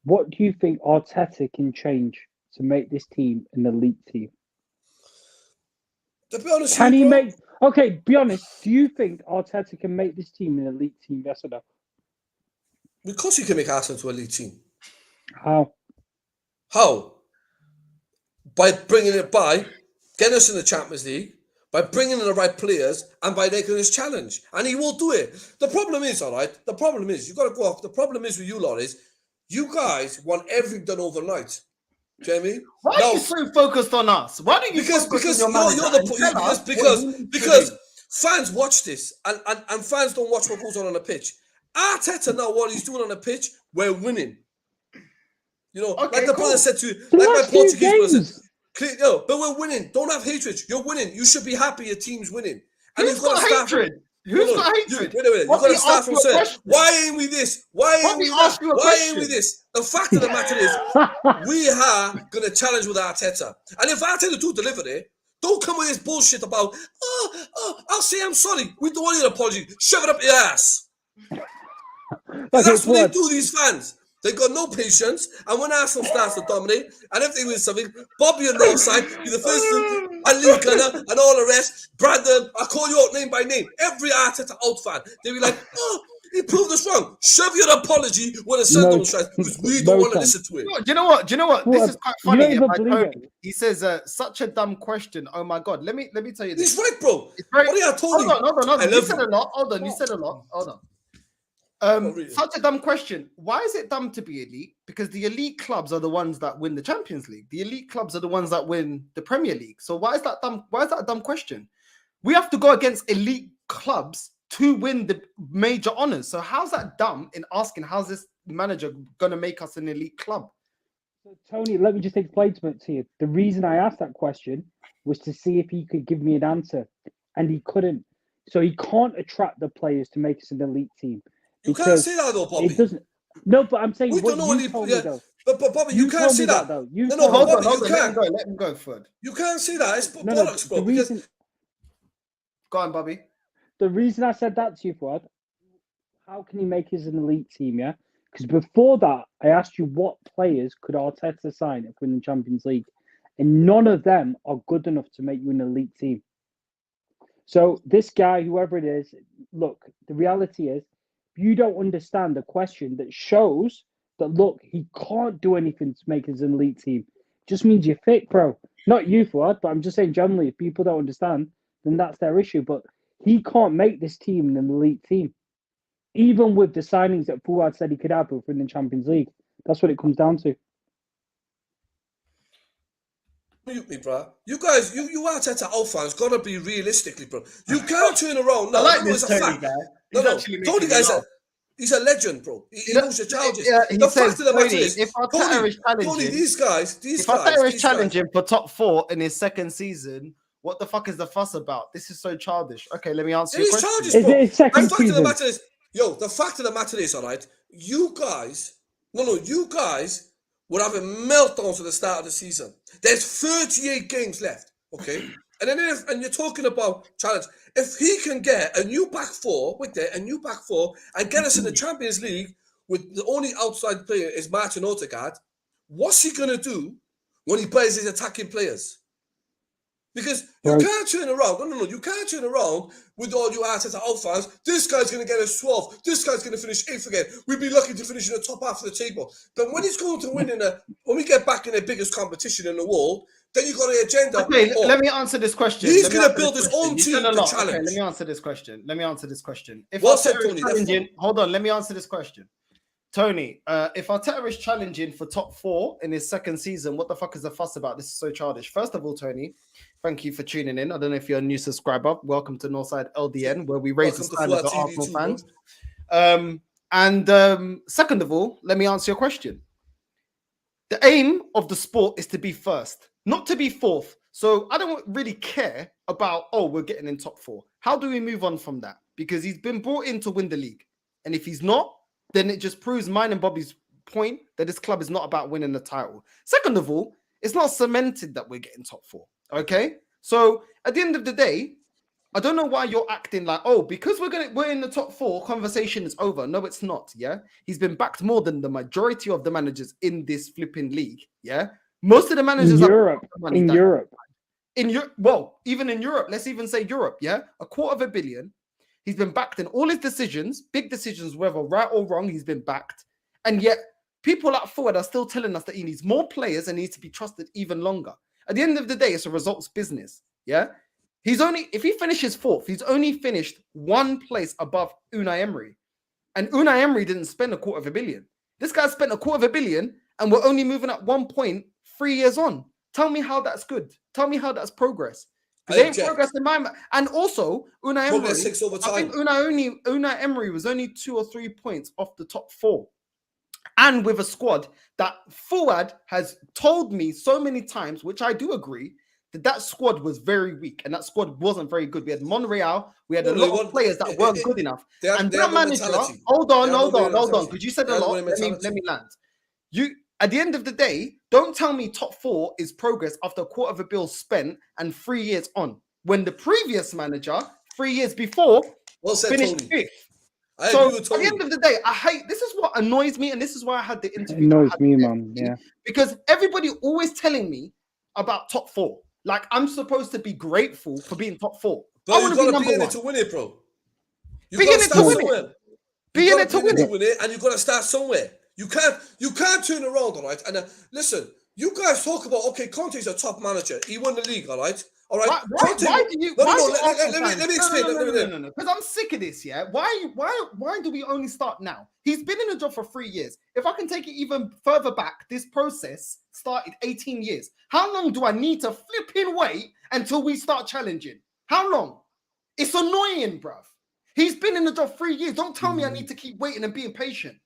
what do you think Arteta can change to make this team an elite team? To be honest, can he make? Okay, be honest. Do you think Arteta can make this team an elite team? Yes or no? Because you can make Arsenal to a league team. How? By getting us in the Champions League, by bringing in the right players, and by making us challenge. And he will do it. The problem is, all right, you've got to go off. The problem is with you lot is, you guys want everything done overnight. Do you know what I mean? Why are you so focused on us? Why don't you focus on your manager? Because fans watch this, and fans don't watch what goes on the pitch. Arteta now, what he's doing on the pitch, we're winning. You know, okay, like the brother said to you, like my Portuguese brother said, but we're winning. Don't have hatred. You're winning. You should be happy your team's winning. And Who's got hatred? Who's got hatred? Wait a minute. You've got to start from saying, why ain't we this? Why ain't we that? Why ain't we this? The fact of the matter is, we are going to challenge with Arteta. And if Arteta do deliver it, don't come with this bullshit about, I'll say I'm sorry. We don't want your apology. Shove it up your ass. That's what they do, these fans. They got no patience, and when Arsenal starts to dominate, and if they win something, Bobby on the side, be the first to, and Lee Gunner, and all the rest, Brandon, I call you out name by name. Every Arteta out fan, they'll be like, he proved us wrong. Shove your apology when the sun don't shine, because we don't want to listen to it. Do you know what? This is quite funny. He says, such a dumb question. Oh my God. Let me tell you this. He's right, bro. What are you told you? Hold on. You said a lot. Hold on. You said a lot. Hold on. Such a dumb question. Why is it dumb to be elite? Because the elite clubs are the ones that win the Champions League. The elite clubs are the ones that win the Premier League. So why is that dumb? Why is that a dumb question? We have to go against elite clubs to win the major honors. So how's that dumb in asking how's this manager going to make us an elite club? So Tony, let me just explain to you. The reason I asked that question was to see if he could give me an answer, and he couldn't. So he can't attract the players to make us an elite team. You can't say that though, Bobby. It doesn't. No, but I'm saying we what don't know you told me though. But Bobby, you can't say that. Though. Hold on. Let him go, Fuad. You can't say that. It's bollocks, bro. Go on, Bobby. The reason I said that to you, Fuad, how can you make us an elite team, yeah? Because before that, I asked you what players could Arteta sign if we're in the Champions League, and none of them are good enough to make you an elite team. So this guy, whoever it is, look, the reality is, you don't understand the question that shows that, look, he can't do anything to make us an elite team. Just means you're fit, bro. Not you, Fuad, but I'm just saying generally, if people don't understand, then that's their issue. But he can't make this team an elite team. Even with the signings that Fuad said he could have within the Champions League. That's what it comes down to. Mute me, bro. You guys, you Arteta out fans gotta be realistically, bro. You can't turn around. No, I like this Tony guy. Tony guy said he's a legend, bro. He knows the challenges. The fact of the matter is, if Arteta is challenging, Tony, these guys, Arteta is challenging for top 4 in his second season, what the fuck is the fuss about? This is so childish. Okay, let me answer your question. Is it his second season? The matter is, the fact of the matter is, all right, you guys were having meltdowns at the start of the season. There's 38 games left, okay? And then and you're talking about challenge. If he can get a new back four and get us in the Champions League with the only outside player is Martin Odegaard, what's he going to do when he plays his attacking players? Because you can't turn around. No. You can't turn around with all you Arteta out fans. This guy's going to get us 12. This guy's going to finish 8th again. We'd be lucky to finish in the top half of the table. But when he's going to win when we get back in the biggest competition in the world, then you've got an agenda. Okay, let me answer this question. He's going to build his own team to challenge. Okay, let me answer this question. If hold on, let me answer this question. Tony, if Arteta is challenging for top 4 in his second season, what the fuck is the fuss about? This is so childish. First of all, Tony, thank you for tuning in. I don't know if you're a new subscriber. Welcome to Northside LDN, where we raise the standards of Arsenal fans. Second of all, let me answer your question. The aim of the sport is to be first, not to be fourth. So I don't really care about, we're getting in top 4. How do we move on from that? Because he's been brought in to win the league. And if he's not, then it just proves mine and Bobby's point that this club is not about winning the title. Second of all, it's not cemented that we're getting top 4. Okay? So at the end of the day, I don't know why you're acting like, because we're in the top 4, conversation is over. No, it's not. Yeah. He's been backed more than the majority of the managers in this flipping league. Yeah. Most of the managers in Europe. Even in Europe, let's even say Europe. Yeah. $250 million. He's been backed in all his decisions, big decisions, whether right or wrong, he's been backed. And yet people like Fuad are still telling us that he needs more players and needs to be trusted even longer. At the end of the day, it's a results business. Yeah. If he finishes fourth, he's only finished one place above Unai Emery. And Unai Emery didn't spend $250 million. This guy spent $250 million and we're only moving at 1 point 3 years on. Tell me how that's good. Tell me how that's progress. They ain't progress in my mind. And also, Unai Emery, I think Unai Emery was only 2 or 3 points off the top 4. And with a squad that Fuad has told me so many times, which I do agree, that squad was very weak and that squad wasn't very good. We had Monreal, we had a lot of players that weren't good enough. And that manager, hold on, because you said a lot. Let me land. At the end of the day, don't tell me top 4 is progress after $250 million spent and 3 years on. When the previous manager, 3 years before, finished 5th. So at the end of the day, this is what annoys me, and this is why I had the interview. It annoys me, man. Yeah. Because everybody always telling me about top 4. Like I'm supposed to be grateful for being top 4. But I want to be number 1. In it to win it, bro. You got to start somewhere. Be in it to win it, and you got to start somewhere. You can't turn around, all right? And listen, you guys talk about, okay, Conte's a top manager. He won the league, all right? All right. Why do you? Let me explain. No. Because I'm sick of this. Yeah. Why do we only start now? He's been in the job for 3 years. If I can take it even further back, this process started 18 years. How long do I need to flipping wait until we start challenging? How long? It's annoying, bruv. He's been in the job 3 years. Don't tell me I need to keep waiting and being patient.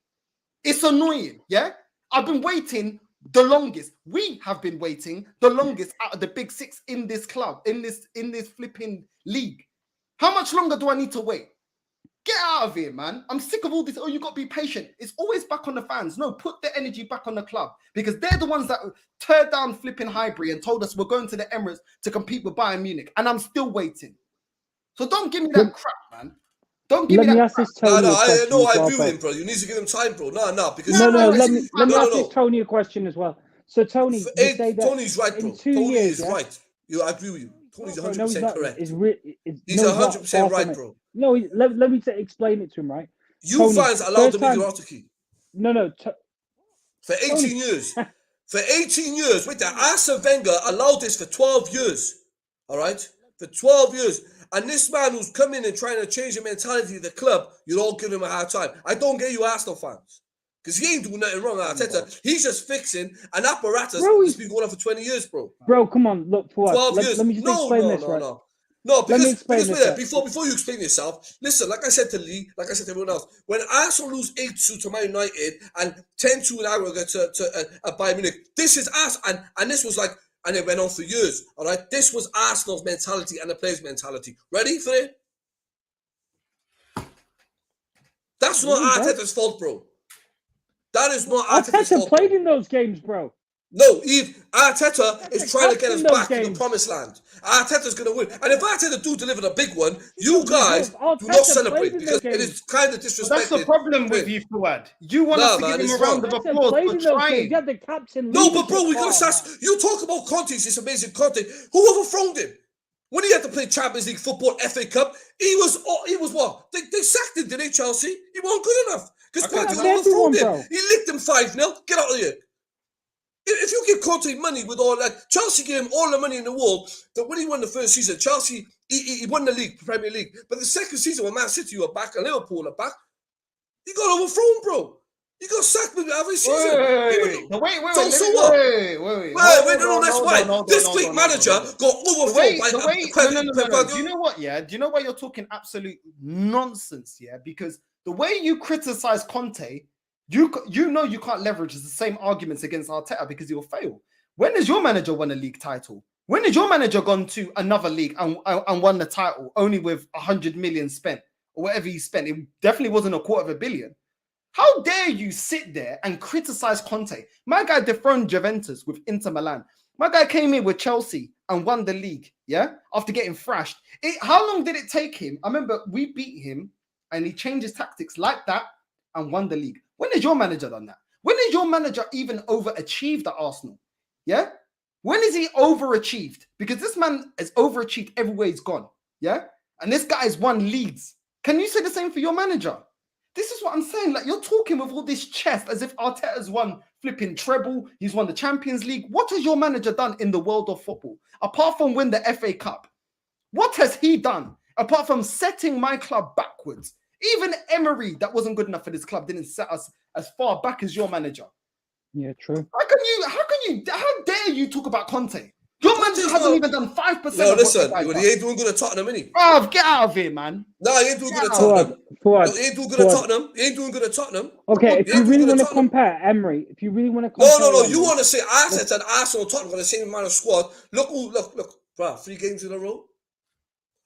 It's annoying. Yeah. I've been waiting the longest. We have been waiting the longest out of the big 6 in this club, in this flipping league. How much longer do I need to wait? Get out of here, man. I'm sick of all this. Oh, you got to be patient. It's always back on the fans. No, put the energy back on the club because they're the ones that turned down flipping Highbury and told us we're going to the Emirates to compete with Bayern Munich. And I'm still waiting. So don't give me that crap, man. Don't give me that crap. I agree with him, bro. You need to give him time, bro. Because let me ask this Tony a question as well. So Tony, you say that Tony's right, bro. Tony is right. I agree with you. Tony's 100% correct. He's 100% right, bro. No, let me explain it to him, right? You Tony, fans allowed the mediocrity. No. For 18 years. For 18 years. Wait there. Arsene Wenger allowed this for 12 years. All right? For 12 years. And this man who's coming and trying to change the mentality of the club, you're all giving him a hard time. I don't get you Arsenal fans. Because he ain't doing nothing wrong, Arteta. He's just fixing an apparatus that's been going on for 20 years, bro. Bro, come on. Look, for 12 years. Let me just explain this, right? No, because before you explain yourself, listen, like I said to Lee, like I said to everyone else, when Arsenal lose 8-2 to Man United and 10-2 in aggregate to Bayern Munich, this is us, and this was like, and it went on for years, all right? This was Arsenal's mentality and the players' mentality. Ready for it? That's not Arteta's fault, bro. That is not Arteta's fault. Arteta played in those games, bro. No, Arteta is trying to get us back to the promised land. Arteta's going to win. And if Arteta do deliver the big one, you guys do not celebrate because it is kind of disrespectful. That's the problem with you, Fuad. You want us to give him a round of applause for trying. No, but bro, we got to start. You talk about Conte's this amazing Conte. Who overthrown him? When he had to play Champions League football, FA Cup, he was what? They sacked him, did they, Chelsea? He wasn't good enough. Because Conte overthrown him. He licked him 5-0. Get out of here. If you give Conte money with all that, Chelsea gave him all the money in the world. That when he won the first season, Chelsea, he won the league, Premier League. But the second season, when Man City were back and Liverpool are back, he got overthrown, bro. He got sacked with every season. Wait. That's why this week manager got overthrown by Do you know what? Yeah, do you know why you're talking absolute nonsense? Yeah, because the way you criticize Conte. You know you can't leverage the same arguments against Arteta because he'll fail. When has your manager won a league title? When has your manager gone to another league and won the title only with 100 million spent or whatever he spent? It definitely wasn't $250 million. How dare you sit there and criticize Conte? My guy dethroned Juventus with Inter Milan. My guy came in with Chelsea and won the league, yeah, after getting thrashed. How long did it take him? I remember we beat him and he changed his tactics like that and won the league. When has your manager done that? When has your manager even overachieved at Arsenal? Yeah? When is he overachieved? Because this man has overachieved everywhere he's gone. Yeah? And this guy has won leagues. Can you say the same for your manager? This is what I'm saying. Like, you're talking with all this chest as if Arteta's won flipping treble. He's won the Champions League. What has your manager done in the world of football? Apart from win the FA Cup. What has he done? Apart from setting my club backwards. Even Emery, that wasn't good enough for this club, didn't set us as far back as your manager. Yeah, true. How dare you talk about Conte? Your manager hasn't even done 5%. No, listen, he ain't doing good at Tottenham, innit? Bruv, get out of here, man. No, he ain't doing good at Tottenham. Fuad, He ain't doing good at Tottenham. He ain't doing good at Tottenham. Okay, if you really want to compare Emery, if you really want to compare... No. You want to say Arteta and Arsenal and Tottenham got the same amount of squad. Look. Bruh, 3 games in a row.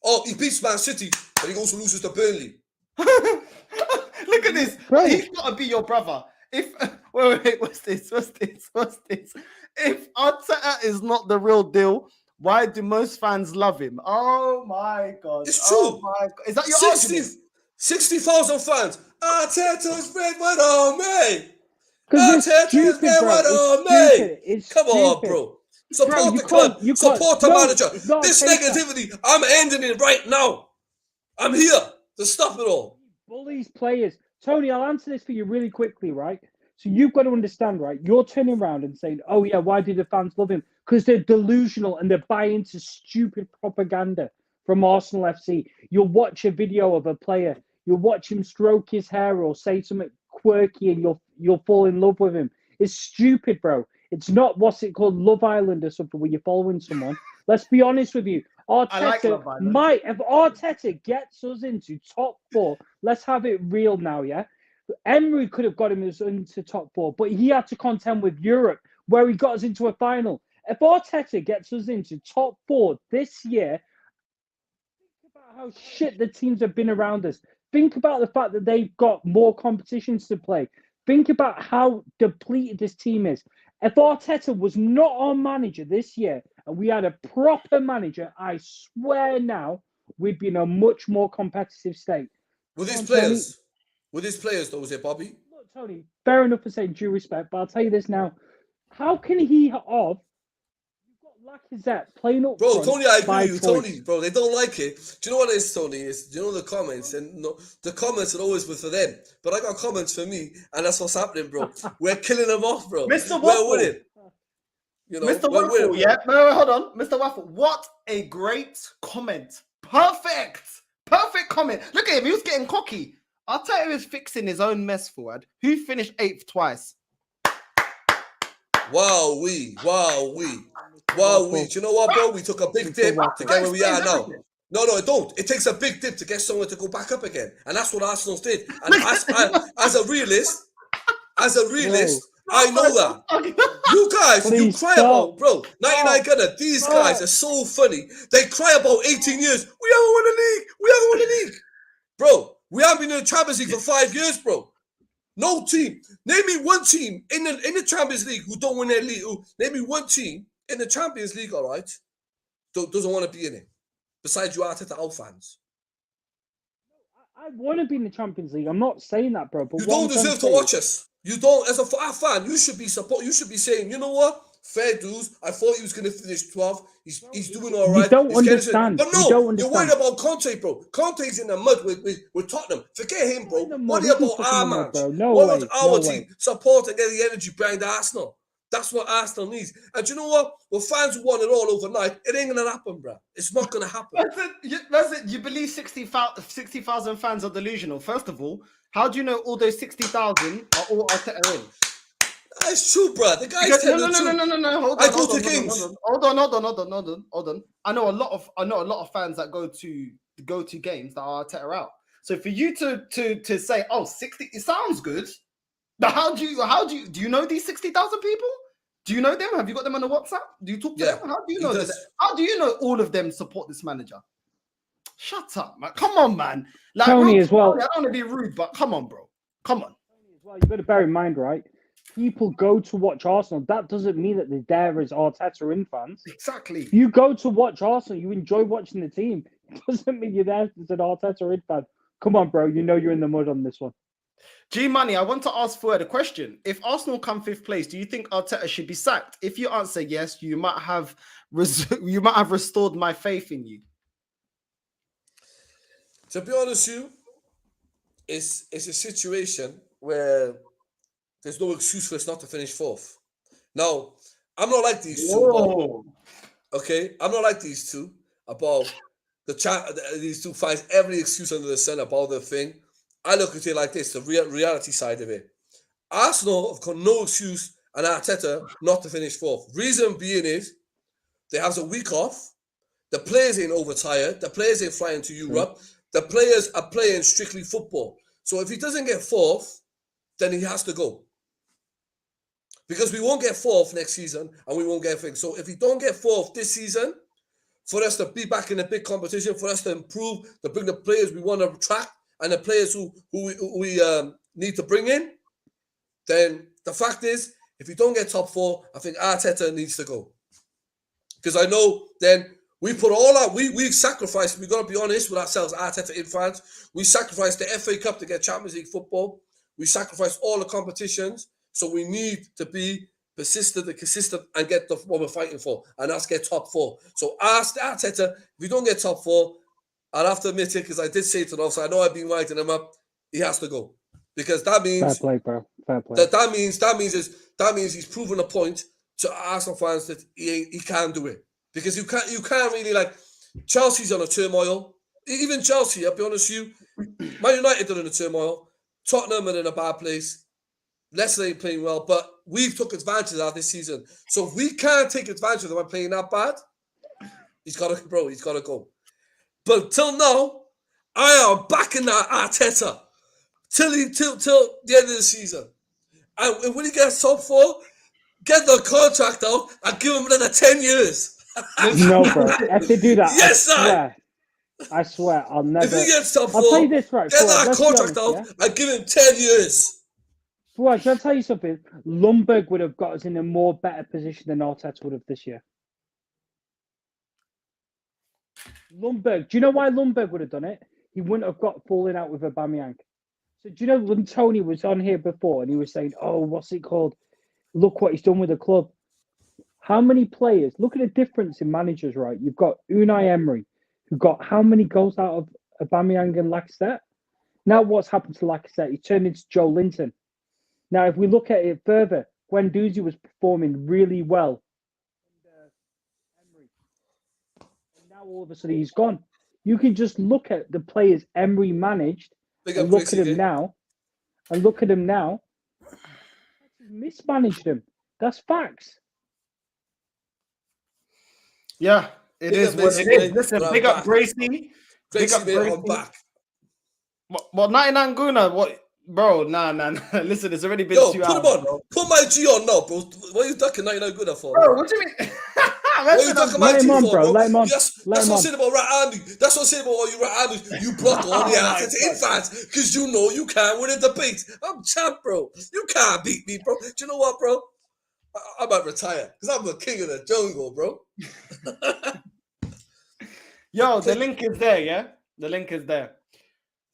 Oh, he beats Man City and he also loses to Burnley. Look at this. Bro. He's got to be your brother. If wait, what's this? If Arteta is not the real deal, why do most fans love him? Oh my God. It's true. Oh my God. Is that your argument? 60,000 fans. Arteta's red one on me. Arteta's red one on me. Come on, bro. Support the club. Support the manager. This negativity, I'm ending it right now. I'm here to stop it all. Bullies players. Tony, I'll answer this for you really quickly, right? So you've got to understand, right? You're turning around and saying, oh, yeah, why do the fans love him? Because they're delusional and they're buying into stupid propaganda from Arsenal FC. You'll watch a video of a player. You'll watch him stroke his hair or say something quirky and you'll fall in love with him. It's stupid, bro. It's not, what's it called, Love Island or something where you're following someone. Let's be honest with you. Arteta might, if Arteta gets us into top 4, let's have it real now, yeah? Emery could have got him into top 4, but he had to contend with Europe, where he got us into a final. If Arteta gets us into top 4 this year, think about how shit the teams have been around us. Think about the fact that they've got more competitions to play. Think about how depleted this team is. If Arteta was not our manager this year and we had a proper manager, I swear now we'd be in a much more competitive state. With his players? With his players, though, was it, Bobby? Look, Tony, fair enough for saying due respect, but I'll tell you this now. How can he have... You've got Lacazette playing up Bro, Tony, I agree with you. Tony, bro, they don't like it. Do you know what it is, Tony? Do you know the comments? And no, the comments are always for them. But I got comments for me, and that's what's happening, bro. We're killing them off, bro. Mr. Waffle. We're winning. You know, Mr. Waffle, yeah? No, hold on. Mr. Waffle, what a great comment. Perfect comment. Look at him. He was getting cocky. Arteta is fixing his own mess, Fuad. Who finished 8th twice? Wow, we. Do you know what, bro? We took a big dip to get where we are now. No, it don't. It takes a big dip to get someone to go back up again. And that's what Arsenal did. And as a realist, I know that. You guys, you cry about, bro, 99 Gunner, these guys are so funny. They cry about 18 years. We haven't won the league. Bro, we haven't been in the Champions League for 5 years, bro. No team. Name me one team in the Champions League who don't win their league. Name me one team in the Champions League, all right, doesn't want to be in it. Besides you Arteta out fans. I want to be in the Champions League. I'm not saying that, bro. But you don't deserve to watch us. You don't, as a fan, you should be saying, you know what? Fair dues. I thought he was going to finish 12th. He's doing all right. You don't understand. But no, you're worried about Conte, bro. Conte's in the mud with Tottenham. Forget him, bro. What about our man? What about our team? Support and get the energy behind Arsenal. That's what Arsenal needs. And you know what? Well, fans who want it all overnight, it ain't going to happen, bro. It's not going to happen. You believe 60,000 fans are delusional? First of all, how do you know all those 60,000 are all Arteta in? That's true, bro. The guy's telling the truth. No. Hold on. I know a lot of fans that go to games that are Arteta out. So for you to say, 60, it sounds good. But how do you know these 60,000 people? Do you know them? Have you got them on the WhatsApp? Do you talk to them? How do you know this? How do you know all of them support this manager? Shut up, man. Come on, man. Like, Tony as well. I don't want to be rude, but come on, bro. Come on. Tony as well. You've got to bear in mind, right? People go to watch Arsenal. That doesn't mean that they're there as Arteta in fans. Exactly. You go to watch Arsenal. You enjoy watching the team. It doesn't mean you're there as an Arteta in fan. Come on, bro. You know you're in the mud on this one. G Money, I want to ask Fuad a question. If Arsenal come 5th place, do you think Arteta should be sacked? If you answer yes, you might have restored my faith in you. To be honest with you, it's a situation where there's no excuse for us not to finish fourth. Now, I'm not like these two. Okay, I'm not like these two about these two find every excuse under the sun about the thing. I look at it like this: the reality side of it. Arsenal have got no excuse and Arteta not to finish fourth. Reason being is they have a week off. The players ain't overtired. The players ain't flying to Europe. The players are playing strictly football. So if he doesn't get fourth, then he has to go. Because we won't get fourth next season and we won't get things. So if we don't get fourth this season, for us to be back in a big competition, for us to improve, to bring the players we want to attract and the players who we need to bring in, then the fact is, if we don't get top four, I think Arteta needs to go. Because I know then we put all out, we sacrificed, we got to be honest with ourselves, Arteta in France. We sacrificed the FA Cup to get Champions League football. We sacrificed all the competitions. So we need to be persistent and consistent and get what we're fighting for. And that's get top four. So ask Arteta, if we don't get top four, I'll have to admit it, because I did say it to him, so I know I've been writing him up, he has to go. Because that means fair play, bro. Fair play. That means he's proven a point to Arsenal fans that he can do it. Because you can't really, like, Chelsea's on a turmoil. Even Chelsea, I'll be honest with you, Man United are in a turmoil. Tottenham are in a bad place. Leicester ain't playing well, but we've took advantage of that this season. So if we can't take advantage of them by playing that bad, he's got to go. But till now, I am backing that Arteta till the end of the season. And when he gets top four, get the contract out and give him another 10 years. No, bro. If they do that, yes, I swear, I'll never. If he gets top four, I'll tell you this, right? Get that contract out and give him 10 years. Fuad, should I tell you something? Lundberg would have got us in a more better position than Arteta would have this year. Lundberg, do you know why Lundberg would have done it? He wouldn't have got falling out with Aubameyang. So do you know when Tony was on here before and he was saying, "Oh, what's it called? Look what he's done with the club." How many players? Look at the difference in managers, right? You've got Unai Emery, who got how many goals out of Aubameyang and Leceister? Now what's happened to Leceister? He turned into Joe Linton. Now, if we look at it further, Guendouzi was performing really well. And now all of a sudden he's gone. You can just look at the players Emery managed and look at him now. And look at him now. Mismanaged him. That's facts. Yeah, it is what it is. Listen, big up Gracie. Big up Gracie. I'm back. What 99 Gooner? What? Bro, nah. Listen, it's already been 2 hours. Put him on. Bro. Put my G on now, bro. What are you ducking 99 Gooner for? Bro, what do you mean? What are you ducking my G for, bro? Let him on. That's what I'm saying about Rat Army. That's what I'm saying about all you Rat Army. You block all the Arteta fans because you know you can't win a debate. I'm champ, bro. You can't beat me, bro. Do you know what, bro? I might retire because I'm the king of the jungle, bro. Yo, the link is there, yeah? The link is there.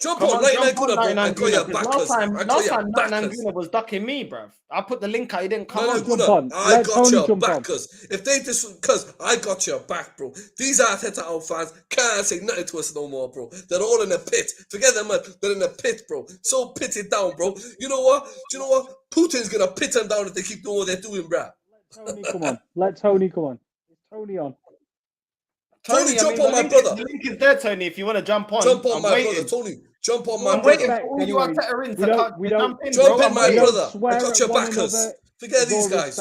Jump on 99 Gooner, bro. I call you backers. Last time 99 Gooner was ducking me, bro. I put the link out, he didn't come on. I got your backers. If they because I got your back, bro. These Arteta out fans can't say nothing to us no more, bro. They're all in the pit. Forget them, man. They're in the pit, bro. So pitted down, bro. You know what? Putin's gonna pit them down if they keep doing what they're doing, bro. Let Tony come on. Let Tony come on. Is Tony on? Tony, jump on my brother. The link is there, Tony. If you want to jump on, jump on my brother, Tony. Jump on my brother. I'm waiting for all you Arteta in to jump in, jump in, my brother. I got your backers. Forget these guys.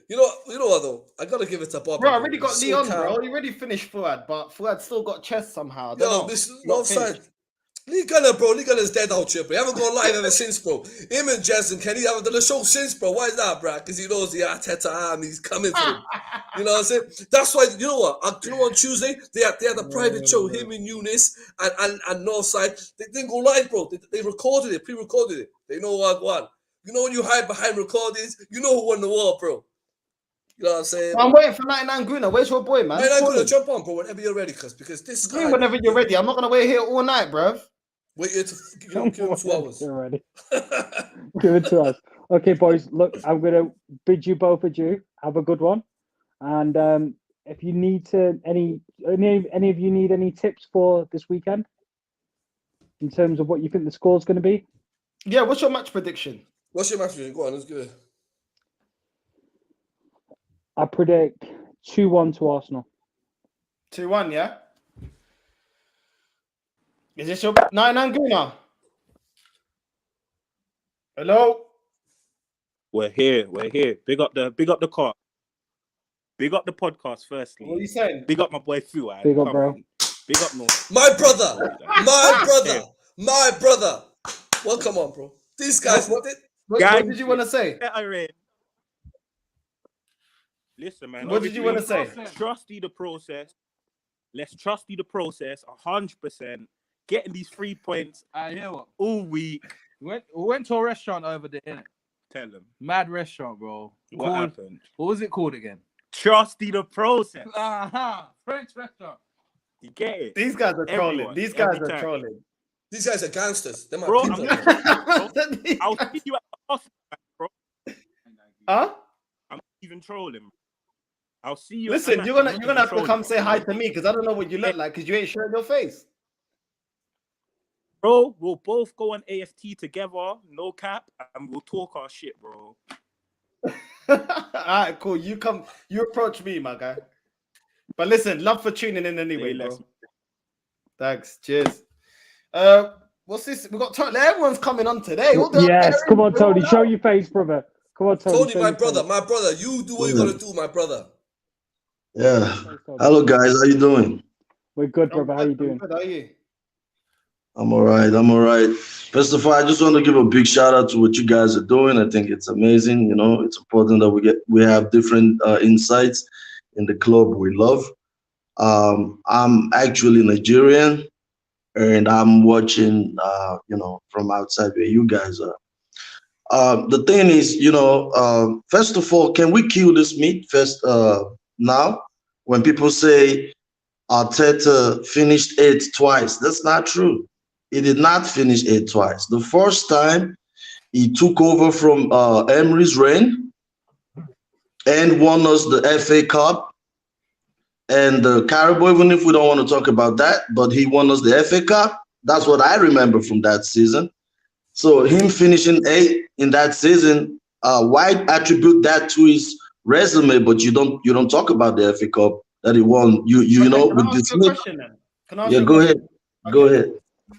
You know what though? I gotta give it to Bob. Bro, I already got Leon, bro. He already finished Fuad, but Fuad still got chest somehow. Yo, this is offside. Lee Gunner, bro. Lee Gunner's dead out here, bro. He haven't gone live ever since, bro. Him and Jez and Kenny haven't done a show since, bro. Why is that, bro? Because he knows the Arteta army is coming for him. You know what I'm saying? That's why, you know what? On Tuesday, they had a private show, him and Eunice and Northside. They didn't go live, bro. They recorded it, pre-recorded it. They know what won. You know when you hide behind recordings, you know who won the war, bro. You know what I'm saying? I'm waiting for 99 Gooner. Where's your boy, man? 99 Gooner, jump on, bro, whenever you're ready, because this guy... Whenever you're ready. I'm not going to wait here all night, bro. Wait here to give him 2 hours. You're ready. Give it to us. Okay, boys, look, I'm going to bid you both adieu. Have a good one. And if you need to, any of you need any tips for this weekend? in terms of what you think the score's going to be? Yeah, what's your match prediction? What's your match prediction? Go on, let's go. I predict 2-1 to Arsenal. 2-1, yeah? Is this your 9-9 Gooner? Hello? We're here. Big up the car. Big up the podcast, firstly. What are you saying? Big up my boy Fuad. Big up, bro. On. Big up, no. My brother. Well, come on, bro. These guys. What did you want to say? Listen, man. What did you want to say? Trusty the process. Let's trusty the process 100%. Getting these 3 points. I hear what? All week. We went to a restaurant over there, innit? Tell them. Mad restaurant, bro. What happened? What was it called again? Trusty the process. French restaurant. You get it? These guys are trolling. Everyone, These guys every are time. trolling. These guys are gangsters. They're my Bro, people. I'll see you at the hospital, bro. Huh? I'm not even trolling. I'll see you. Listen, you're gonna have to come say hi to me because I don't know what you look like because you ain't showing your face. Bro, we'll both go on AFT together, no cap, and we'll talk our shit, bro. All right, cool. You approach me, my guy. But listen, love for tuning in anyway, bro. Thanks. Cheers. What's this? We got everyone's coming on today. Yes, come on, Tony. Show your face, brother. Come on, Tony. My brother. You do what you gotta do, my brother. Yeah. Hello, guys. How you doing? We're good, brother. How you doing? How are you? I'm all right. First of all, I just want to give a big shout out to what you guys are doing. I think it's amazing. You know, it's important that we have different insights in the club we love. I'm actually Nigerian, and I'm watching, from outside where you guys are. The thing is, first of all, can we kill this meat first now? When people say Arteta finished 8th twice, that's not true. He did not finish 8th twice. The first time he took over from Emery's reign and won us the FA Cup and the Carabao, even if we don't want to talk about that, but he won us the FA Cup. That's what I remember from that season. So him finishing 8th in that season, why attribute that to his resume, but you don't talk about the FA Cup that he won? You know, with this. Yeah, go ahead. Okay. Go ahead.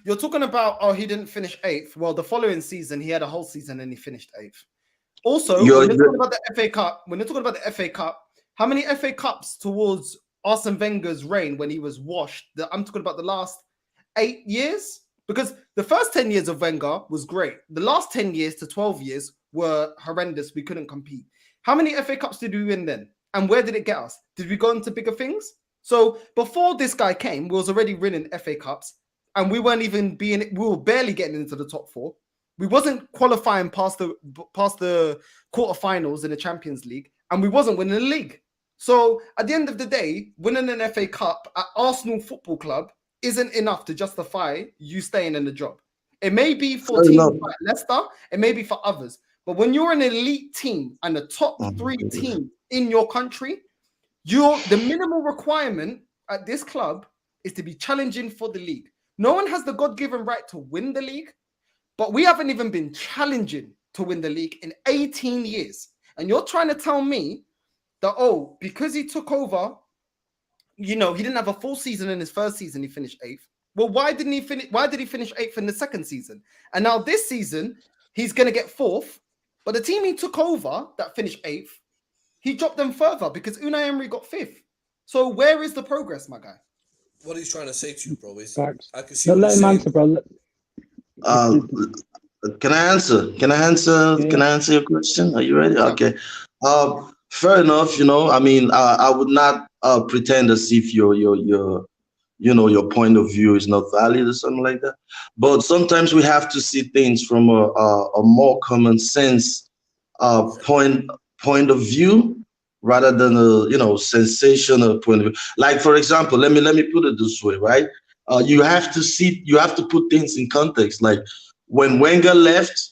You're talking about, he didn't finish 8th. Well, the following season, he had a whole season and he finished 8th. Also, when you're talking about the FA Cup, how many FA Cups towards Arsene Wenger's reign when he was washed? I'm talking about the last 8 years, because the first 10 years of Wenger was great. The last 10 years to 12 years were horrendous. We couldn't compete. How many FA Cups did we win then? And where did it get us? Did we go into bigger things? So before this guy came, we was already winning FA Cups. And we weren't even we were barely getting into the top 4. We wasn't qualifying past the quarterfinals in the Champions League, and we wasn't winning the league. So at the end of the day, winning an FA Cup at Arsenal Football Club isn't enough to justify you staying in the job. It may be for teams like Leicester, it may be for others, but when you're an elite team and the top 3 team in your country, the minimal requirement at this club is to be challenging for the league. No one has the God-given right to win the league, but we haven't even been challenging to win the league in 18 years. And you're trying to tell me that, because he took over, he didn't have a full season in his first season, he finished 8th. Well, why did he finish 8th in the second season? And now this season, he's going to get 4th. But the team he took over that finished 8th, he dropped them further because Unai Emery got 5th. So where is the progress, my guy? What he's trying to say to you, bro, is Facts. I can see. Let him answer, bro. Can I answer? Can I answer your question? Are you ready? Okay. Fair enough. I would not pretend as if your point of view is not valid or something like that. But sometimes we have to see things from a more common sense point of view, rather than a sensational point of view. Like, for example, let me put it this way, right? You have to put things in context. Like when Wenger left,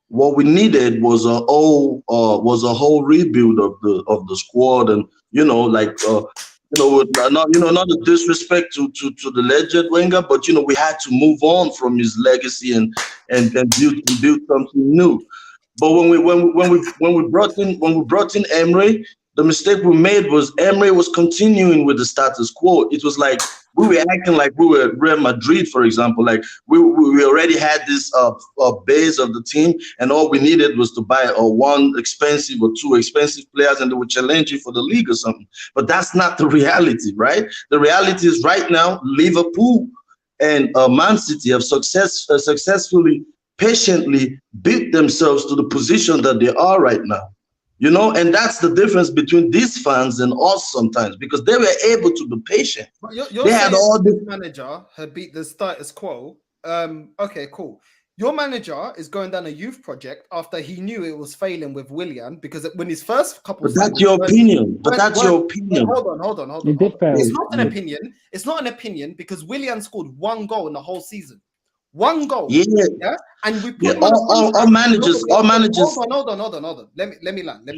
what we needed was a whole rebuild of the squad, and not a disrespect to the legend Wenger, but we had to move on from his legacy and build something new. But when we brought in Emery, the mistake we made was Emery was continuing with the status quo. It was like we were acting like we were Real Madrid, for example. Like we already had this base of the team, and all we needed was to buy one expensive or two expensive players, and they would challenge you for the league or something. But that's not the reality, right? The reality is right now, Liverpool and Man City have successfully, patiently built themselves to the position that they are right now. And that's the difference between these fans and us sometimes, because they were able to be patient. You're they had all the manager had beat the status quo. Okay, cool. Your manager is going down a youth project after he knew it was failing with Willian, because when his first couple. But that's your opinion. But that's your opinion. Hold on. It's not an opinion. It's not an opinion because Willian scored 1 goal in the whole season. 1 goal. Yeah. And we put all managers. Hold on. Let me land.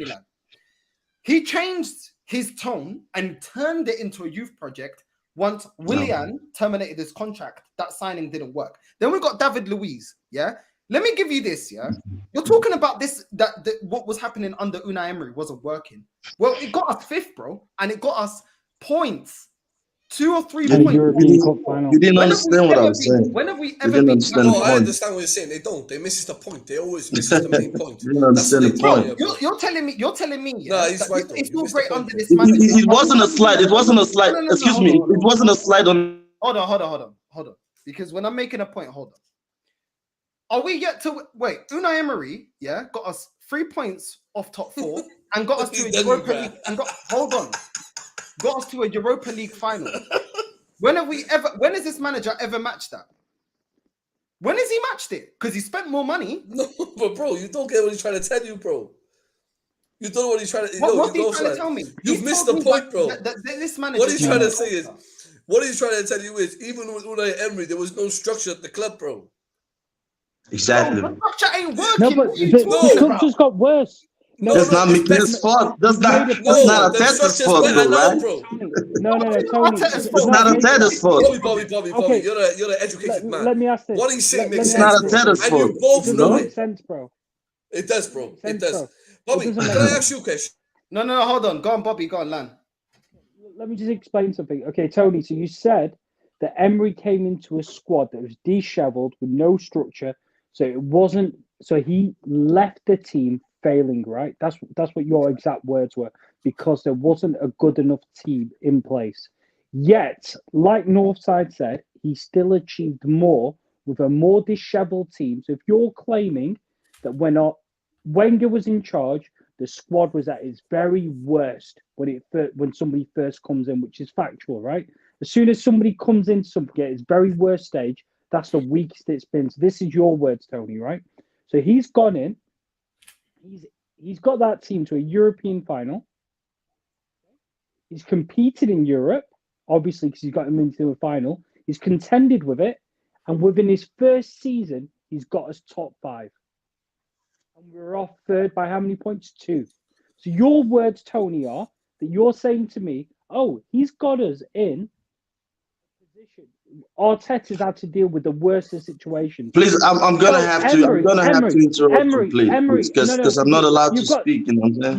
He changed his tone and turned it into a youth project once Willian terminated his contract. That signing didn't work. Then we got David Luiz. Yeah. Let me give you this. Yeah. You're talking about this that what was happening under Unai Emery wasn't working. Well, it got us 5th, bro, and it got us points. 2 or 3 points. You didn't understand what I was saying. When have we ever been? I understand what you're saying. They don't. They misses the point. They always miss the main point. You didn't understand the point. You're telling me. No, he's right. It's still great under this manager. It wasn't a slide. It wasn't a slide. Excuse me. It wasn't a slide on. Hold on. Because when I'm making a point, hold on. Are we yet to wait? Unai Emery, got us 3 points off top 4 and got us to a Europa League. And got us to a Europa League final. When has this manager ever matched that? When has he matched it? Because he spent more money. No, but bro, you don't get what he's trying to tell you, bro. You don't know what he's trying to. What he's trying to tell me? You've missed the point, bro. This manager. What he's trying to say is, what he's trying to tell you is, even with Unai Emery, there was no structure at the club, bro. Exactly. The structure ain't working. No, but the structure's got worse. That's not Mikel's fault. That's not Arteta's fault, though, right? No, Tony. It's not Arteta's fault. Bobby. Okay. You're the educated man. Let me ask this. What he's saying makes sense. It's not Arteta's fault. And you both know it. Makes sense, bro. It does, bro. It does. Bobby, can I ask you a question? No, hold on. Go on, Bobby. Go on, Lan. Let me just explain something. Okay, Tony, so you said that Emery came into a squad that was disheveled with no structure. So he left the team failing, right? That's what your exact words were, because there wasn't a good enough team in place. Yet, like Northside said, he still achieved more with a more disheveled team. So if you're claiming that when Wenger was in charge, the squad was at its very worst when somebody first comes in, which is factual, right? As soon as somebody comes in at its very worst stage, that's the weakest it's been. So this is your words, Tony, right? So he's gone in. He's got that team to a European final. He's competed in Europe, obviously, because he's got him into a final. He's contended with it. And within his first season, he's got us top 5. And we're off 3rd by how many points? 2. So your words, Tony, are that you're saying to me, oh, he's got us in a position. Arteta's had to deal with the worst of situations. Please, I'm gonna have to interrupt you, please, because I'm not allowed to speak. You know what I'm saying?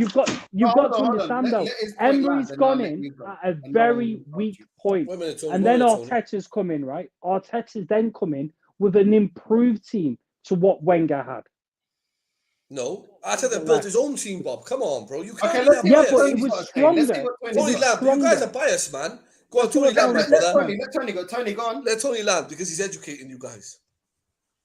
You've got to understand though. Emery's gone in at a very weak point, and then Arteta's come in, right? Arteta's then come in with an improved team to what Wenger had. No, Arteta built his own team, Bob. Come on, bro. You can't. But it was stronger. You guys are biased, man. Go on, Tony land, brother. Let Tony go. Tony, go on. Let Tony land because he's educating you guys.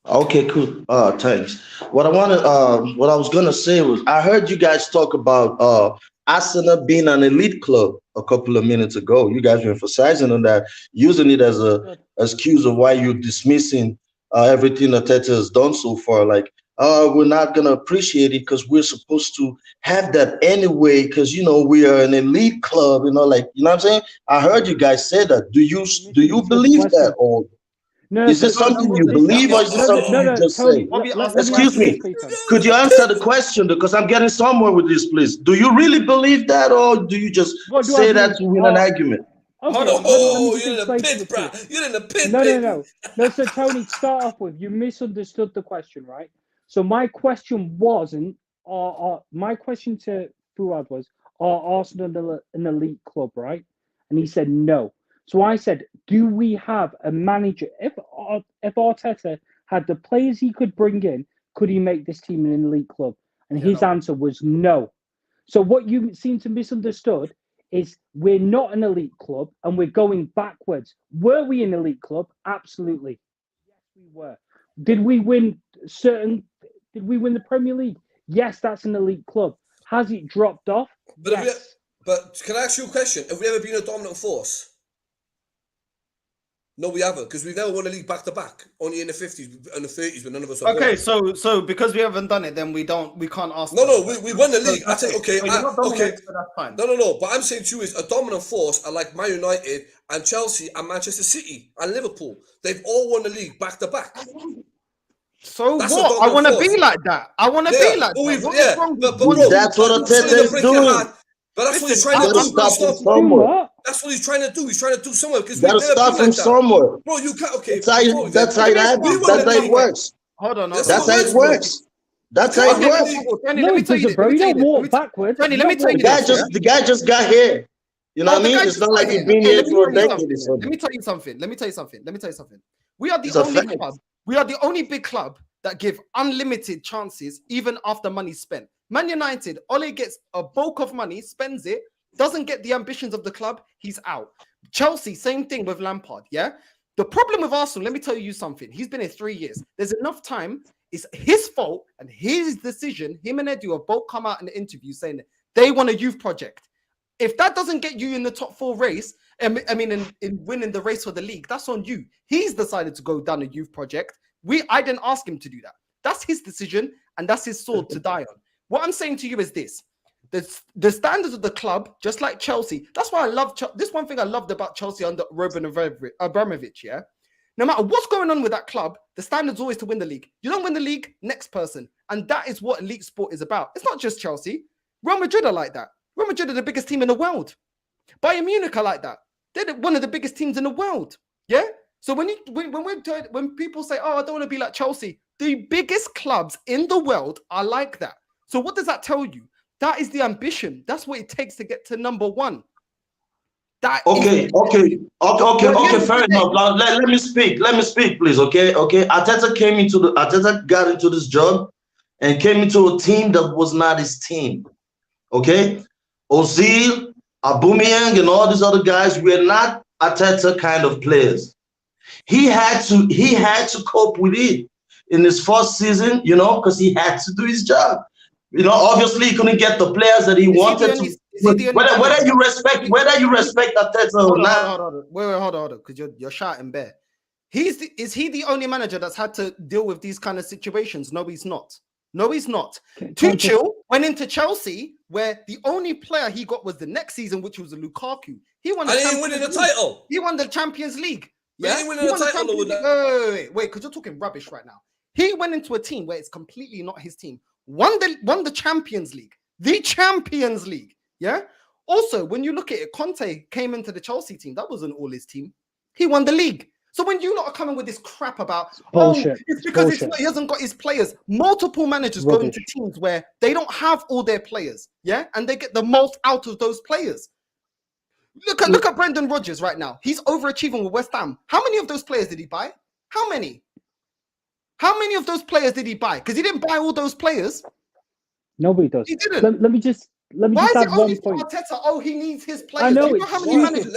Okay, cool. Thanks. What I was gonna say was, I heard you guys talk about Arsenal being an elite club a couple of minutes ago. You guys were emphasizing on that, using it as a excuse of why you're dismissing everything that Arteta has done so far. Like, we're not gonna appreciate it because we're supposed to have that anyway, because we are an elite club, like, you know what I'm saying? I heard you guys say that. Do you believe that? Or No, Is this something you believe or is this something you just say? Excuse me. Could you answer the question? Because I'm getting somewhere with this, please. Do you really believe that or do you just say that to win an argument? Okay, Hold on. Oh, you're in the pit, bro. You're in the pit, No, so Tony, to start off with, you misunderstood the question, right? So my question wasn't, my question to Fuad was, are Arsenal an elite club, right? And he said no. So I said, do we have a manager? If Arteta had the players he could bring in, could he make this team an elite club? And his answer was no. So what you seem to misunderstood is we're not an elite club and we're going backwards. Were we an elite club? Absolutely. Yes, we were. Did we win the Premier League? Yes, that's an elite club. Has it dropped off? Yes. But can I ask you a question? Have we ever been a dominant force? No, we haven't, because we've never won a league back to back. Only in the 50s and the 30s, when none of us are okay. So because we haven't done it, then we can't ask. No, we won the league. I say okay, okay, so that's fine. No. But I'm saying to you is a dominant force are like Man United and Chelsea and Manchester City and Liverpool. They've all won the league back to back. So that's what? I want to be like that. I want to be like that. But that's what Arteta is doing. But that's what he's trying to do. Stop somewhere. That's what he's trying to do. He's trying to do somewhere because gotta start from somewhere. Bro, you can't. Okay, that's how it works. Hold on. That's how it works. That's how it works. Let me tell you, bro. You don't walk backwards. Let me tell you, the guy just got here. You know what I mean? It's not like he's been here for a decade. Let me tell you something. We are the only club. We are the only big club that give unlimited chances even after money spent. Man United, Ole gets a bulk of money, spends it, doesn't get the ambitions of the club, he's out. Chelsea, same thing with Lampard, yeah? The problem with Arsenal, let me tell you something. He's been here 3 years. There's enough time. It's his fault and his decision. Him and Edu have both come out in the interview saying that they want a youth project. If that doesn't get you in the top 4 race, in winning the race for the league, that's on you. He's decided to go down a youth project. I didn't ask him to do that. That's his decision and that's his sword to die on. What I'm saying to you is this. The standards of the club, just like Chelsea, that's why I love this. One thing I loved about Chelsea under Roman Abramovich, yeah? No matter what's going on with that club, the standard's always to win the league. You don't win the league, next person. And that is what elite sport is about. It's not just Chelsea. Real Madrid are like that. Real Madrid are the biggest team in the world. Bayern Munich are like that. They're one of the biggest teams in the world. Yeah? So when people say, oh, I don't want to be like Chelsea, the biggest clubs in the world are like that. So what does that tell you? That is the ambition. That's what it takes to get to number one. Okay, fair enough. Let me speak, please. Okay. Arteta got into this job and came into a team that was not his team. Okay, Ozil, Aubameyang, and all these other guys were not Arteta kind of players. He had to cope with it in his first season, because he had to do his job. Obviously he couldn't get the players that he wanted to. Whether you respect Arteta or not. Wait, hold on, because you're shouting bare. Is he the only manager that's had to deal with these kind of situations? No, he's not. Tuchel went into Chelsea where the only player he got was the next season, which was a Lukaku. He won the title. He won the Champions League. Yeah, he won the title. Wait, because you're talking rubbish right now. He went into a team where it's completely not his team. Won the Champions League. The Champions League. Yeah. Also, when you look at it, Conte came into the Chelsea team. That wasn't all his team. He won the league. So when you lot are coming with this crap about, it's because he hasn't got his players. Multiple managers go into teams where they don't have all their players. Yeah. And they get the most out of those players. Look at Brendan Rodgers right now. He's overachieving with West Ham. How many of those players did he buy? How many of those players did he buy? Because he didn't buy all those players. Nobody does. He didn't. Let me just add one point. Arteta, oh, he needs his players. I know. Do you know how many managers?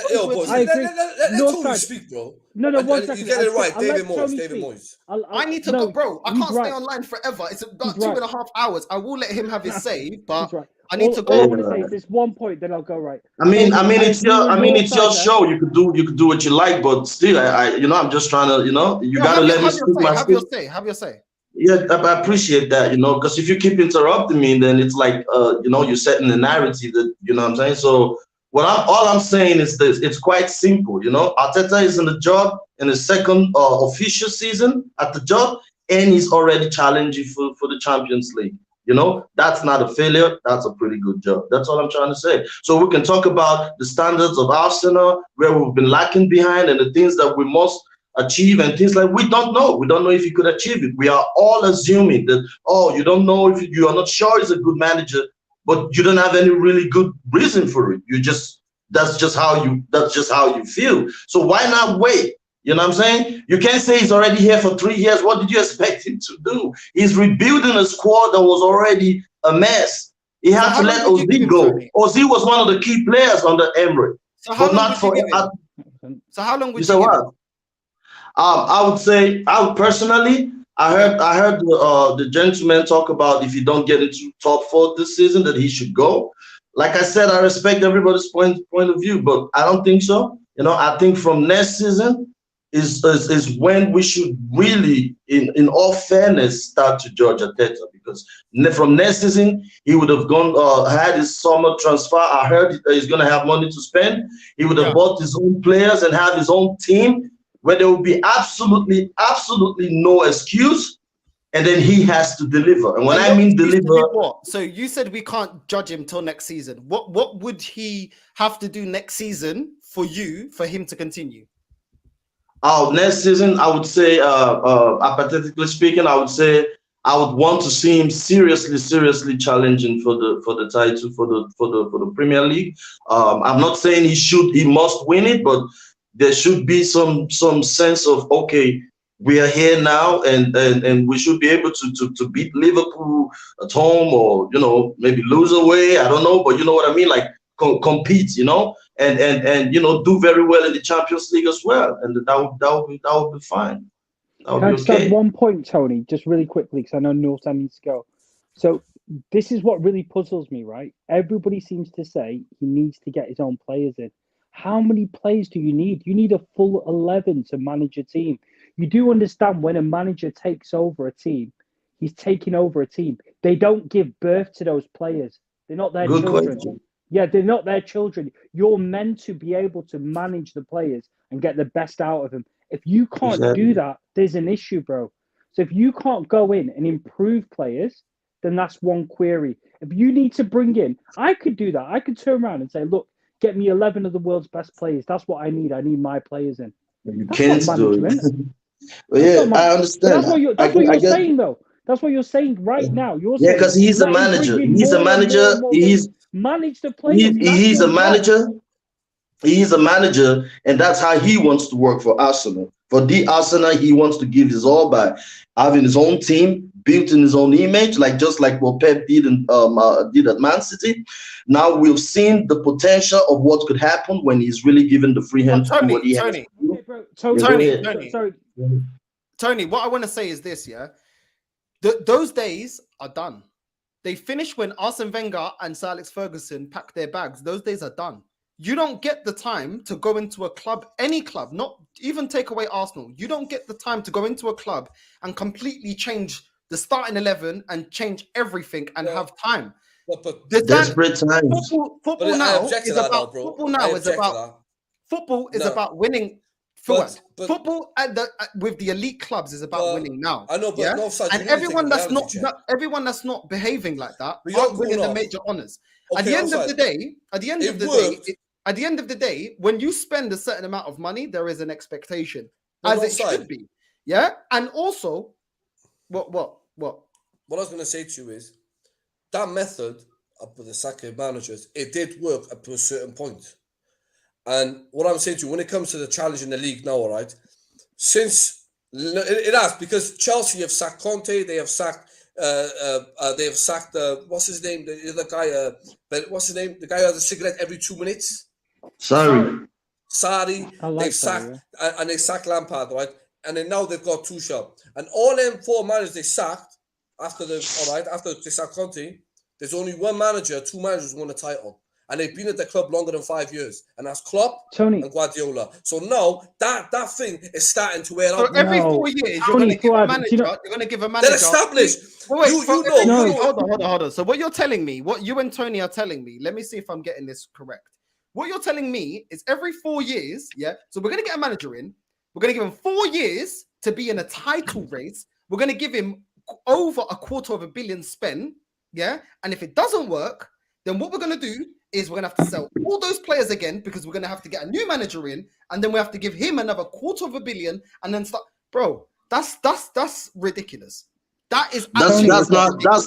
I agree. Let Tony speak, bro. No, 1 second. You get it right, David Moyes. I need to go, bro. I can't stay online forever. It's about 2.5 hours. I will let him have his say, but I need to go. All I want to say is this 1 point, then I'll go right. I mean, it's your show. You could do what you like, but still, I'm just trying to, you gotta let me speak my speech. Have your say. Yeah, I appreciate that, because if you keep interrupting me, then it's like, you're setting the narrative that, you know what I'm saying? So All I'm saying is this: it's quite simple. You know, Arteta is in the job in his second official season at the job, and he's already challenging for the Champions League. You know, that's not a failure. That's a pretty good job. That's all I'm trying to say. So we can talk about the standards of Arsenal, where we've been lacking behind, and the things that we must achieve, and things like we don't know. We don't know if he could achieve it. We are all assuming that, oh, you don't know if you are not sure he's a good manager, but you don't have any really good reason for it. That's just how you feel. So why not wait? You know what I'm saying? You can't say he's already here for 3 years. What did you expect him to do? He's rebuilding a squad that was already a mess. He had to let Ozil go. Ozil was one of the key players under Emery. So how long would you give him? I would say, I heard the gentleman talk about if you don't get into top 4 this season, that he should go. Like I said, I respect everybody's point of view, but I don't think so. You know, I think from next season is when we should really, in all fairness, start to judge Arteta, because from next season he would have gone had his summer transfer. I heard he's going to have money to spend. He would have bought his own players and have his own team, where there will be absolutely no excuse, and then he has to deliver. And when I mean deliver, so you said we can't judge him till next season. What would he have to do next season for him to continue? Next season, I would say, hypothetically speaking, I would say I would want to see him seriously challenging for the title for the Premier League. I'm not saying he must win it, but there should be some sense of, okay, we are here now, and we should be able to beat Liverpool at home, or, you know, maybe lose away. I don't know, but you know what I mean, like compete, you know, and you know, do very well in the Champions League as well, and that would be fine. That would Can I be just okay. add one point, Tony, just really quickly, because I know Norton needs to go. So this is what really puzzles me, right? Everybody seems to say he needs to get his own players in. How many players do you need? You need a full 11 to manage a team. You do understand when a manager takes over a team, he's taking over a team. They don't give birth to those players. They're not their Good children. question. Yeah, they're not their children. You're meant to be able to manage the players and get the best out of them. If you can't do that, there's an issue, bro. So if you can't go in and improve players, then that's one query. If you need to bring in, I could do that. I could turn around and say, look, get me 11 of the world's best players. That's what I need. I need my players in. You That's can't not do management. it. Well, yeah, I understand. That's what you're saying, though. That's what you're saying right now. You're saying, because he's a manager. He's a manager. He's manage the players. He's a manager. He's a manager, and that's how he wants to work for Arsenal. For the Arsenal, he wants to give his all by having his own team, built in his own image, just like what Pep did did at Man City. Now we've seen the potential of what could happen when he's really given the free hand to do what he has. Tony, what I want to say is this, yeah? Those days are done. They finished when Arsene Wenger and Sir Alex Ferguson packed their bags. Those days are done. You don't get the time to go into a club, any club, not even take away Arsenal. You don't get the time to go into a club and completely change the starting 11 and change everything and have time. But desperate times. Football now is about winning. Football with the elite clubs is about winning now. I know, but yeah? no, and everyone that's not behaving like that aren't winning the major honors. At the end of the day, when you spend a certain amount of money, there is an expectation, as it should be. Yeah, and also, what I was going to say to you is that method of the sacking managers, it did work up to a certain point. And what I'm saying to you, when it comes to the challenge in the league now, all right, since it has, because Chelsea have sacked Conte, they have sacked what's his name, the guy, what's his name, the guy who has a cigarette every 2 minutes. Sarri. They've sacked, and they sacked Lampard, right? And then now they've got Tuchel, and all them 4 managers they sacked after they sacked Conte. There's only one manager, 2 managers won a title. And they've been at the club longer than 5 years. And that's Klopp and Guardiola. So now that thing is starting to wear out. So every 4 years, you're going to give a manager. You're going to give a manager. They're established. Hold on. So what you're telling me, what you and Tony are telling me, let me see if I'm getting this correct. What you're telling me is every 4 years, yeah. So we're gonna get a manager in. We're gonna give him 4 years to be in a title race. We're gonna give him over $250 million spent, yeah. And if it doesn't work, then what we're gonna do is we're gonna have to sell all those players again because we're gonna have to get a new manager in, and then we have to give him another $250 million, and then start, bro. That's ridiculous. That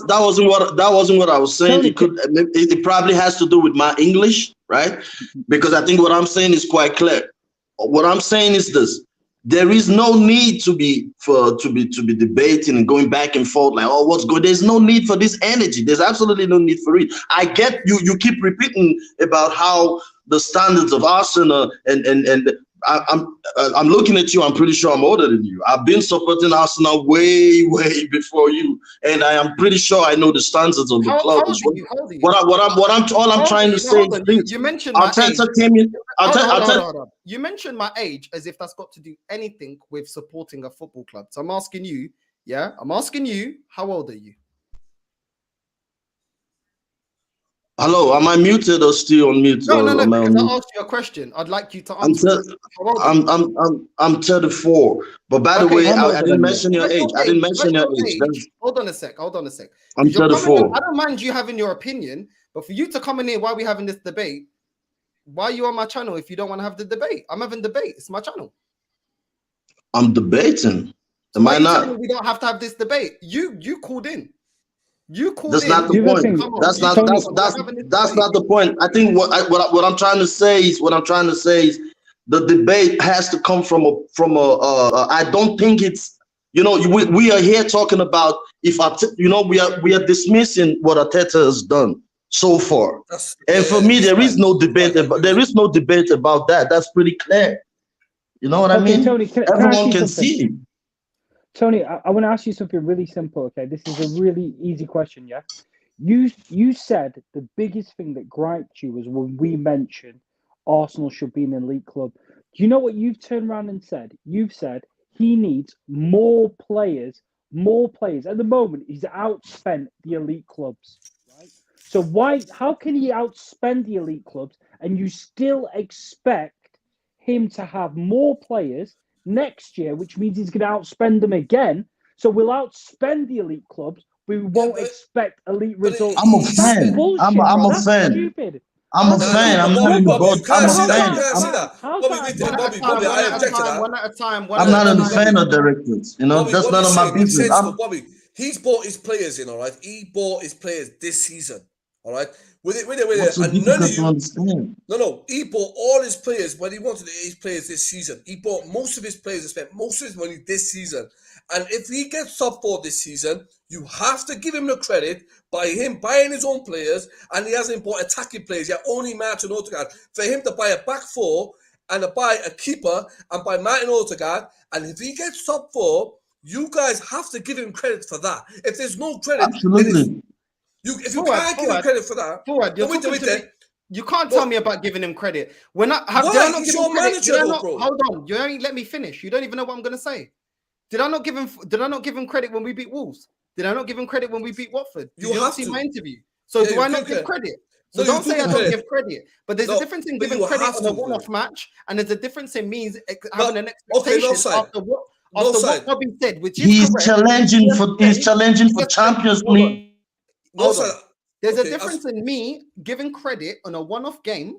wasn't what I was saying. It probably has to do with my English, right? Because I think what I'm saying is quite clear. What I'm saying is this: there is no need to be debating and going back and forth like, oh, what's good? There's no need for this energy. There's absolutely no need for it. I get you. You keep repeating about how the standards of Arsenal and I'm looking at you. I'm pretty sure I'm older than you. I've been supporting Arsenal way before you, and I am pretty sure I know the standards of the club as well. I'm trying to say is you mentioned my age. Hold on. You mentioned my age as if that's got to do anything with supporting a football club. So I'm asking you, how old are you? Hello, am I muted or still on mute? No. Because I asked you a question. I'd like you to answer. I'm 34. But by the way, I didn't mention your age. I didn't mention your age. Hold on a sec. I'm 34. I don't mind you having your opinion, but for you to come in here while we're having this debate, why are you on my channel if you don't want to have the debate? I'm having debate. It's my channel. I'm debating. Am I not? We don't have to have this debate. You called in. That's not the point. That's not the point. I think what I'm trying to say is the debate has to come from a I don't think it's, we are here talking about if we are dismissing what Arteta has done so far. For me, there is no debate about that. That's pretty clear. You know what I mean? Tony, everyone can see it. Tony, I want to ask you something really simple, okay? This is a really easy question, yeah? You said the biggest thing that griped you was when we mentioned Arsenal should be an elite club. Do you know what you've turned around and said? You've said he needs more players. At the moment, he's outspent the elite clubs, right? So how can he outspend the elite clubs and you still expect him to have more players next year, which means he's going to outspend them again? So we'll outspend the elite clubs, but we won't expect elite results. I'm a fan. I'm a fan. Stupid. I'm a fan. I'm not in the board. I'm a fan. Bobby, I object to that. One at a time. I'm not a fan of directors. That's none of my business. Bobby, he's bought his players in, all right? He bought his players this season, all right? With it. And none of you. No. He bought all his players when he wanted his players this season. He bought most of his players and spent most of his money this season. And if he gets top 4 this season, you have to give him the credit by him buying his own players, and he hasn't bought attacking players yet. Only Martin Odegaard. For him to buy a back 4 and to buy a keeper and buy Martin Odegaard, and if he gets top 4, you guys have to give him credit for that. If there's no credit, absolutely. If you can't give him credit for that, you can't tell me about giving him credit. Hold on, you ain't let me finish. You don't even know what I'm gonna say. Did I not give him credit when we beat Wolves? Did I not give him credit when we beat Watford? Did you not see my interview? So do I not give credit? So don't say I don't give credit. But there's a difference in giving credit on a one-off match, and there's a difference in me having an expectation after what Bobby said, which is he's challenging for Champions League. There's a difference in me giving credit on a one-off game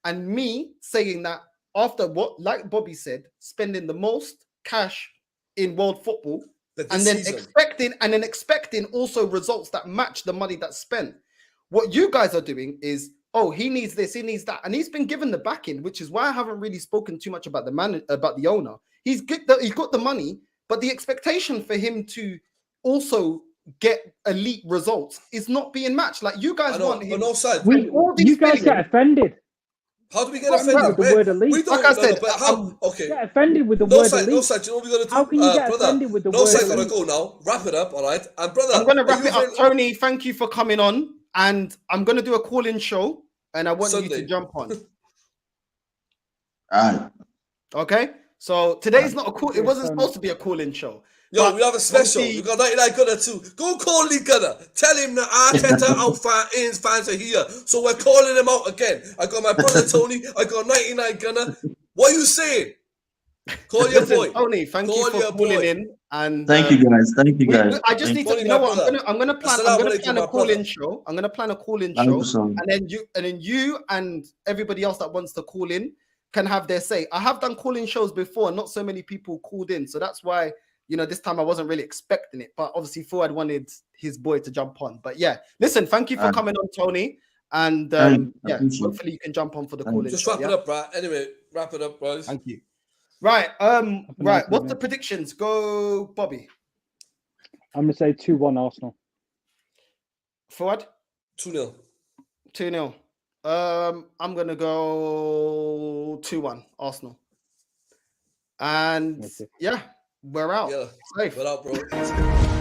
and me saying that after what, like Bobby said, spending the most cash in world football and then expecting also results that match the money that's spent. What you guys are doing is, he needs this, he needs that, and he's been given the backing, which is why I haven't really spoken too much about the owner. He's got the money, but the expectation for him to also get elite results is not being matched. Like you guys want him. You guys get offended. How do we get offended with the word elite? Like I said, get offended with the word elite. No side. You know what we're gonna do? How can you get offended with the word elite? No side, gonna go now. Wrap it up, all right? And brother, I'm gonna wrap it up. Tony, thank you for coming on, and I'm gonna do a call-in show, and I want you to jump on. All right. Okay. So today's not a call. It wasn't supposed to be a call-in show. Yo, But we have a special. obviously- We got 99 Gunner too. Go call Lee Gunner. Tell him that Arteta out fans are here. So we're calling him out again. I got my brother Tony. I got 99 Gunner. What are you saying? Call your Listen, boy. Tony, thank Call you for your calling boy. in. And Thank you guys. Thank you guys. I just need to. Tony, You know my what? brother. I'm gonna plan Assalamu a alaikum, my call-in brother. show. I'm gonna plan a call-in show, 100%. and then you and everybody else that wants to call in can have their say. I have done call-in shows before, and not so many people called in, so that's why this time I wasn't really expecting it. But obviously, Fuad wanted his boy to jump on. But yeah, listen, thank you for coming on, Tony, and yeah, hopefully you can jump on for the call-in. Just show, wrap it up, bro. Anyway, wrap it up, boys. Thank you. Right, nice what's day, the mate. predictions? Go, Bobby. I'm going to say 2-1 Arsenal. Fuad? 2-0. 2-0. I'm gonna go 2-1 Arsenal. And Okay. yeah, we're out. Yeah, Safe. we're out, bro.